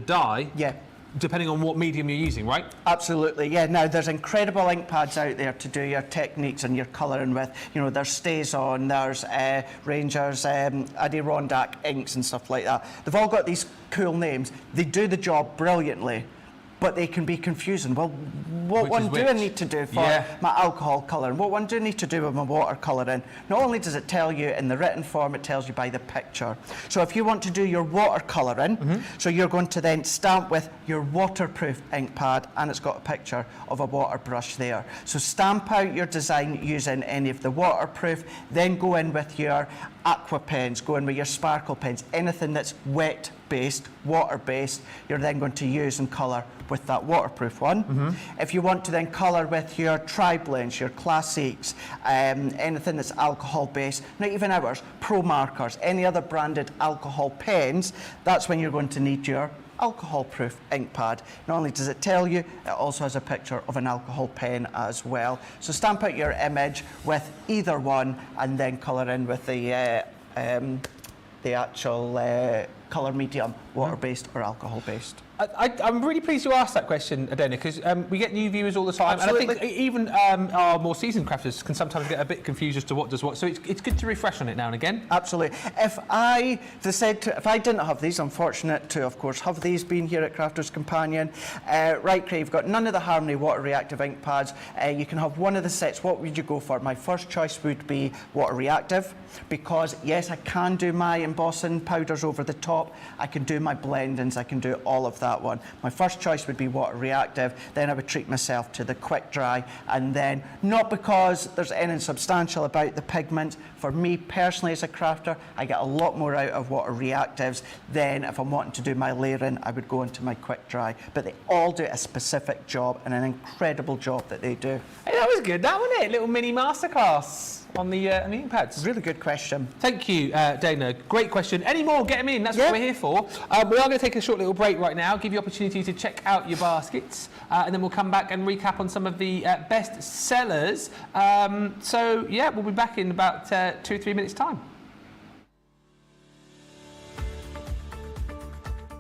dye. Yeah. Depending on what medium you're using, right? Absolutely, yeah. Now, there's incredible ink pads out there to do your techniques and your colouring with. You know, there's Stays-On, there's Rangers, Adirondack inks and stuff like that. They've all got these cool names. They do the job brilliantly, but they can be confusing. Well, what one do I need to do for my alcohol colouring? What one do I need to do with my watercolouring? Not only does it tell you in the written form, it tells you by the picture. So if you want to do your watercolouring, so you're going to then stamp with your waterproof ink pad, and it's got a picture of a water brush there. So stamp out your design using any of the waterproof, then go in with your aqua pens, go in with your sparkle pens, anything that's wet based, water based, you're then going to use and colour with that waterproof one. If you want to then colour with your tri-blends, your classics, anything that's alcohol based, not even ours, Pro markers, any other branded alcohol pens, that's when you're going to need your alcohol proof ink pad. Not only does it tell you, it also has a picture of an alcohol pen as well. So stamp out your image with either one and then colour in with the actual colour medium, water-based or alcohol-based. I'm really pleased you asked that question, Adena, because we get new viewers all the time. Absolutely. And I think even our more seasoned crafters can sometimes get a bit confused as to what does what. So it's good to refresh on it now and again. Absolutely. If I didn't have these, I'm fortunate to, of course, have these being here at Crafters Companion. Right, Craig, you've got none of the Harmony water reactive ink pads. You can have one of the sets. What would you go for? My first choice would be water reactive, because yes, I can do my embossing powders over the top. I can do my blendings. I can do all of that one. My first choice would be water reactive, then I would treat myself to the quick dry, and then, not because there's anything substantial about the pigment, for me personally as a crafter, I get a lot more out of water reactives than if I'm wanting to do my layering, I would go into my quick dry. But they all do a specific job, and an incredible job that they do. Hey, that was good, that wasn't it? Little mini masterclass on the ink pads. Really good question. Thank you, Dana. Great question. Any more, get them in. That's what we're here for. We are going to take a short little break right now, give you opportunity to check out your baskets, and then we'll come back and recap on some of the best sellers. So, yeah, we'll be back in about 2 or 3 minutes' time.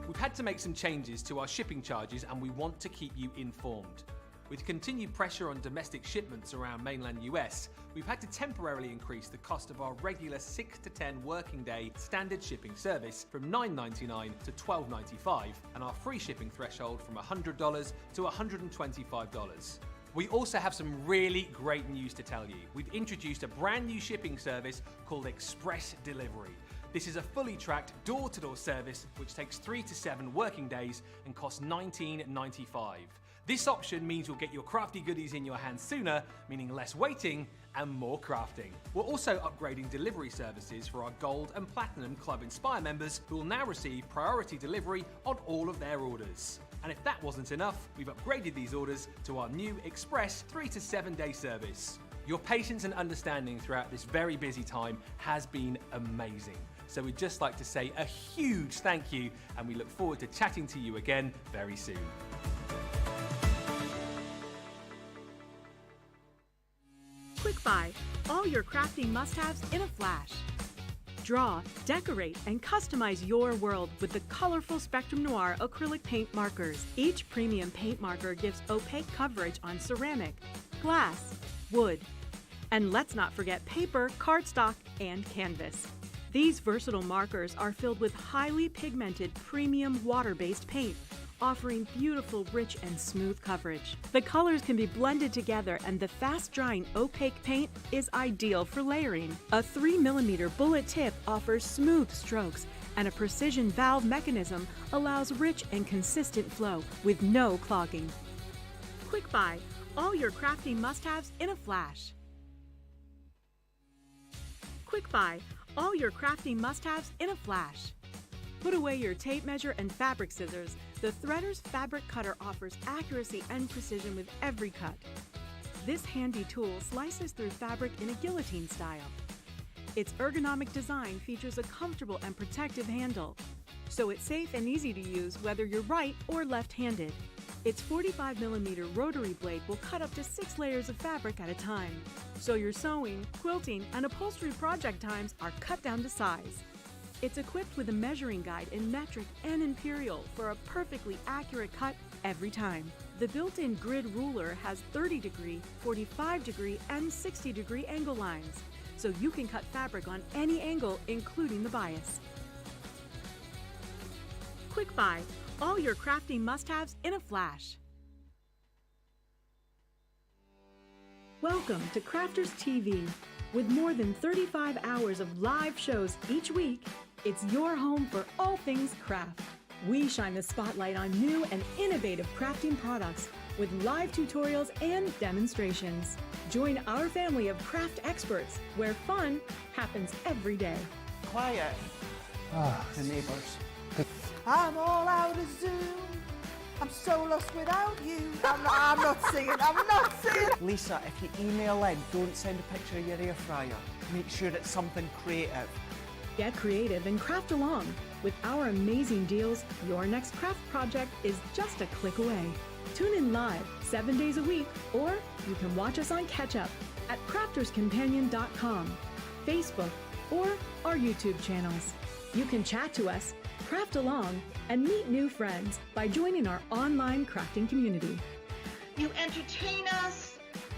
We've had to make some changes to our shipping charges, and we want to keep you informed. With continued pressure on domestic shipments around mainland US, we've had to temporarily increase the cost of our regular 6 to 10 working day standard shipping service from $9.99 to $12.95, and our free shipping threshold from $100 to $125. We also have some really great news to tell you. We've introduced a brand new shipping service called Express Delivery. This is a fully tracked door-to-door service which takes 3 to 7 working days and costs $19.95. This option means you'll get your crafty goodies in your hands sooner, meaning less waiting and more crafting. We're also upgrading delivery services for our Gold and Platinum Club Inspire members, who will now receive priority delivery on all of their orders. And if that wasn't enough, we've upgraded these orders to our new Express 3 to 7 day service. Your patience and understanding throughout this very busy time has been amazing. So we'd just like to say a huge thank you, and we look forward to chatting to you again very soon. Quick Buy, all your crafting must-haves in a flash. Draw, decorate, and customize your world with the colorful Spectrum Noir acrylic paint markers. Each premium paint marker gives opaque coverage on ceramic, glass, wood, and let's not forget paper, cardstock, and canvas. These versatile markers are filled with highly pigmented premium water-based paint, offering beautiful, rich, and smooth coverage. The colors can be blended together, and the fast-drying opaque paint is ideal for layering. A 3mm bullet tip offers smooth strokes, and a precision valve mechanism allows rich and consistent flow with no clogging. Quick Buy, all your crafting must-haves in a flash. Quick Buy, all your crafting must-haves in a flash. Put away your tape measure and fabric scissors. The Threader's fabric cutter offers accuracy and precision with every cut. This handy tool slices through fabric in a guillotine style. Its ergonomic design features a comfortable and protective handle, so it's safe and easy to use whether you're right or left-handed. Its 45mm rotary blade will cut up to 6 layers of fabric at a time, so your sewing, quilting, and upholstery project times are cut down to size. It's equipped with a measuring guide in metric and imperial for a perfectly accurate cut every time. The built-in grid ruler has 30°, 45°, and 60° angle lines, so you can cut fabric on any angle, including the bias. Quick Buy, all your crafting must-haves in a flash. Welcome to Crafters TV. With more than 35 hours of live shows each week, it's your home for all things craft. We shine the spotlight on new and innovative crafting products with live tutorials and demonstrations. Join our family of craft experts where fun happens every day. Quiet. The neighbours. I'm all out of Zoom. I'm so lost without you. I'm not singing. Lisa, if you email in, don't send a picture of your air fryer. Make sure it's something creative. Get creative and craft along. With our amazing deals, your next craft project is just a click away. Tune in live 7 days a week, or you can watch us on Catch Up at crafterscompanion.com, Facebook, or our YouTube channels. You can chat to us, craft along, and meet new friends by joining our online crafting community. You entertain us.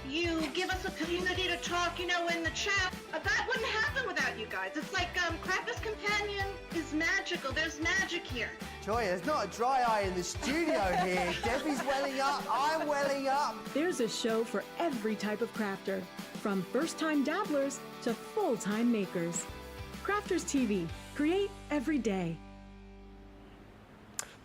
You give us a community to talk, in the chat. That wouldn't happen without you guys. It's like Crafters Companion is magical. There's magic here. Joy, there's not a dry eye in the studio here. Debbie's welling up, I'm welling up. There's a show for every type of crafter, from first-time dabblers to full-time makers. Crafters TV. Create every day.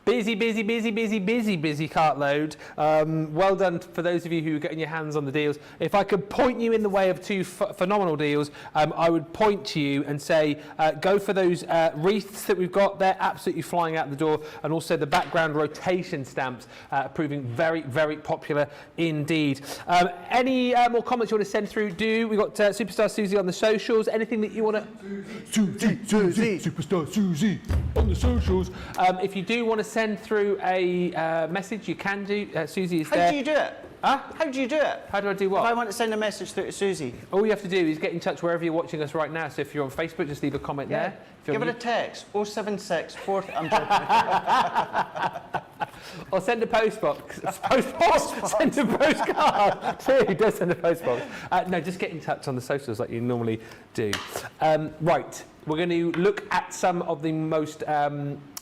Busy Cartload. Well done for those of you who are getting your hands on the deals. If I could point you in the way of two phenomenal deals, I would point to you and say, go for those wreaths that we've got. They're absolutely flying out the door. And also the background rotation stamps, proving very, very popular indeed. Any more comments you want to send through, do. We've got Superstar Susie on the socials. Anything that you want to... Susie, Superstar Susie on the socials. If you do want to send through a message, you can do. Susie is there. How do you do it? Huh? How do you do it? How do I do what? If I want to send a message through to Susie. All you have to do is get in touch wherever you're watching us right now. So if you're on Facebook, just leave a comment there. If Give it a text, 076 4... I'm or send a postbox. Send a postcard. Too. Does send a postbox. No, just get in touch on the socials like you normally do. Right, we're going to look at some of the most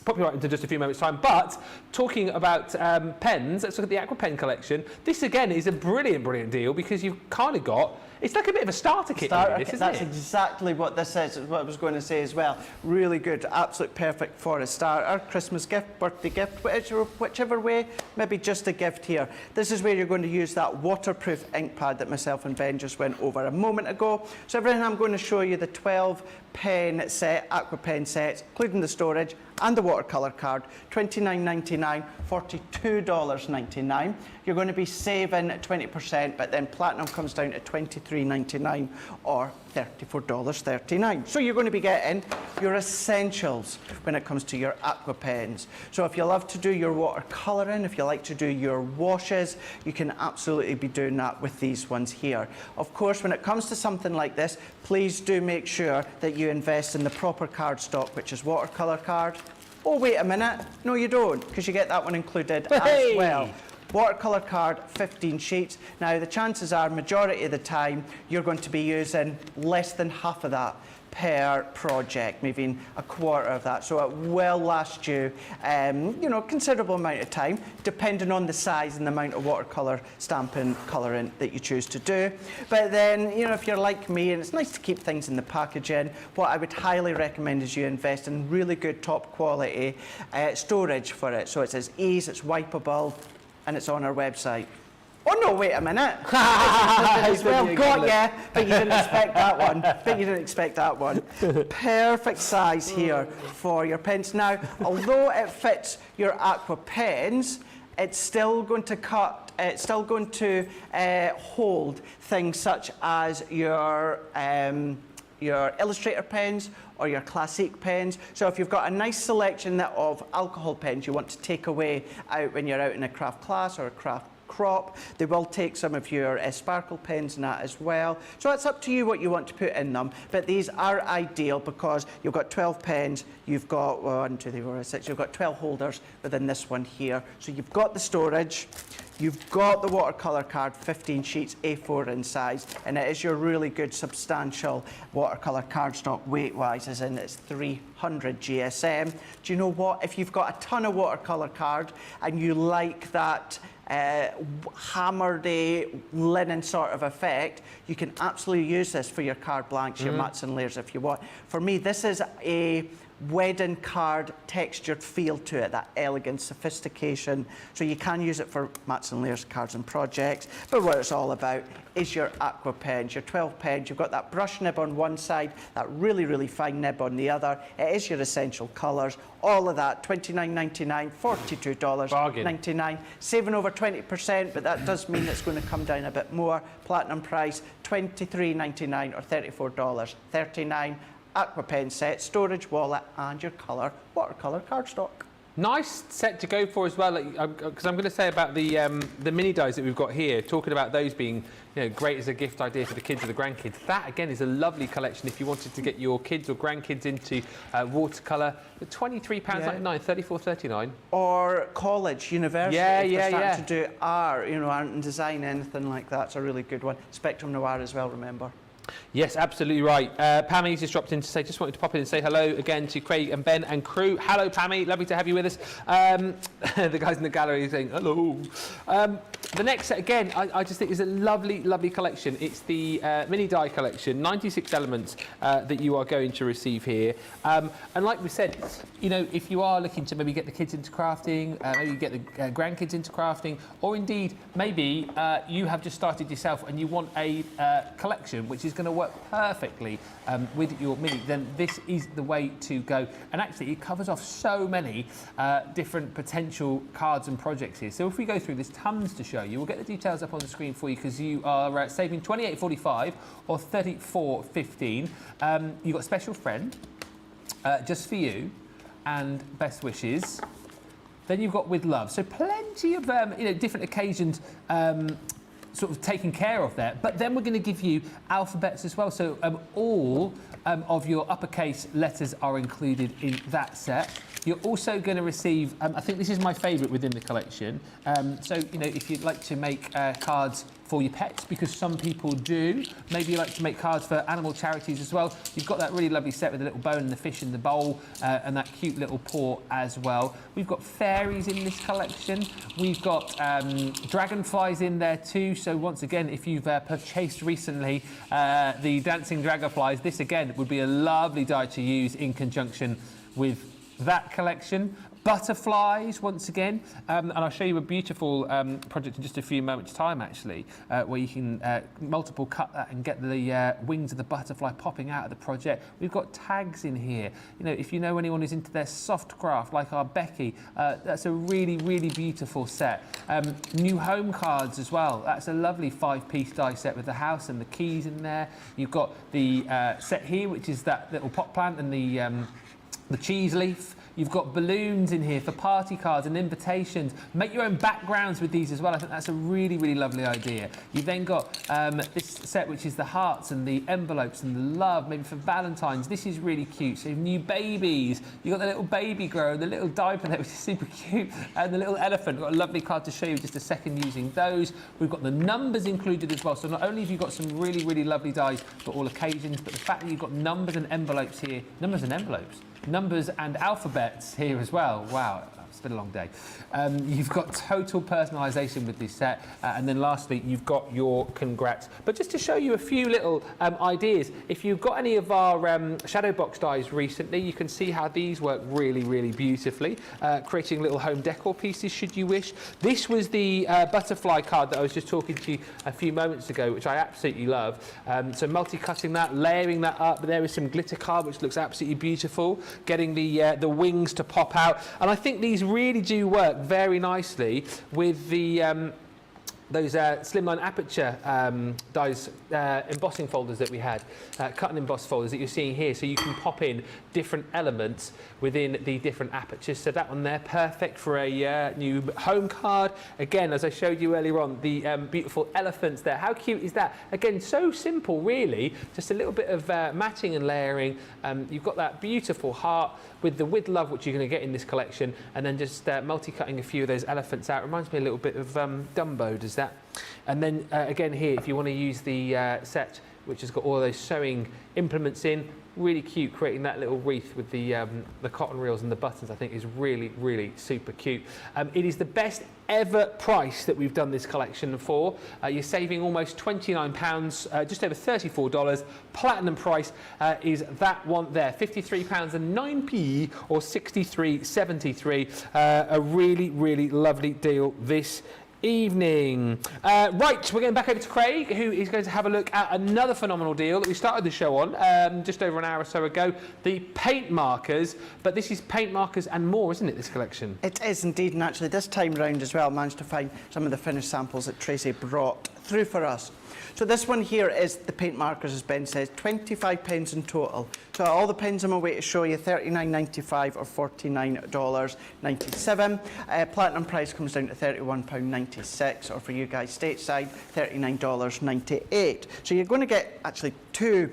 popular items in just a few moments' time. But talking about pens, let's look at the Aqua Pen collection. This again is a brilliant deal because you've kind of got. It's like a bit of a starter kit. That's exactly what this is, what I was going to say as well. Really good, absolute perfect for a starter, Christmas gift, birthday gift, whichever way, maybe just a gift here. This is where you're going to use that waterproof ink pad that myself and Ben just went over a moment ago. So everything I'm going to show you, the 12 pen set, Aqua Pen sets, including the storage and the watercolour card, $29.99, $42.99. You're going to be saving 20%, but then Platinum comes down to $23.99 or $34.39. So you're going to be getting your essentials when it comes to your Aqua Pens. So if you love to do your watercolouring, if you like to do your washes, you can absolutely be doing that with these ones here. Of course, when it comes to something like this, please do make sure that you invest in the proper cardstock, which is watercolour card. Oh, wait a minute. No, you don't, because you get that one included as well. Watercolour card, 15 sheets. Now, the chances are, majority of the time, you're going to be using less than half of that per project, maybe a quarter of that. So it will last you, you know, a considerable amount of time, depending on the size and the amount of watercolour stamping colouring that you choose to do. But then, you know, if you're like me and it's nice to keep things in the packaging, what I would highly recommend is you invest in really good top quality storage for it. So it says ease, it's wipeable, and it's on our website. Oh no, wait a minute. Well, got ya, but you didn't expect that one. Perfect size here for your pens. Now, although it fits your aqua pens, it's still going to hold things such as your Illustrator pens or your Classic pens. So if you've got a nice selection of alcohol pens you want to take away out when you're out in a craft class or a craft crop, they will take some of your sparkle pens and that as well. So it's up to you what you want to put in them, but these are ideal because you've got 12 pens, you've got 1, 2, 3, 4, 5, 6, you've got 12 holders within this one here. So you've got the storage, you've got the watercolour card, 15 sheets, A4 in size, and it is your really good substantial watercolour cardstock weight-wise, as in it's 300 GSM. Do you know what? If you've got a ton of watercolour card and you like that hammered linen sort of effect, you can absolutely use this for your card blanks, your mats and layers if you want. For me, this is a wedding card textured feel to it, that elegance, sophistication. So you can use it for mats and layers, cards and projects. But what it's all about is your aqua pens, your 12 pens. You've got that brush nib on one side, that really, really fine nib on the other. It is your essential colours. All of that, $29.99, $42.99. Saving over 20%, but that does mean it's going to come down a bit more. Platinum price, $23.99 or $34.39. Aqua pen set, storage wallet, and your watercolour cardstock. Nice set to go for as well, because I'm going to say about the mini dies that we've got here, talking about those being, you know, great as a gift idea for the kids or the grandkids. That again is a lovely collection if you wanted to get your kids or grandkids into watercolour. £23.99, $34.39. Or college, university, if they're starting to do art, you know, art and design, anything like that. It's a really good one. Spectrum Noir as well, remember. Yes, absolutely right. Pammy's just dropped in to say, just wanted to pop in and say hello again to Craig and Ben and crew. Hello, Pammy. Lovely to have you with us. The guys in the gallery are saying hello. The next set, again, I just think is a lovely, lovely collection. It's the mini die collection, 96 elements that you are going to receive here. And like we said, you know, if you are looking to maybe get the kids into crafting, maybe get the grandkids into crafting, or indeed, maybe you have just started yourself and you want a collection which is going to work perfectly with your mini, then this is the way to go. And actually, it covers off so many different potential cards and projects here. So if we go through, there's tons to show you. We'll get the details up on the screen for you because you are saving $28.45 or $34.15. You've got Special Friend, Just For You, and Best Wishes. Then you've got With Love. So plenty of you know, different occasions sort of taken care of there. But then we're going to give you alphabets as well. So all of your uppercase letters are included in that set. You're also going to receive, I think this is my favourite within the collection. So, you know, if you'd like to make cards for your pets, because some people do. Maybe you like to make cards for animal charities as well. You've got that really lovely set with the little bone and the fish in the bowl and that cute little paw as well. We've got fairies in this collection. We've got dragonflies in there too. So once again, if you've purchased recently the dancing dragonflies, this again would be a lovely die to use in conjunction with that collection. Butterflies, once again, and I'll show you a beautiful project in just a few moments' time, actually, where you can multiple cut that and get the wings of the butterfly popping out of the project. We've got tags in here. You know, if you know anyone who's into their soft craft, like our Becky, that's a really, really beautiful set. New home cards as well. That's a lovely 5-piece die set with the house and the keys in there. You've got the set here, which is that little pot plant and the cheese leaf. You've got balloons in here for party cards and invitations. Make your own backgrounds with these as well. I think that's a really, really lovely idea. You've then got this set, which is the hearts and the envelopes and the love, maybe for Valentine's. This is really cute. So new babies. You've got the little baby grower, the little diaper there, which is super cute, and the little elephant. We've got a lovely card to show you in just a second using those. We've got the numbers included as well. So not only have you got some really, really lovely dies for all occasions, but the fact that you've got numbers and envelopes here, numbers and alphabets here as well. Wow. It's been a long day. You've got total personalisation with this set, and then lastly you've got your congrats. But just to show you a few little ideas, if you've got any of our shadow box dies recently, you can see how these work really, really beautifully, creating little home decor pieces should you wish. This was the butterfly card that I was just talking to you a few moments ago, which I absolutely love. So multi-cutting that, layering that up. There is some glitter card which looks absolutely beautiful, getting the wings to pop out, and I think these really do work very nicely with the those slimline aperture dies embossing folders that we had, cut and emboss folders that you're seeing here, so you can pop in different elements within the different apertures. So that one there, perfect for a new home card. Again, as I showed you earlier on, the beautiful elephants there. How cute is that? Again, so simple really, just a little bit of matching and layering. You've got that beautiful heart with the with love, which you're going to get in this collection, and then just multi-cutting a few of those elephants out. Reminds me a little bit of Dumbo, does that? And then again here, if you want to use the set which has got all those sewing implements in, really cute, creating that little wreath with the cotton reels and the buttons, I think is really, really super cute. It is the best ever price that we've done this collection for. You're saving almost £29, just over $34. Platinum price is that one there, £53.09 or $63.73. A really, really lovely deal this evening. Right, we're going back over to Craig, who is going to have a look at another phenomenal deal that we started the show on just over an hour or so ago, the paint markers. But this is paint markers and more, isn't it, this collection? It is indeed, and actually this time round as well, I managed to find some of the finished samples that Tracy brought through for us. So this one here is the paint markers, as Ben says, 25 pens in total. So all the pens I'm away to show you, $39.95 or $49.97. Platinum price comes down to £31.96, or for you guys stateside, $39.98. So you're going to get actually two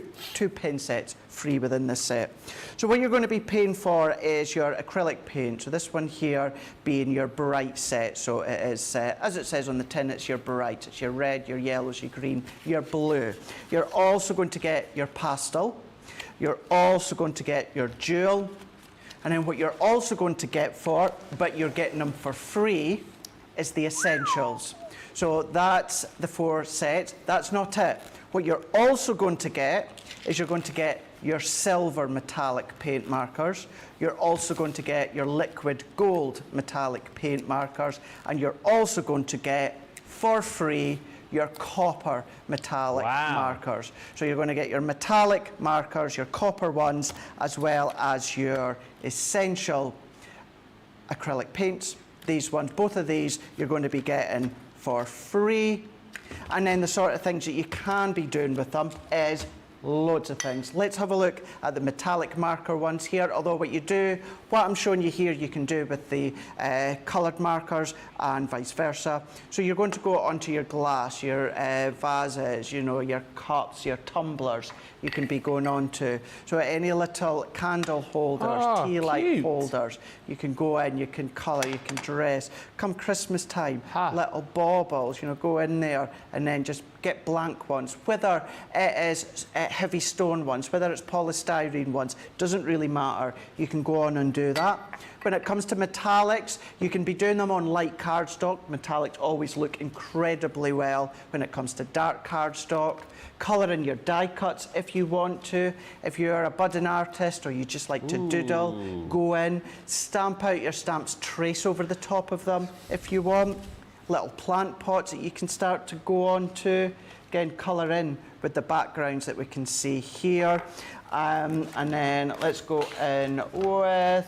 pen sets free within this set. So what you're going to be paying for is your acrylic paint. So this one here being your bright set. So it is, as it says on the tin, it's your bright. It's your red, your yellows, your green, your blue. You're also going to get your pastel. You're also going to get your jewel. And then what you're also going to get for, but you're getting them for free, is the essentials. So that's the 4 sets. That's not it. What you're also going to get is you're going to get your silver metallic paint markers. You're also going to get your liquid gold metallic paint markers, and you're also going to get for free your copper metallic markers. So you're going to get your metallic markers, your copper ones, as well as your essential acrylic paints. These ones, both of these, you're going to be getting for free. And then the sort of things that you can be doing with them is loads of things. Let's have a look at the metallic marker ones here, although what I'm showing you here, you can do with the coloured markers and vice versa. So you're going to go onto your glass, your vases, you know, your cups, your tumblers, you can be going on to. So any little candle holders, tea light holders, you can go in, you can colour, you can dress. Come Christmas time, little baubles, you know, go in there and then just get blank ones, whether it is heavy stone ones, whether it's polystyrene ones, doesn't really matter. You can go on and do that. When it comes to metallics, you can be doing them on light cardstock. Metallics always look incredibly well when it comes to dark cardstock. Colour in your die cuts if you want to. If you're a budding artist or you just like to doodle, go in, stamp out your stamps, trace over the top of them if you want. Little plant pots that you can start to go on to. Again, colour in with the backgrounds that we can see here. And then let's go in with,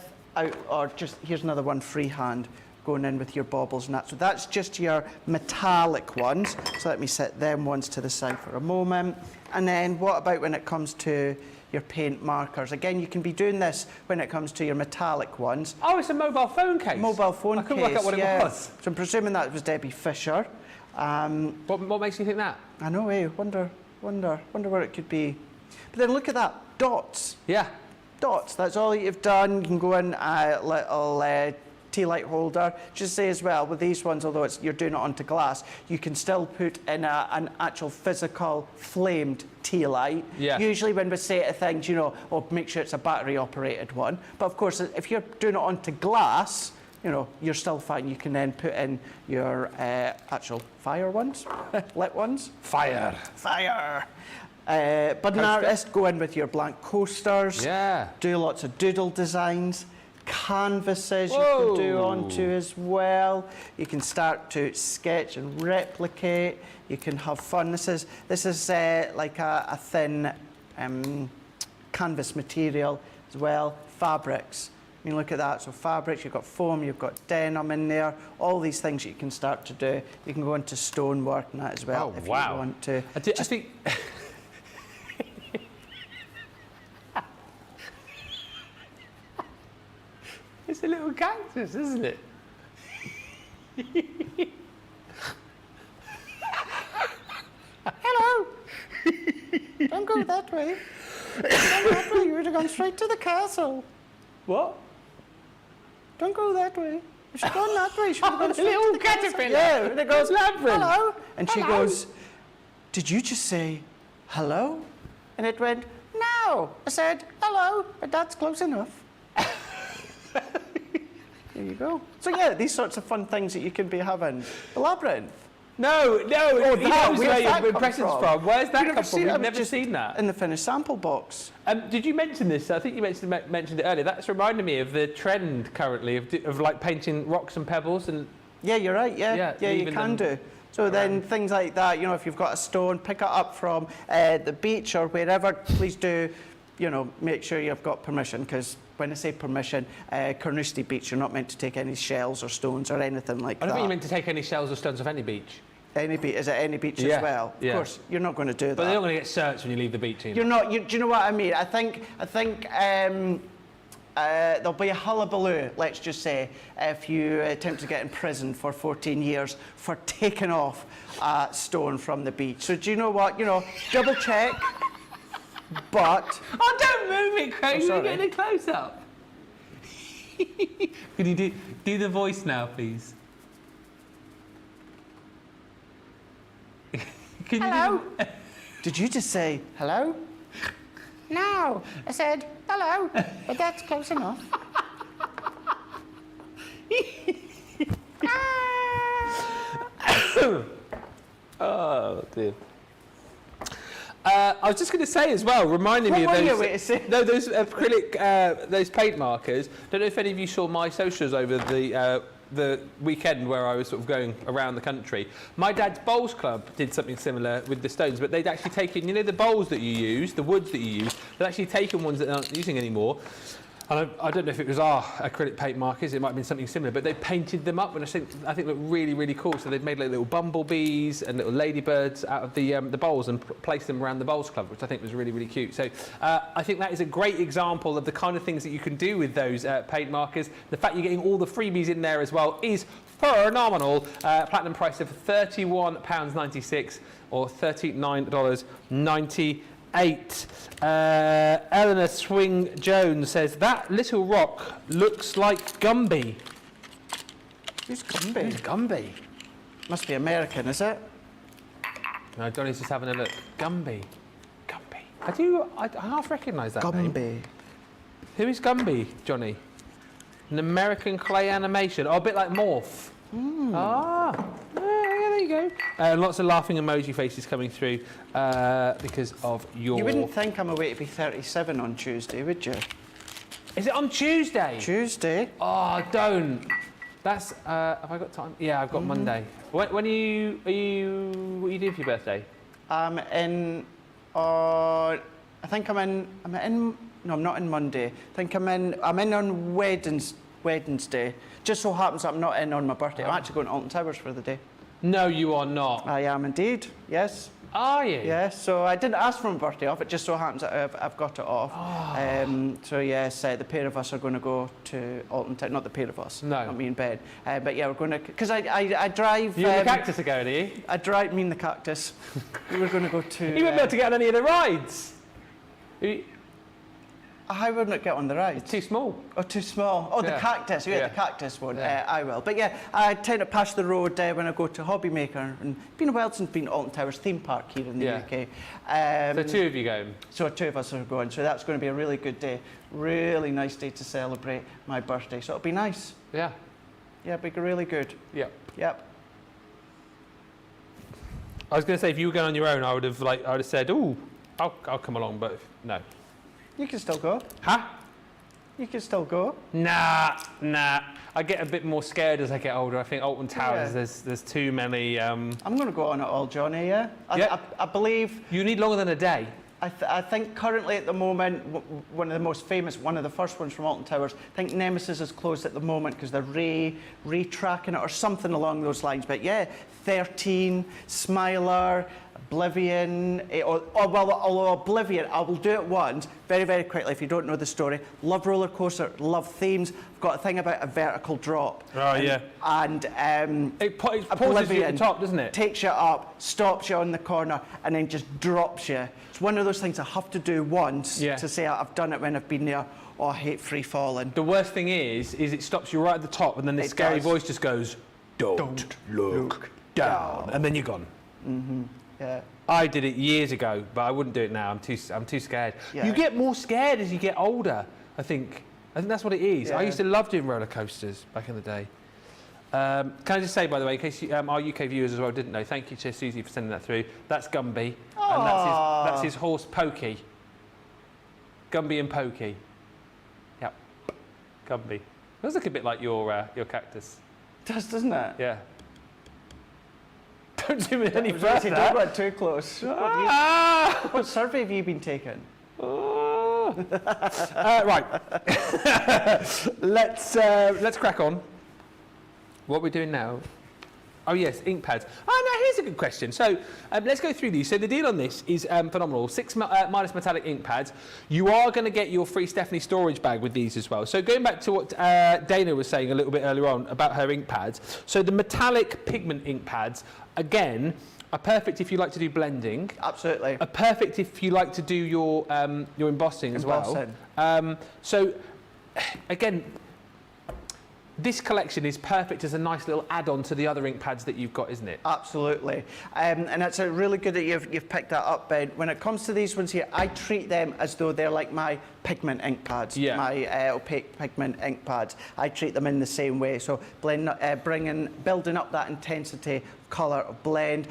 here's another one freehand, going in with your baubles and that. So that's just your metallic ones. So let me set them ones to the side for a moment. And then what about when it comes to your paint markers. Again, you can be doing this when it comes to your metallic ones. Oh, it's a mobile phone case. Mobile phone I couldn't work out what it was. So I'm presuming that was Debbie Fisher. What makes you think that? I know, eh? Wonder where it could be. But then look at that, dots. Yeah. Dots, that's all you've done. You can go in a little tea light holder. Just say as well, with these ones, although you're doing it onto glass, you can still put in an actual physical flamed tea light. Yeah. Usually when we say it things, you know, or make sure it's a battery operated one. But of course, if you're doing it onto glass, you know, you're still fine. You can then put in your actual fire ones, lit ones. Fire. Budding artist, go in with your blank coasters. Yeah. Do lots of doodle designs. Canvases you Whoa. can do onto as well. You can start to sketch and replicate. You can have fun. This is like a thin canvas material as well. Fabrics. I mean, look at that. So fabrics, you've got foam, you've got denim in there. All these things you can start to do. You can go into stonework and that as well if you want to. I just think. It's a little cactus, isn't it? Hello. Don't go that way. Don't go that way. You would have gone straight to the castle. What? Don't go that way. You should go that way. You should have gone The straight to little the castle. caterpillar. Yeah, and it goes, Labyrinth. hello. And she Hello. goes, did you just say hello? And it went, no. I said, hello, but that's close enough. There you go. So yeah, these sorts of fun things that you can be having. The labyrinth. No, Oh, that was where's where that your come impressions from. Where's that come from? it? We've I've never just seen that. in the finished sample box. Did you mention this? I think you mentioned it earlier. That's reminded me of the trend currently of like painting rocks and pebbles and. Yeah, you're right. Yeah, you leaving can them do. So then things like that, you know, if you've got a stone, pick it up from the beach or wherever. Please do, you know, make sure you've got permission, because when I say permission, Carnoustie Beach, you're not meant to take any shells or stones or anything like that. I don't think you're meant to take any shells or stones off any beach. Any beach, is it any beach Yeah, as well? yeah. Of course, you're not going to do that. But they're not going to get searched when you leave the beach. You're not. Do you know what I mean? I think there'll be a hullabaloo, let's just say, if you attempt to get in prison for 14 years for taking off a stone from the beach. So do you know what? You know, double check. But Oh, don't move it, Craig. You're sorry. getting a close up. Can you do the voice now, please? Can hello. Did you just say hello? No, I said hello, but that's close enough. Oh dear. I was just going to say as well, reminding me of What were you those. waiting to say? No, those acrylic, those paint markers. Don't know if any of you saw my socials over the weekend where I was sort of going around the country. My dad's bowls club did something similar with the stones, but they'd actually taken, you know, the bowls that you use, the woods that you use, they'd actually taken ones that they aren't using anymore. And I don't know if it was our acrylic paint markers, it might have been something similar, but they painted them up, and I think looked really, really cool. So they've made like little bumblebees and little ladybirds out of the bowls and placed them around the bowls club, which I think was really, really cute. So I think that is a great example of the kind of things that you can do with those paint markers. The fact you're getting all the freebies in there as well is phenomenal. Platinum price of £31.96 or $39.98. Eleanor Swing Jones says that little rock looks like Gumby. Who's Gumby? Who's Gumby? Must be American, is it? No, Johnny's just having a look. Gumby. I half recognise that name. Gumby. Who is Gumby, Johnny? An American clay animation. Oh, a bit like Morph. Ah. Yeah, there you go. Lots of laughing emoji faces coming through because of your... You wouldn't think I'm away to be 37 on Tuesday, would you? Is it on Tuesday? Tuesday? Oh, don't. That's... have I got time? Yeah, I've got Monday. When are you... What are you doing for your birthday? I'm in on... I think I'm in... No, I'm not in Monday. I think I'm in on Wednesday. Just so happens I'm not in on my birthday. I'm actually going to Alton Towers for the day. No, you are not. I am indeed, yes. Are you? Yes, so I didn't ask for my birthday off, it just so happens that I've got it off. So yes, the pair of us are going to go to Alton Town, not the pair of us, no. not me and Ben. But yeah, we're going to, because I drive... You and the cactus are going, are you? I drive, me and the cactus. We were going to go to... You wouldn't be able to get on any of the rides. I wouldn't get on the ride. It's too small. Oh, too small. Oh, Yeah. the cactus. Yeah, Yeah. the cactus one. Yeah. I will. But yeah, I tend to pass the road when I go to Hobbymaker. And been a while since been to Alton Towers theme park here in the UK. So 2 of you going? So 2 of us are going. So that's going to be a really good day. Really nice day to celebrate my birthday. So it'll be nice. Yeah. Yeah, it'll be really good. Yep. Yep. I was going to say, if you were going on your own, I would have said, "Ooh, I'll come along," but no. You can still go. Huh? You can still go. Nah. I get a bit more scared as I get older. I think Alton Towers, Yeah. there's too many... I'm going to go on it all, Johnny, yeah? Yeah. I believe... You need longer than a day. I think currently at the moment, one of the most famous, one of the first ones from Alton Towers, I think Nemesis is closed at the moment because they're re-tracking it or something along those lines. But yeah, 13, Smiler, Oblivion, although Oblivion, I will do it once, very, very quickly if you don't know the story. Love roller coaster, love themes. I've got a thing about a vertical drop. Oh, yeah. And It pauses you at the top, doesn't it? Takes you up, stops you on the corner, and then just drops you. It's one of those things I have to do once to say I've done it when I've been there. Oh, I hate free falling. The worst thing is it stops you right at the top, and then the scary voice just goes, "Don't look down," and then you're gone. Mm-hmm. Yeah. I did it years ago, but I wouldn't do it now. I'm too scared. Yeah. You get more scared as you get older. I think that's what it is. Yeah. I used to love doing roller coasters back in the day. Can I just say, by the way, in case our UK viewers as well didn't know, thank you to Susie for sending that through. That's Gumby, and that's his horse Pokey. Gumby and Pokey. Yep, Gumby. Does look a bit like your cactus. It does, doesn't it? Yeah. Don't zoom in any Don't further. get too close. What survey have you been taking? Right. Let's crack on. What we're doing now? Oh yes, ink pads. Oh no, here's a good question. So let's go through these. So the deal on this is phenomenal. 6 minus metallic ink pads. You are going to get your free Stephanie storage bag with these as well. So going back to what Dana was saying a little bit earlier on about her ink pads. So the metallic pigment ink pads, again, are perfect if you like to do blending. Absolutely. Are perfect if you like to do your embossing as well. So again, this collection is perfect as a nice little add-on to the other ink pads that you've got, isn't it? Absolutely. And it's really good that you've picked that up, Ben. When it comes to these ones here, I treat them as though they're like my pigment ink pads, my opaque pigment ink pads. I treat them in the same way. So building up that intensity, colour, of blend.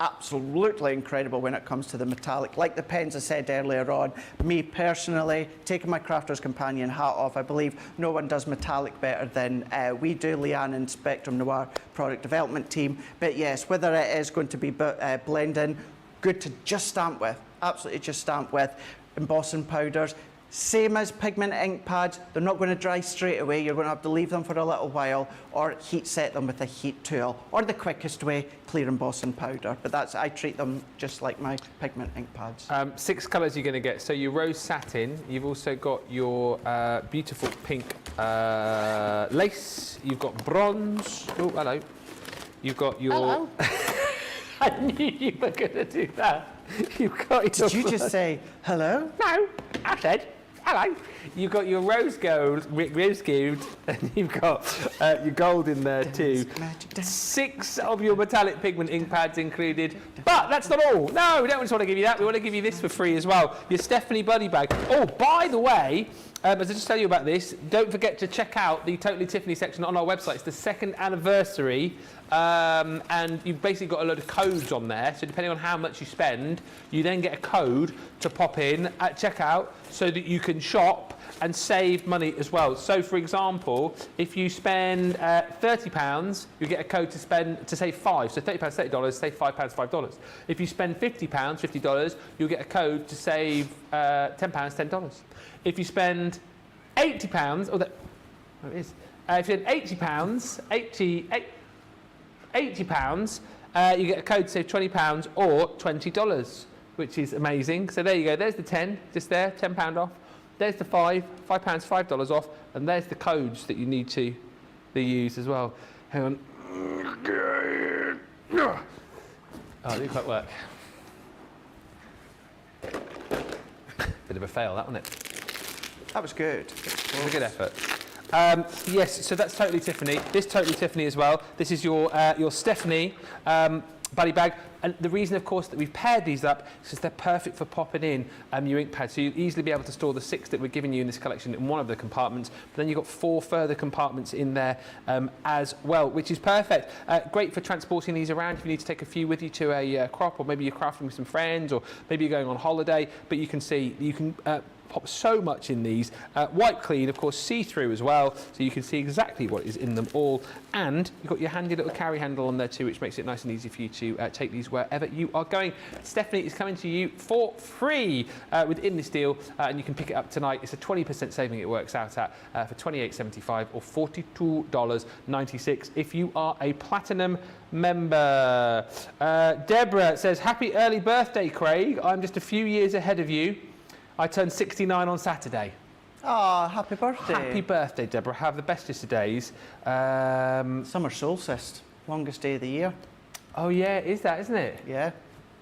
Absolutely incredible when it comes to the metallic. Like the pens I said earlier on, me personally, taking my Crafter's Companion hat off, I believe no one does metallic better than we do, Leanne and Spectrum Noir product development team. But yes, whether it is going to be blending, good to just stamp with, absolutely just stamp with, embossing powders. Same as pigment ink pads, they're not going to dry straight away. You're going to have to leave them for a little while or heat set them with a heat tool. Or the quickest way, clear embossing powder. But I treat them just like my pigment ink pads. 6 colours you're going to get. So your rose satin, you've also got your beautiful pink lace, you've got bronze. Oh, hello. You've got your... Hello. I knew you were going to do that. You've got Did you just say hello? No, I said hello. You've got your rose gold, and you've got your gold in there too. 6 of your metallic pigment ink pads included. But that's not all. No, we don't just want to give you that. We want to give you this for free as well. Your Stephanie Buddy bag. Oh, by the way, as I just tell you about this, don't forget to check out the Totally Tiffany section on our website. It's the 2nd anniversary. And you've basically got a load of codes on there, so depending on how much you spend, you then get a code to pop in at checkout so that you can shop and save money as well. So for example, if you spend £30, you get a code to save £5. So £30, $30, save £5, $5. If you spend £50, $50, you'll get a code to save £10, $10. If you spend £80, oh, that, there it is. If you spend £80, £80, you get a code to save £20 or $20, which is amazing. So there you go. There's the 10, just there, £10 off. There's the £5, $5 off, and there's the codes that you need to use as well. Hang on. Oh, it didn't quite work. Bit of a fail, that, wasn't it? That was good. It was a good effort. Yes, so that's Totally Tiffany. This Totally Tiffany as well. This is your Stephanie buddy bag. And the reason, of course, that we've paired these up is because they're perfect for popping in your ink pad. So you'll easily be able to store the 6 that we're giving you in this collection in one of the compartments. But then you've got 4 further compartments in there as well, which is perfect. Great for transporting these around if you need to take a few with you to a crop, or maybe you're crafting with some friends, or maybe you're going on holiday. But you can see, you can pop so much in these. White clean, of course, see-through as well, so you can see exactly what is in them all. And you've got your handy little carry handle on there too, which makes it nice and easy for you to take these wherever you are going. Stephanie is coming to you for free within this deal, and you can pick it up tonight. It's a 20% saving it works out at for $28.75 or $42.96 if you are a platinum member. Deborah says, happy early birthday, Craig. I'm just a few years ahead of you. I turned 69 on Saturday. Oh, happy birthday. Happy birthday, Deborah. Have the bestest of days. Summer solstice, longest day of the year. Oh, yeah, it is that, isn't it? Yeah,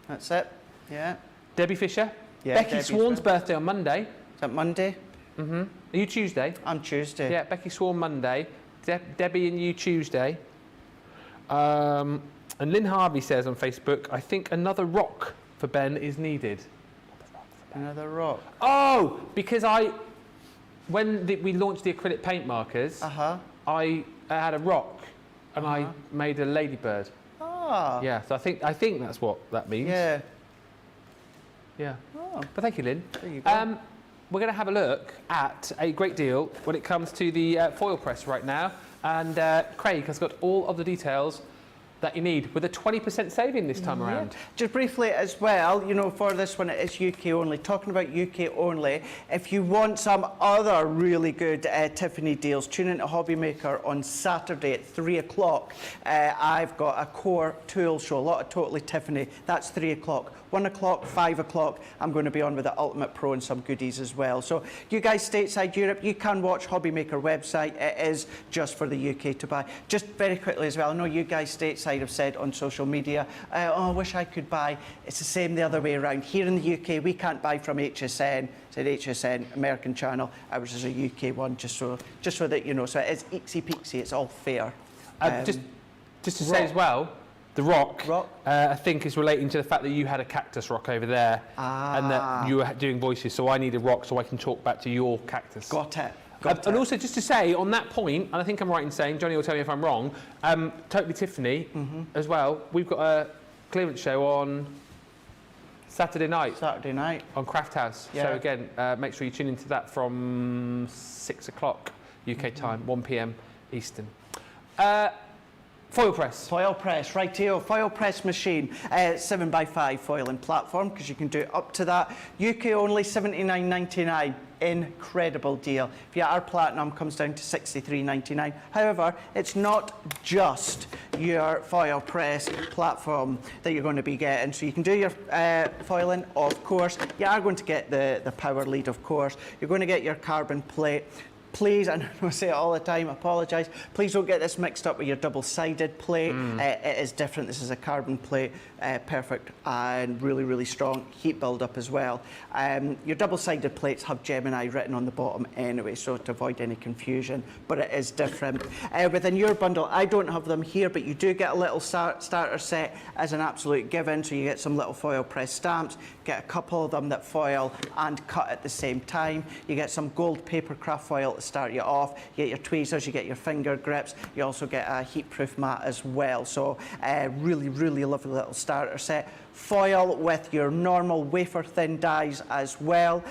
that's it. Yeah. Debbie Fisher. Yeah, Becky Debbie's Swan's birthday on Monday. Is that Monday? Mm-hmm. Are you Tuesday? I'm Tuesday. Yeah, Becky Swan Monday. Debbie and you Tuesday. And Lynn Harvey says on Facebook, I think another rock for Ben is needed. Another rock. Oh, because when we launched the acrylic paint markers, I had a rock and I made a ladybird. Ah. Yeah, so I think that's what that means. Yeah. Yeah. Oh. But thank you, Lynn. There you go. We're going to have a look at a great deal when it comes to the foil press right now. And Craig has got all of the details that you need, with a 20% saving this time around. Just briefly as well, you know, for this one it is UK only. Talking about UK only, if you want some other really good Tiffany deals, tune into Hobby Maker on Saturday at 3 o'clock. I've got a core tool show, a lot of Totally Tiffany. That's 3 o'clock. 1 o'clock, 5 o'clock, I'm going to be on with the Ultimate Pro and some goodies as well. So you guys stateside Europe, you can watch Hobby Maker website. It is just for the UK to buy. Just very quickly as well, I know you guys stateside have said on social media, oh, I wish I could buy. It's the same the other way around. Here in the UK, we can't buy from HSN. It's an HSN American channel. Ours is a UK one, just so that you know. So it is easy peasy. It's all fair. Just to say as well, the rock, I think, is relating to the fact that you had a cactus rock over there and that you were doing voices, so I need a rock so I can talk back to your cactus. Got it. And also, just to say, on that point, and I think I'm right in saying, Johnny will tell me if I'm wrong, Totally Tiffany as well, we've got a clearance show on Saturday night. Saturday night. On Craft House. Yeah. So again, make sure you tune into that from 6 o'clock UK time, 1 p.m. Eastern. Foil press. Foil press, rightio. Foil press machine, 7x5 foiling platform, because you can do it up to that. UK only, $79.99. Incredible deal. If you are platinum, comes down to $63.99. However, it's not just your foil press platform that you're going to be getting. So you can do your foiling, of course. You are going to get the power lead, of course. You're going to get your carbon plate. Please, and I say it all the time, apologise, please don't get this mixed up with your double-sided plate. It is different. This is a carbon plate, perfect and really, really strong. Heat build-up as well. Your double-sided plates have Gemini written on the bottom anyway, so to avoid any confusion, but it is different. Within your bundle, I don't have them here, but you do get a little starter set as an absolute given, so you get some little foil press stamps, get a couple of them that foil and cut at the same time. You get some gold paper craft foil to start you off. You get your tweezers, you get your finger grips, you also get a heat-proof mat as well. So really, really lovely little starter set. Foil with your normal wafer-thin dies as well.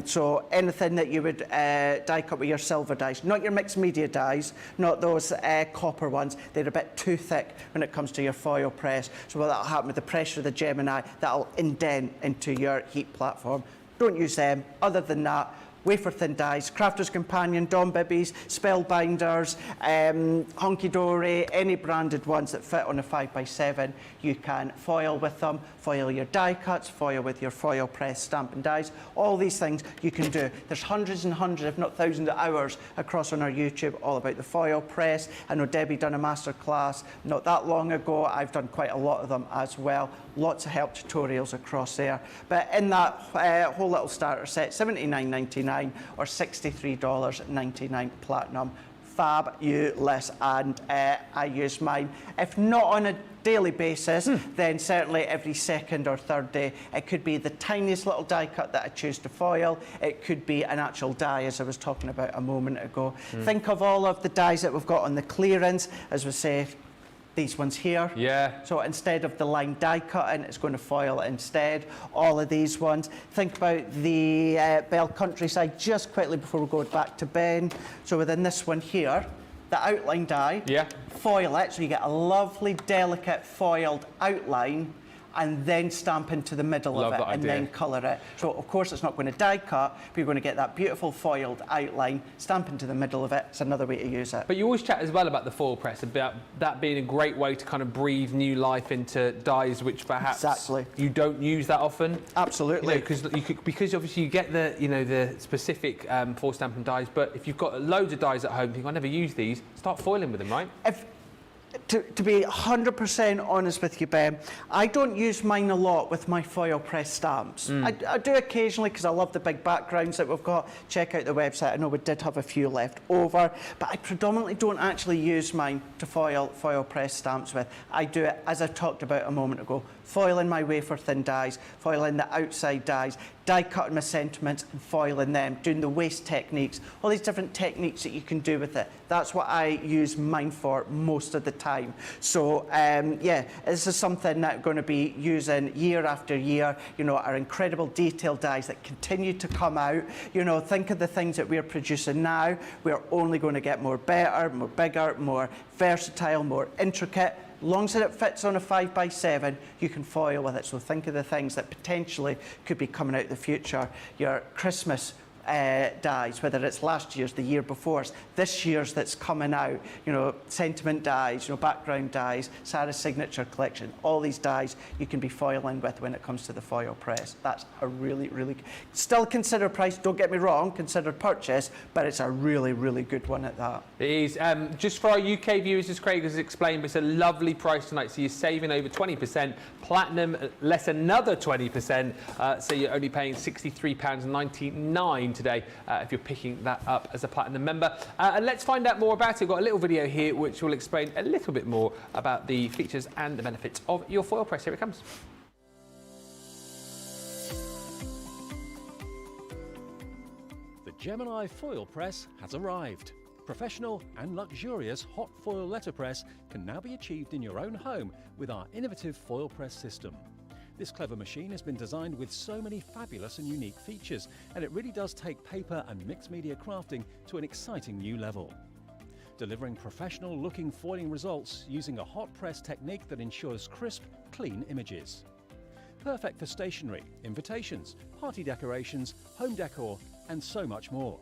So anything that you would die cut with your silver dies, not your mixed media dies, not those copper ones. They're a bit too thick when it comes to your foil press. So what that'll happen with the pressure of the Gemini, that'll indent into your heat platform. Don't use them. Other than that, wafer thin dies, Crafter's Companion, Dawn Bibbies, Spellbinders, Honky Dory, any branded ones that fit on a 5x7, you can foil with them, foil your die cuts, foil with your foil press stamping dies, all these things you can do. There's hundreds and hundreds, if not thousands of hours across on our YouTube all about the foil press. I know Debbie done a master class not that long ago. I've done quite a lot of them as well. Lots of help tutorials across there. But in that whole little starter set, $79.99 or $63.99 platinum. Fabulous, and I use mine. If not on a daily basis, then certainly every second or third day. It could be the tiniest little die cut that I choose to foil. It could be an actual die, as I was talking about a moment ago. Think of all of the dies that we've got on the clearance, as we say, these ones here. Yeah. So instead of the line die cutting, it's going to foil instead. All of these ones. Think about the Bell Countryside just quickly before we go back to Ben. So within this one here, the outline die, foil it so you get a lovely, delicate foiled outline, and then stamp into the middle of it and then colour it. So of course it's not going to die cut, but you're going to get that beautiful foiled outline, stamp into the middle of it. It's another way to use it. But you always chat as well about the foil press, about that being a great way to kind of breathe new life into dies which perhaps you don't use that often. Absolutely. Because obviously you get the the specific foil stamping dies, but if you've got loads of dies at home, you think I never use these, start foiling with them, right? To be 100% honest with you, Ben, I don't use mine a lot with my foil press stamps. I do occasionally because I love the big backgrounds that we've got. Check out the website. I know we did have a few left over, but I predominantly don't actually use mine to foil press stamps with. I do it, as I talked about a moment ago, foiling my wafer thin dies, foiling the outside dies, die cutting my sentiments and foiling them, doing the waste techniques, all these different techniques that you can do with it. That's what I use mine for most of the time. So yeah, this is something that I'm going to be using year after year. Our incredible detail dies that continue to come out. Think of the things that we're producing now. We're only going to get more better, more bigger, more versatile, more intricate. As long as it fits on a 5x7, you can foil with it. So think of the things that potentially could be coming out in the future. Your Christmas dies, whether it's last year's, the year before's, this year's that's coming out, sentiment dies, background dies, Sarah's signature collection, all these dies you can be foiling with when it comes to the foil press. That's a really, really, still considered price, don't get me wrong, considered purchase, but it's a really, really good one at that. It is. Just for our UK viewers, as Craig has explained, it's a lovely price tonight, so you're saving over 20%, platinum less another 20%, so you're only paying £63.99 today if you're picking that up as a platinum member. And let's find out more about it. We've got a little video here which will explain a little bit more about the features and the benefits of your foil press. Here it comes. The Gemini foil press has arrived. Professional and luxurious hot foil letterpress can now be achieved in your own home with our innovative foil press system. This clever machine has been designed with so many fabulous and unique features, and it really does take paper and mixed media crafting to an exciting new level. Delivering professional-looking foiling results using a hot press technique that ensures crisp, clean images. Perfect for stationery, invitations, party decorations, home decor, and so much more.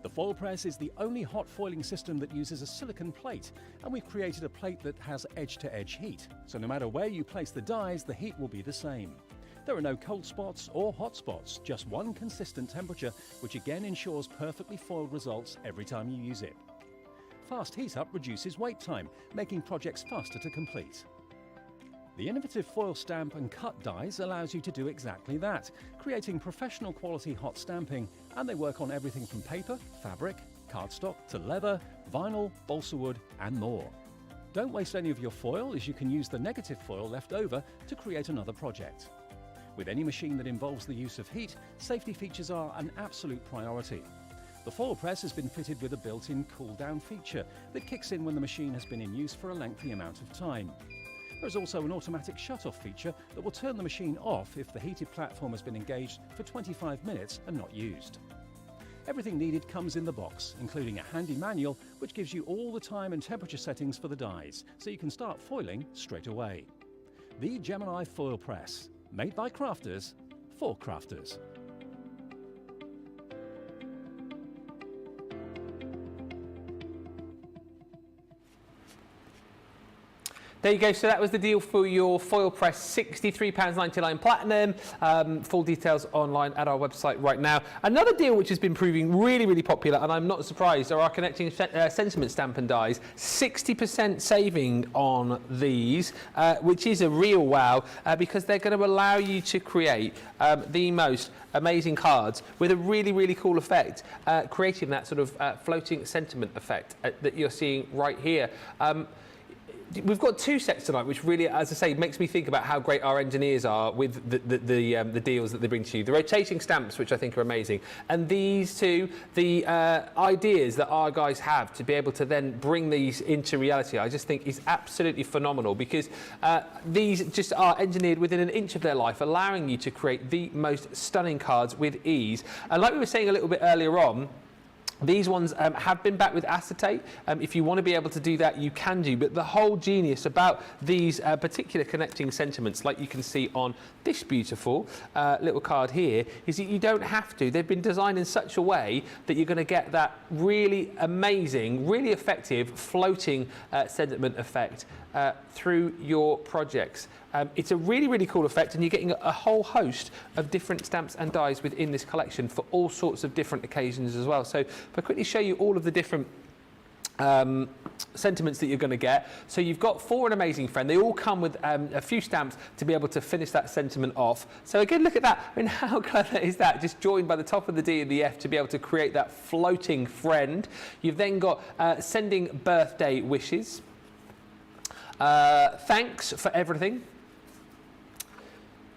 The foil press is the only hot foiling system that uses a silicon plate, and we've created a plate that has edge-to-edge heat, so no matter where you place the dies, the heat will be the same. There are no cold spots or hot spots, just one consistent temperature, which again ensures perfectly foiled results every time you use it. Fast heat up reduces wait time, making projects faster to complete. The innovative foil stamp and cut dies allows you to do exactly that, creating professional quality hot stamping, and they work on everything from paper, fabric, cardstock to leather, vinyl, balsa wood and more. Don't waste any of your foil, as you can use the negative foil left over to create another project. With any machine that involves the use of heat, safety features are an absolute priority. The foil press has been fitted with a built-in cool-down feature that kicks in when the machine has been in use for a lengthy amount of time. There is also an automatic shut-off feature that will turn the machine off if the heated platform has been engaged for 25 minutes and not used. Everything needed comes in the box, including a handy manual which gives you all the time and temperature settings for the dies, so you can start foiling straight away. The Gemini Foil Press, made by crafters for crafters. There you go. So that was the deal for your foil press, £63.99 platinum. Full details online at our website right now. Another deal which has been proving really, really popular, and I'm not surprised, are our connecting sentiment stamp and dies. 60% saving on these, which is a real wow, because they're going to allow you to create the most amazing cards with a really, really cool effect, creating that sort of floating sentiment effect that you're seeing right here. We've got 2 sets tonight, which really, as I say, makes me think about how great our engineers are with the deals that they bring to you. The rotating stamps, which I think are amazing, and these 2, the ideas that our guys have to be able to then bring these into reality, I just think is absolutely phenomenal, because these just are engineered within an inch of their life, allowing you to create the most stunning cards with ease. And like we were saying a little bit earlier on, these ones have been backed with acetate. If you want to be able to do that, you can do. But the whole genius about these particular connecting sentiments, like you can see on this beautiful little card here, is that you don't have to. They've been designed in such a way that you're going to get that really amazing, really effective floating sentiment effect through your projects. It's a really, really cool effect, and you're getting a whole host of different stamps and dies within this collection for all sorts of different occasions as well. So if I quickly show you all of the different sentiments that you're going to get. So you've got For an Amazing Friend. They all come with a few stamps to be able to finish that sentiment off. So again, look at that. I mean, how clever is that? Just joined by the top of the D and the F to be able to create that floating friend. You've then got Sending Birthday Wishes. Thanks for everything.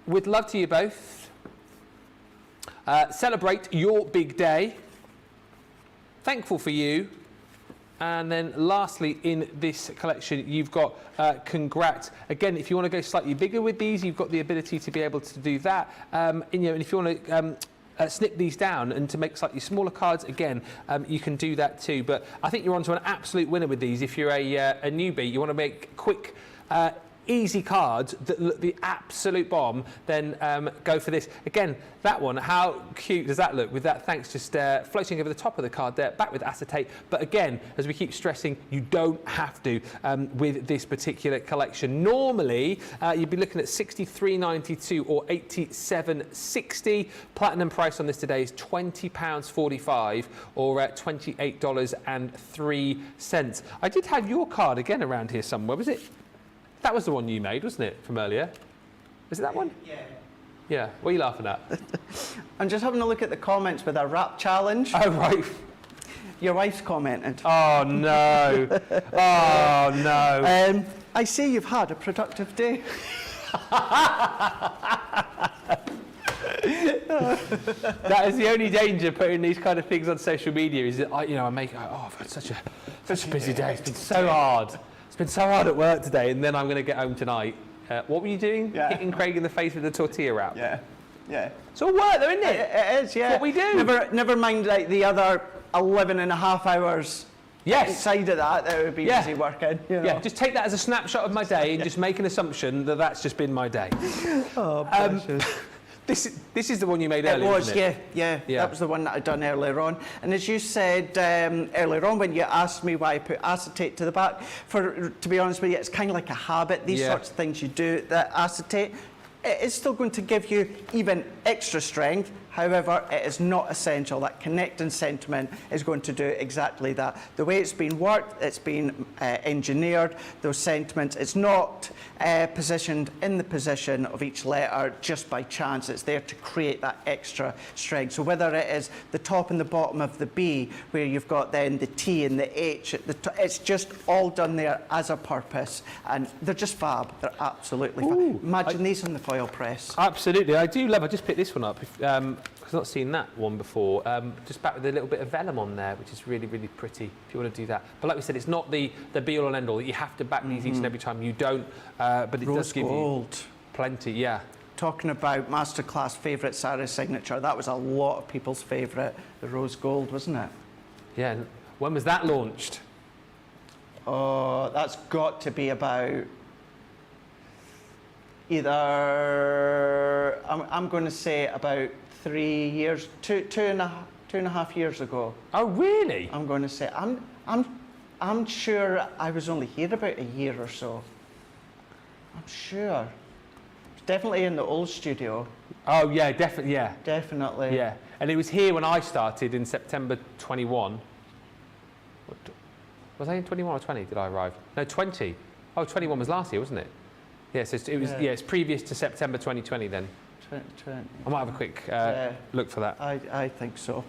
With love to you both. Celebrate your big day. Thankful for you. And then lastly in this collection, you've got Congrats. Again, if you want to go slightly bigger with these, you've got the ability to be able to do that. And if you want to snip these down and to make slightly smaller cards, again, you can do that too. But I think you're onto an absolute winner with these. If you're a newbie, you want to make quick, easy cards that look the absolute bomb, then go for this. Again, that one, how cute does that look with that thanks just floating over the top of the card there, back with acetate. But again, as we keep stressing, you don't have to with this particular collection. Normally, you'd be looking at £63.92 or £87.60. Platinum price on this today is £20.45 or $28.03. I did have your card again around here somewhere, was it? That was the one you made, wasn't it, from earlier? Is it that one? Yeah. Yeah. What are you laughing at? I'm just having a look at the comments with our rap challenge. Oh, right. Your wife's commented. Oh, no. Oh, no. I see you've had a productive day. That is the only danger putting these kind of things on social media, is that I make, I've had such a busy day. It's been so hard. It's been so hard at work today, and then I'm going to get home tonight. What were you doing? Yeah. Hitting Craig in the face with a tortilla wrap? Yeah, yeah. It's all work though, isn't it? It is, yeah. It's what we do. Never mind like the other 11 and a half hours inside of that would be busy working. You know? Yeah, just take that as a snapshot of my day and just make an assumption that that's just been my day. Oh, precious. This is the one you made earlier, isn't it? Yeah. That was the one that I'd done earlier on. And as you said earlier on, when you asked me why I put acetate to the back, to be honest with you, it's kind of like a habit. These sorts of things you do, that acetate, it is still going to give you even extra strength. However, it is not essential. That connecting sentiment is going to do exactly that. The way it's been worked, it's been engineered, those sentiments, it's not positioned in the position of each letter just by chance. It's there to create that extra strength. So whether it is the top and the bottom of the B, where you've got then the T and the H, it's just all done there as a purpose. And they're just fab. They're absolutely fab. Imagine these on the foil press. Absolutely. I just picked this one up. I've not seen that one before. Just back with a little bit of vellum on there, which is really, really pretty if you want to do that. But like we said, it's not the be-all and end-all. You have to back these each and every time. You don't, but it does give you plenty, yeah. Talking about masterclass favourite Sarah's signature, that was a lot of people's favourite, the rose gold, wasn't it? Yeah. When was that launched? Oh, that's got to be about either, I'm going to say about 3 years, two and a half years ago. Oh, really? I'm going to say, I'm sure I was only here about a year or so. I'm sure. Definitely in the old studio. Oh yeah, definitely. Yeah, Definitely. yeah. And it was here when I started in September 21. Was I in 21 or 20? Did I arrive? No, 20. Oh, 21 was last year, wasn't it? Yeah, so it was. Yeah, it's previous to September 2020 then. 2020. I might have a quick look for that. I think so.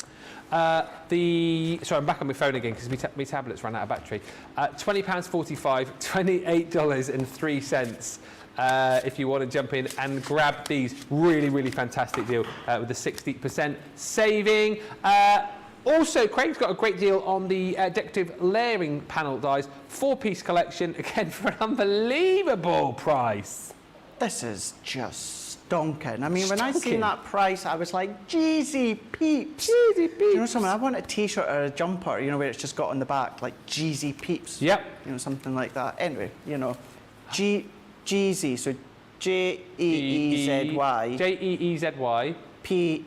Sorry, I'm back on my phone again because my tablet's run out of battery. £20.45, $28.03. If you want to jump in and grab these, really fantastic deal with the 60% saving. Also, Craig's got a great deal on the decorative layering panel dies, 4-piece collection, again for an unbelievable price. This is just stonking. I mean, when I seen that price, I was like, Jeezy peeps. Jeezy peeps. You know something? I want a t-shirt or a jumper, you know, where it's just got on the back, like Jeezy peeps. Yep. You know, something like that. Anyway, you know, Jeezy, so Jeezy. Jeezy. Peeps.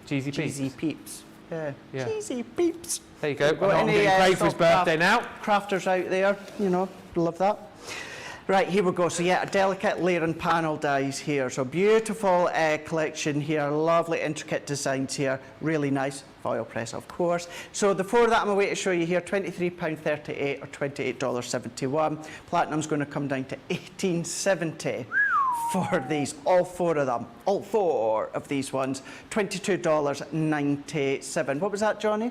Jeezy peeps. Jeezy peeps. Yeah. Jeezy peeps. There you go. Got I'm any getting Craig for his birthday now. Crafters out there, you know, love that. Right, here we go. So yeah, a delicate layering panel dies here. So beautiful collection here, lovely intricate designs here, really nice. Foil press, of course. So the 4 that I'm away to show you here, £23.38 or $28.71. Platinum's going to come down to $18.70 for these, all 4 of them. All 4 of these ones, $22.97. What was that, Johnny?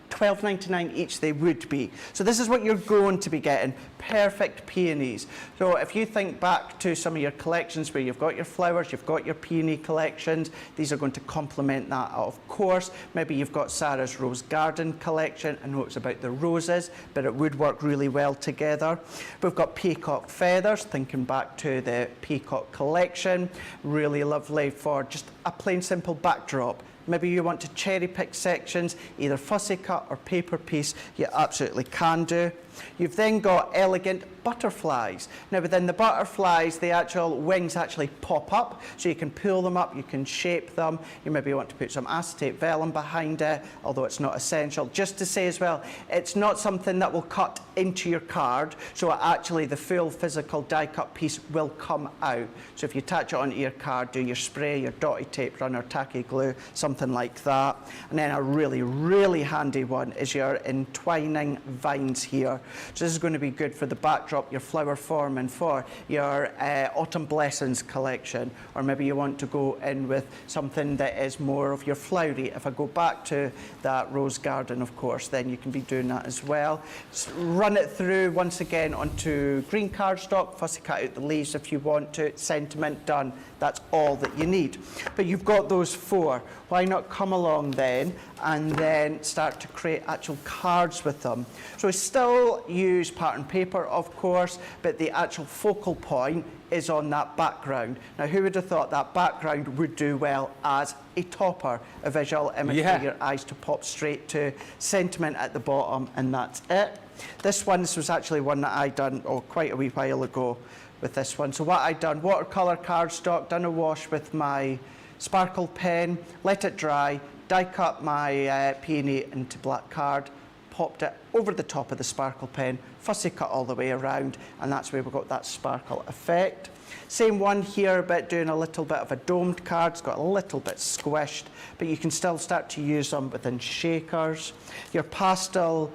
$12.99 each they would be. So this is what you're going to be getting, perfect peonies. So if you think back to some of your collections where you've got your flowers, you've got your peony collections, these are going to complement that, of course. Maybe you've got Sarah's Rose Garden collection. I know it's about the roses, but it would work really well together. We've got peacock feathers, thinking back to the peacock collection. Really lovely for just a plain simple backdrop. Maybe you want to cherry pick sections, either fussy cut or paper piece, you absolutely can do. You've then got elegant butterflies. Now within the butterflies, the actual wings actually pop up, so you can pull them up, you can shape them. You maybe want to put some acetate vellum behind it, although it's not essential. Just to say as well, it's not something that will cut into your card, so actually the full physical die cut piece will come out. So if you attach it onto your card, do your spray, your dotty tape runner, tacky glue, something like that. And then a really handy one is your entwining vines here. So this is going to be good for the backdrop, your flower form, and for your Autumn Blessings collection. Or maybe you want to go in with something that is more of your flowery. If I go back to that rose garden, of course, then you can be doing that as well. So run it through once again onto green cardstock, fussy cut out the leaves if you want to, sentiment done. That's all that you need. But you've got those 4. Why not come along then and then start to create actual cards with them? So we still use pattern paper, of course, but the actual focal point is on that background. Now, who would have thought that background would do well as a topper, a visual image for your eyes to pop straight to, sentiment at the bottom, and that's it. This was actually one that I done quite a wee while ago with this one. So what I done, watercolour cardstock, done a wash with my sparkle pen, let it dry, die cut my peony into black card, popped it over the top of the sparkle pen, fussy cut all the way around, and that's where we got that sparkle effect. Same one here, but doing a little bit of a domed card. It's got a little bit squished, but you can still start to use them within shakers. Your pastel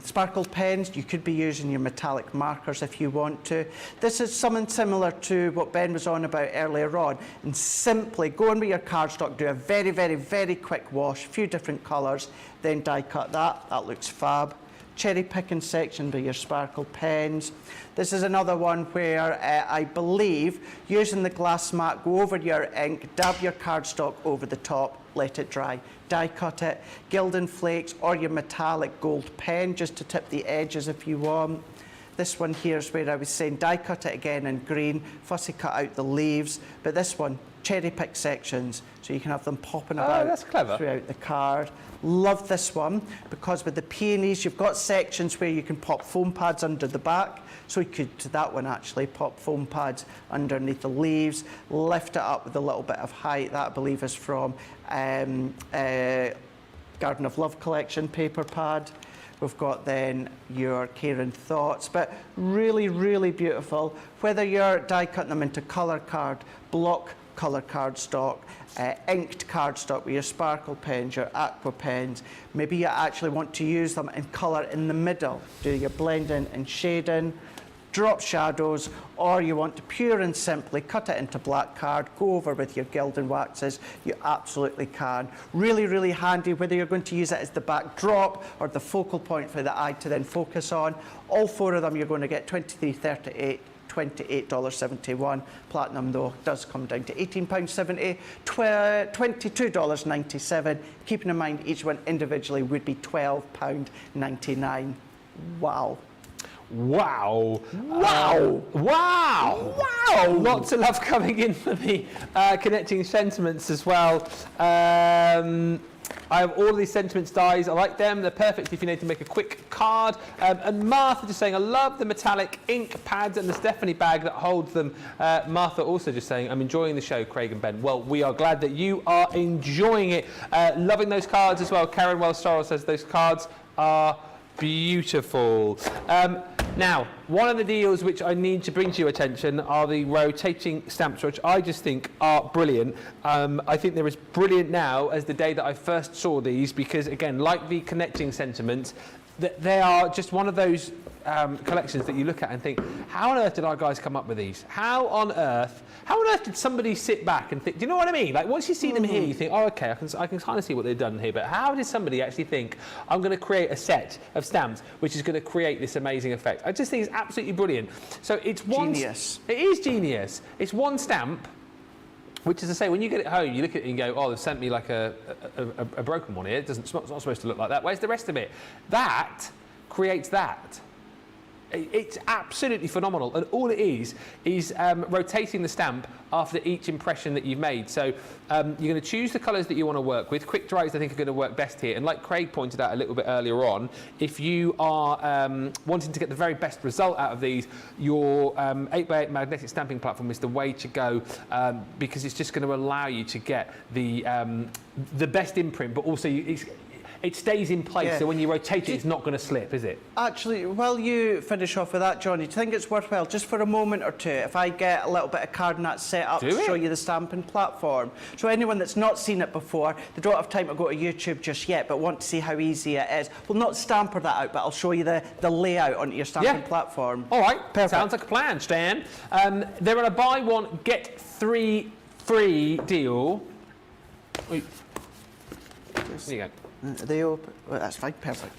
sparkle pens, you could be using your metallic markers if you want to. This is something similar to what Ben was on about earlier on, and simply go in with your cardstock, do a very quick wash, a few different colours, then die cut that. That looks fab. Cherry picking section with your sparkle pens. This is another one where I believe using the glass mat, go over your ink, dab your cardstock over the top, let it dry. Die cut it, Gildan Flakes or your metallic gold pen just to tip the edges if you want. This one here is where I was saying die cut it again in green, fussy cut out the leaves, but this one, cherry pick sections, so you can have them popping about throughout the card. Love this one because with the peonies you've got sections where you can pop foam pads under the back, so you could, to that one actually, pop foam pads underneath the leaves, lift it up with a little bit of height. That I believe is from Garden of Love collection paper pad. We've got then your Karen Thoughts, but really, really beautiful. Whether you're die cutting them into colour card, block colour cardstock, inked cardstock with your sparkle pens, your aqua pens, maybe you actually want to use them in colour in the middle, do your blending and shading, drop shadows, or you want to pure and simply cut it into black card, go over with your gilding waxes, you absolutely can. Really, really handy, whether you're going to use it as the backdrop or the focal point for the eye to then focus on. All four of them you're going to get $23.38, $28.71. Platinum though does come down to £18.70, $22.97. Keeping in mind each one individually would be £12.99. Wow. Wow. Wow. Wow. Wow. Lots of love coming in for the connecting sentiments as well. I have all of these sentiments dies. I like them. They're perfect if you need to make a quick card. And Martha just saying, I love the metallic ink pads and the Stephanie bag that holds them. Martha also just saying, I'm enjoying the show, Craig and Ben. Well, we are glad that you are enjoying it. Loving those cards as well. Karen Wells-Sorrell says those cards are beautiful. Now, one of the deals which I need to bring to your attention are the rotating stamps, which I just think are brilliant. I think they're as brilliant now as the day that I first saw these, because again, like the connecting sentiments, they are just one of those collections that you look at and think, how on earth did our guys come up with these? How on earth did somebody sit back and think, do you know what I mean? Like once you see them here, you think, oh, okay, I can kind of see what they've done here, but how did somebody actually think, I'm going to create a set of stamps which is going to create this amazing effect? I just think it's absolutely brilliant. So it's one... Genius. It is genius. It's one stamp, which is to say, when you get it home, you look at it and go, oh, they've sent me like a broken one here. It's not supposed to look like that. Where's the rest of it? That creates that. It's absolutely phenomenal, and all it is rotating the stamp after each impression that you've made. So you're going to choose the colours that you want to work with. Quick dries, I think, are going to work best here. And like Craig pointed out a little bit earlier on, if you are wanting to get the very best result out of these, your 8x8 magnetic stamping platform is the way to go, because it's just going to allow you to get the best imprint, but also it stays in place, so when you rotate it, it's not going to slip, is it? Actually, while you finish off with that, Johnny, do you think it's worthwhile, just for a moment or two, if I get a little bit of card nut set up to show you the stamping platform? So anyone that's not seen it before, they don't have time to go to YouTube just yet, but want to see how easy it is, we'll not stamper that out, but I'll show you the layout onto your stamping platform. All right, perfect. Sounds like a plan, Stan. They're on a buy one, get 3 free deal. There you go. They open. Well, that's fine, perfect.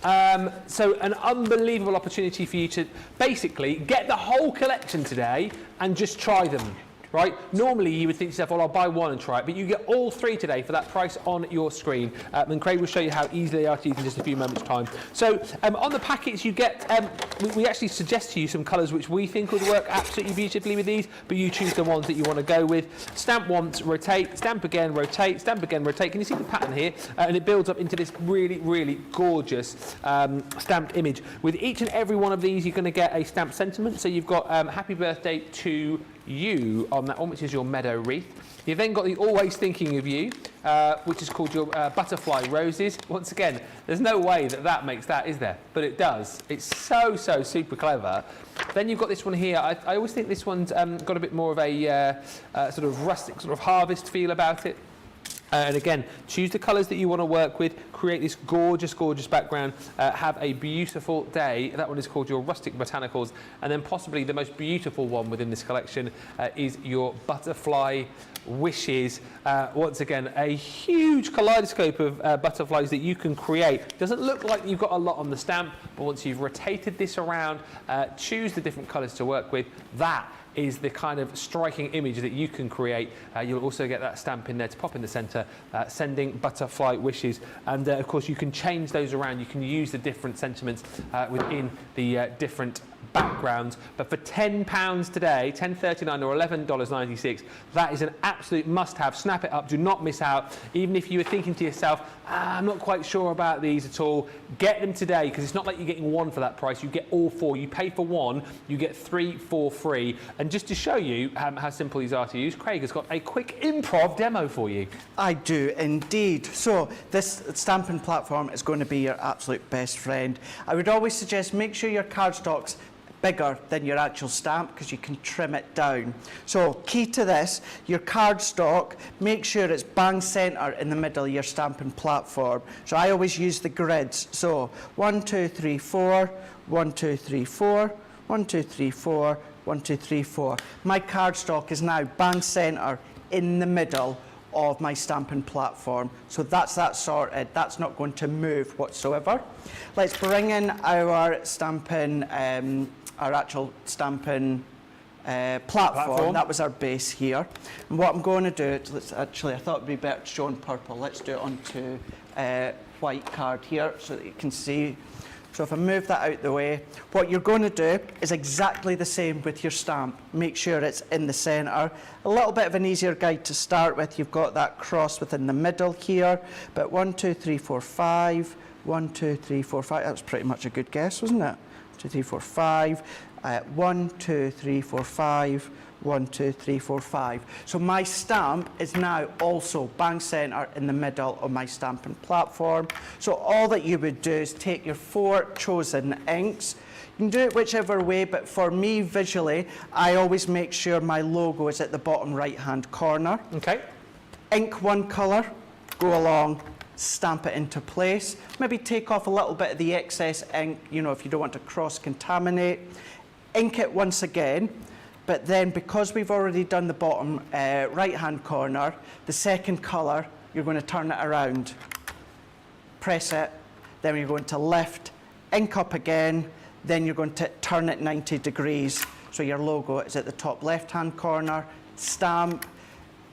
So an unbelievable opportunity for you to basically get the whole collection today and just try them. Right? Normally you would think to yourself, well, I'll buy one and try it, but you get all 3 today for that price on your screen. And Craig will show you how easy they are to use in just a few moments' time. So on the packets you get, we actually suggest to you some colours which we think would work absolutely beautifully with these, but you choose the ones that you want to go with. Stamp once, rotate, stamp again, rotate, stamp again, rotate. Can you see the pattern here? And it builds up into this really, really gorgeous stamped image. With each and every one of these, you're going to get a stamped sentiment. So you've got happy birthday to you on that one, which is your meadow wreath. You've then got the always thinking of you, which is called your butterfly roses. Once again, there's no way that makes that, is there? But it does. It's so super clever. Then you've got this one here. I always think this one's got a bit more of a sort of rustic, sort of harvest feel about it. And again, choose the colours that you want to work with, create this gorgeous, gorgeous background, have a beautiful day. That one is called your Rustic Botanicals. And then possibly the most beautiful one within this collection is your Butterfly Wishes. Once again, a huge kaleidoscope of butterflies that you can create. Doesn't look like you've got a lot on the stamp, but once you've rotated this around, choose the different colours to work with, that is the kind of striking image that you can create. You'll also get that stamp in there to pop in the centre, sending butterfly wishes. And of course, you can change those around. You can use the different sentiments within the different backgrounds. But for £10 today, $10.39 or $11.96, that is an absolute must-have. Snap it up, do not miss out. Even if you were thinking to yourself, I'm not quite sure about these at all, get them today, because it's not like you're getting one for that price. You get all four. You pay for one, you get 3 for free. And just to show you how simple these are to use, Craig has got a quick improv demo for you. I do indeed. So this stamping platform is going to be your absolute best friend. I would always suggest make sure your cardstock's bigger than your actual stamp, because you can trim it down. So key to this, your cardstock, make sure it's bang centre in the middle of your stamping platform. So I always use the grids. So 1, 2, 3, 4, 1, 2, 3, 4, 1, 2, 3, 4, 1, 2, 3, 4. My cardstock is now bang centre in the middle of my stamping platform. So that's that sorted. That's not going to move whatsoever. Let's bring in our stamping, our actual stamping platform. That was our base here. And what I'm going to do, I thought it'd be better to show on purple. Let's do it onto white card here so that you can see. So if I move that out the way, what you're going to do is exactly the same with your stamp. Make sure it's in the centre. A little bit of an easier guide to start with. You've got that cross within the middle here. But 1, 2, 3, 4, 5. 1, 2, 3, 4, 5. That was pretty much a good guess, wasn't it? 2, 3, 4, 5. 1, 2, 3, 4, 5. 1, 2, 3, 4, 5. So my stamp is now also bang centre in the middle of my stamping platform. So all that you would do is take your 4 chosen inks. You can do it whichever way, but for me visually, I always make sure my logo is at the bottom right-hand corner. Okay. Ink one colour, go along, stamp it into place. Maybe take off a little bit of the excess ink, you know, if you don't want to cross-contaminate. Ink it once again. But then, because we've already done the bottom right-hand corner, the second colour, you're going to turn it around. Press it, then you're going to lift, ink up again, then you're going to turn it 90 degrees. So your logo is at the top left-hand corner, stamp,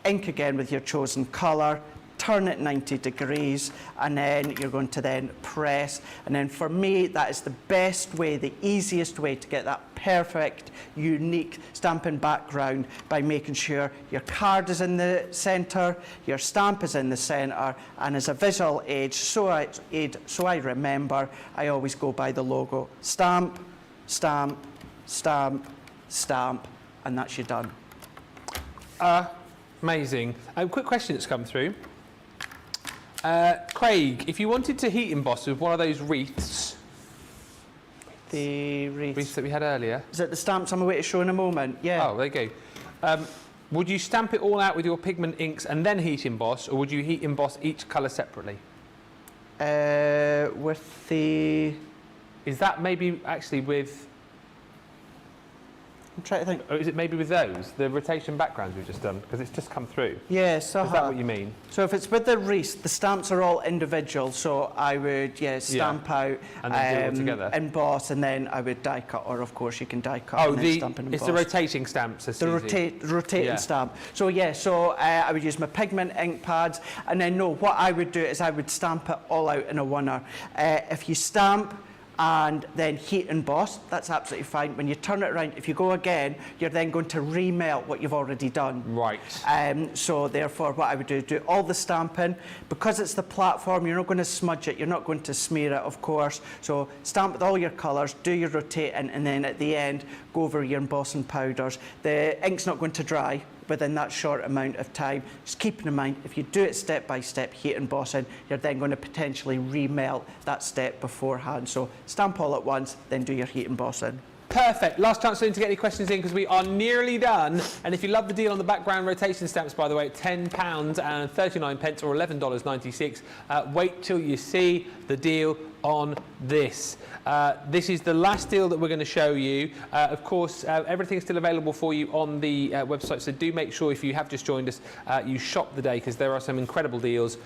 ink again with your chosen colour, turn it 90 degrees, and then you're going to then press. And then for me, that is the best way, the easiest way to get that perfect, unique stamping background, by making sure your card is in the centre, your stamp is in the centre, and as a visual aid, so I remember, I always go by the logo. Stamp, stamp, stamp, stamp, and that's you done. Amazing. A quick question that's come through. Craig, if you wanted to heat emboss with one of those wreaths, the wreaths that we had earlier. Is it the stamps I'm away to show in a moment? Yeah. Oh, there you go. Would you stamp it all out with your pigment inks and then heat emboss, or would you heat emboss each colour separately? With the... Is that maybe actually with... I'm trying to think. Or is it maybe with those, the rotation backgrounds we've just done? Because it's just come through. Yes, Is that what you mean? So if it's with the wreaths, the stamps are all individual. So I would, stamp out, and then do it all together. Emboss, and then I would die cut, or of course you can die cut and then stamp and emboss. It's the rotating stamps. The rotating stamp. So I would use my pigment ink pads, and then what I would do is I would stamp it all out in a oneer. If you stamp and then heat emboss, that's absolutely fine. When you turn it around, if you go again, you're then going to remelt what you've already done. Right. So therefore, what I would do all the stamping. Because it's the platform, you're not going to smudge it, you're not going to smear it, of course. So stamp with all your colours, do your rotating, and then at the end, go over your embossing powders. The ink's not going to dry within that short amount of time. Just keeping in mind, if you do it step by step, heat embossing, you're then going to potentially remelt that step beforehand. So stamp all at once, then do your heat embossing. Perfect. Last chance to get any questions in, because we are nearly done. And if you love the deal on the background rotation stamps, by the way, £10 and 39 pence or $11.96, wait till you see the deal on this. This is the last deal that we're going to show you. Of course, everything's still available for you on the website, so do make sure, if you have just joined us, you shop the day, because there are some incredible deals.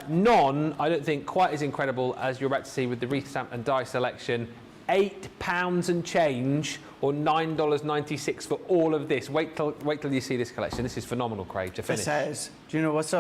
None, I don't think, quite as incredible as you're about to see with the wreath stamp and die selection. £8 and change, or $9.96 for all of this. Wait till you see this collection. This is phenomenal, Craig, to finish. This is. Do you know what's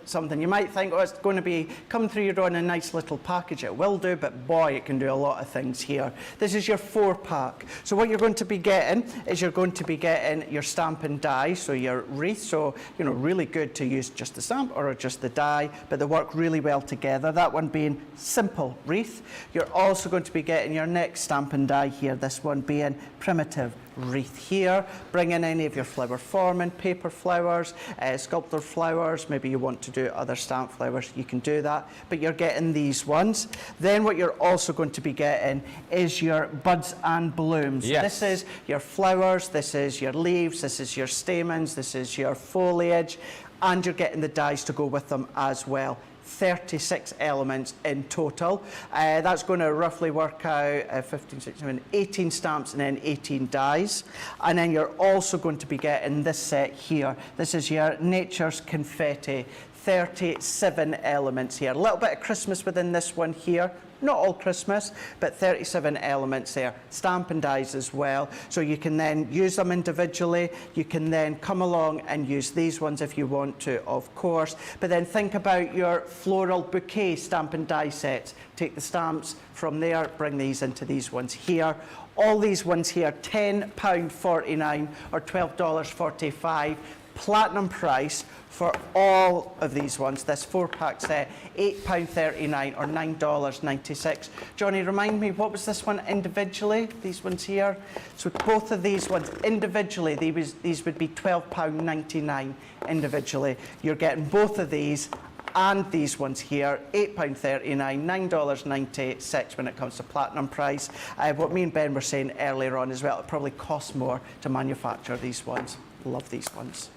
something? You might think, oh, it's going to be come through your door in a nice little package. It will do, but boy, it can do a lot of things here. This is your 4-pack. So what you're going to be getting is you're going to be getting your stamp and die, so your wreath. So, you know, really good to use just the stamp or just the die, but they work really well together. That one being simple wreath. You're also going to be getting your next stamp and die here, this one being primitive wreath here. Bring in any of your flower forming, paper flowers, sculptor flowers. Maybe you want to do other stamp flowers, you can do that, but you're getting these ones. Then what you're also going to be getting is your buds and blooms. Yes. This is your flowers, this is your leaves, this is your stamens, this is your foliage, and you're getting the dies to go with them as well. 36 elements in total. That's going to roughly work out 15, 16, 18 stamps and then 18 dies. And then you're also going to be getting this set here. This is your Nature's Confetti. 37 elements here. A little bit of Christmas within this one here. Not all Christmas, but 37 elements there. Stamp and dies as well. So you can then use them individually. You can then come along and use these ones if you want to, of course. But then think about your floral bouquet stamp and die sets. Take the stamps from there, bring these into these ones here. All these ones here, £10.49 or $12.45. Platinum price for all of these ones. This 4-pack set, £8.39 or $9.96. Johnny, remind me, what was this one individually? These ones here. So both of these ones individually, these would be £12.99 individually. You're getting both of these and these ones here, £8.39, $9.96 when it comes to platinum price. What me and Ben were saying earlier on as well, it probably costs more to manufacture these ones. Love these ones.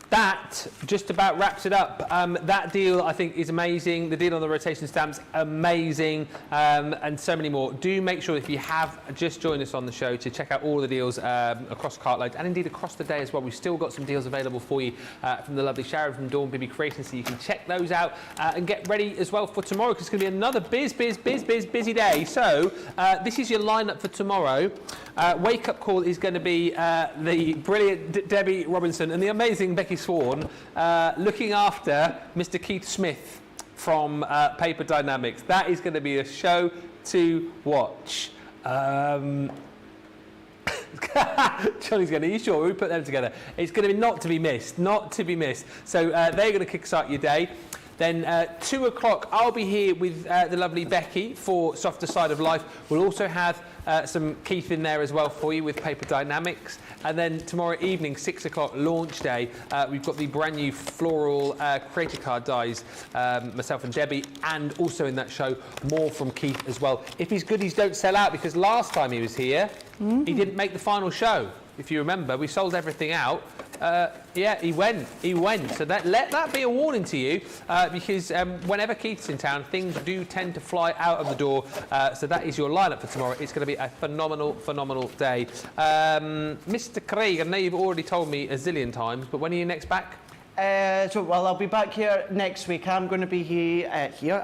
That just about wraps it up. That deal, I think, is amazing. The deal on the rotation stamps, amazing, and so many more. Do make sure, if you have just joined us on the show, to check out all the deals across Cartload and indeed across the day as well. We've still got some deals available for you from the lovely Sharon from Dawn Bibby Creations, so you can check those out and get ready as well for tomorrow, because it's going to be another busy day. So this is your lineup for tomorrow. Wake Up Call is going to be the brilliant Debbie Robinson and the amazing Becky Swan looking after Mr. Keith Smith from Paper Dynamics. That is going to be a show to watch. Johnny's going, are you sure? We put them together. It's going to be not to be missed. So they're going to kickstart your day. Then 2 o'clock, I'll be here with the lovely Becky for Softer Side of Life. We'll also have some Keith in there as well for you with Paper Dynamics. And then tomorrow evening, 6 o'clock, launch day, we've got the brand new floral creator card dies, myself and Debbie, and also in that show, more from Keith as well. If his goodies don't sell out, because last time he was here, he didn't make the final show. If you remember, we sold everything out. Yeah, he went. So let that be a warning to you, because whenever Keith's in town, things do tend to fly out of the door. So that is your lineup for tomorrow. It's going to be a phenomenal day. Mr. Craig, I know you've already told me a zillion times, but when are you next back? Well, I'll be back here next week. I'm going to be here.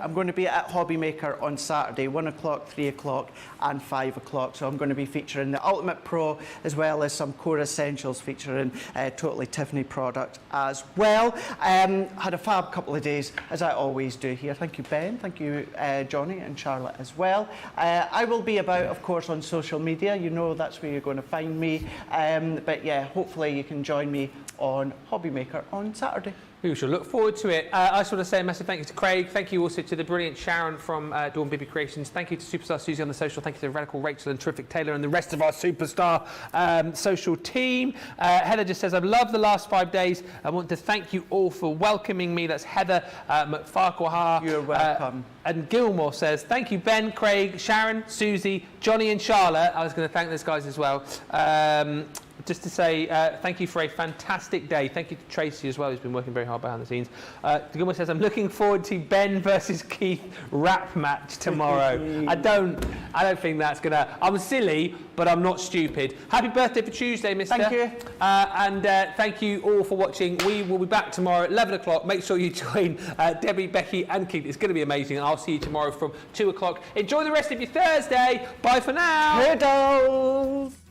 I'm going to be at Hobbymaker on Saturday, 1 o'clock, 3 o'clock and 5 o'clock. So I'm going to be featuring the Ultimate Pro as well as some core essentials featuring Totally Tiffany product as well. Had a fab couple of days, as I always do here. Thank you, Ben. Thank you, Johnny and Charlotte as well. I will be about, of course, on social media. You know that's where you're going to find me. But yeah, hopefully you can join me on Hobbymaker on Saturday. We shall look forward to it. I just want to say a massive thank you to Craig. Thank you also to the brilliant Sharon from Dawn Bibby Creations. Thank you to Superstar Susie on the social. Thank you to Radical Rachel and Terrific Taylor and the rest of our Superstar social team. Heather just says, I've loved the last 5 days. I want to thank you all for welcoming me. That's Heather McFarquhar. You're welcome. And Gilmore says, thank you, Ben, Craig, Sharon, Susie, Johnny and Charlotte. I was going to thank those guys as well. just to say thank you for a fantastic day. Thank you to Tracy as well, who's been working very hard behind the scenes. Gilmore says, I'm looking forward to Ben versus Keith rap match tomorrow. I don't think that's gonna. I'm silly, but I'm not stupid. Happy birthday for Tuesday, mister. Thank you. And thank you all for watching. We will be back tomorrow at 11 o'clock. Make sure you join Debbie, Becky and Keith. It's going to be amazing. I'll see you tomorrow from 2 o'clock. Enjoy the rest of your Thursday. Bye for now. Toodles.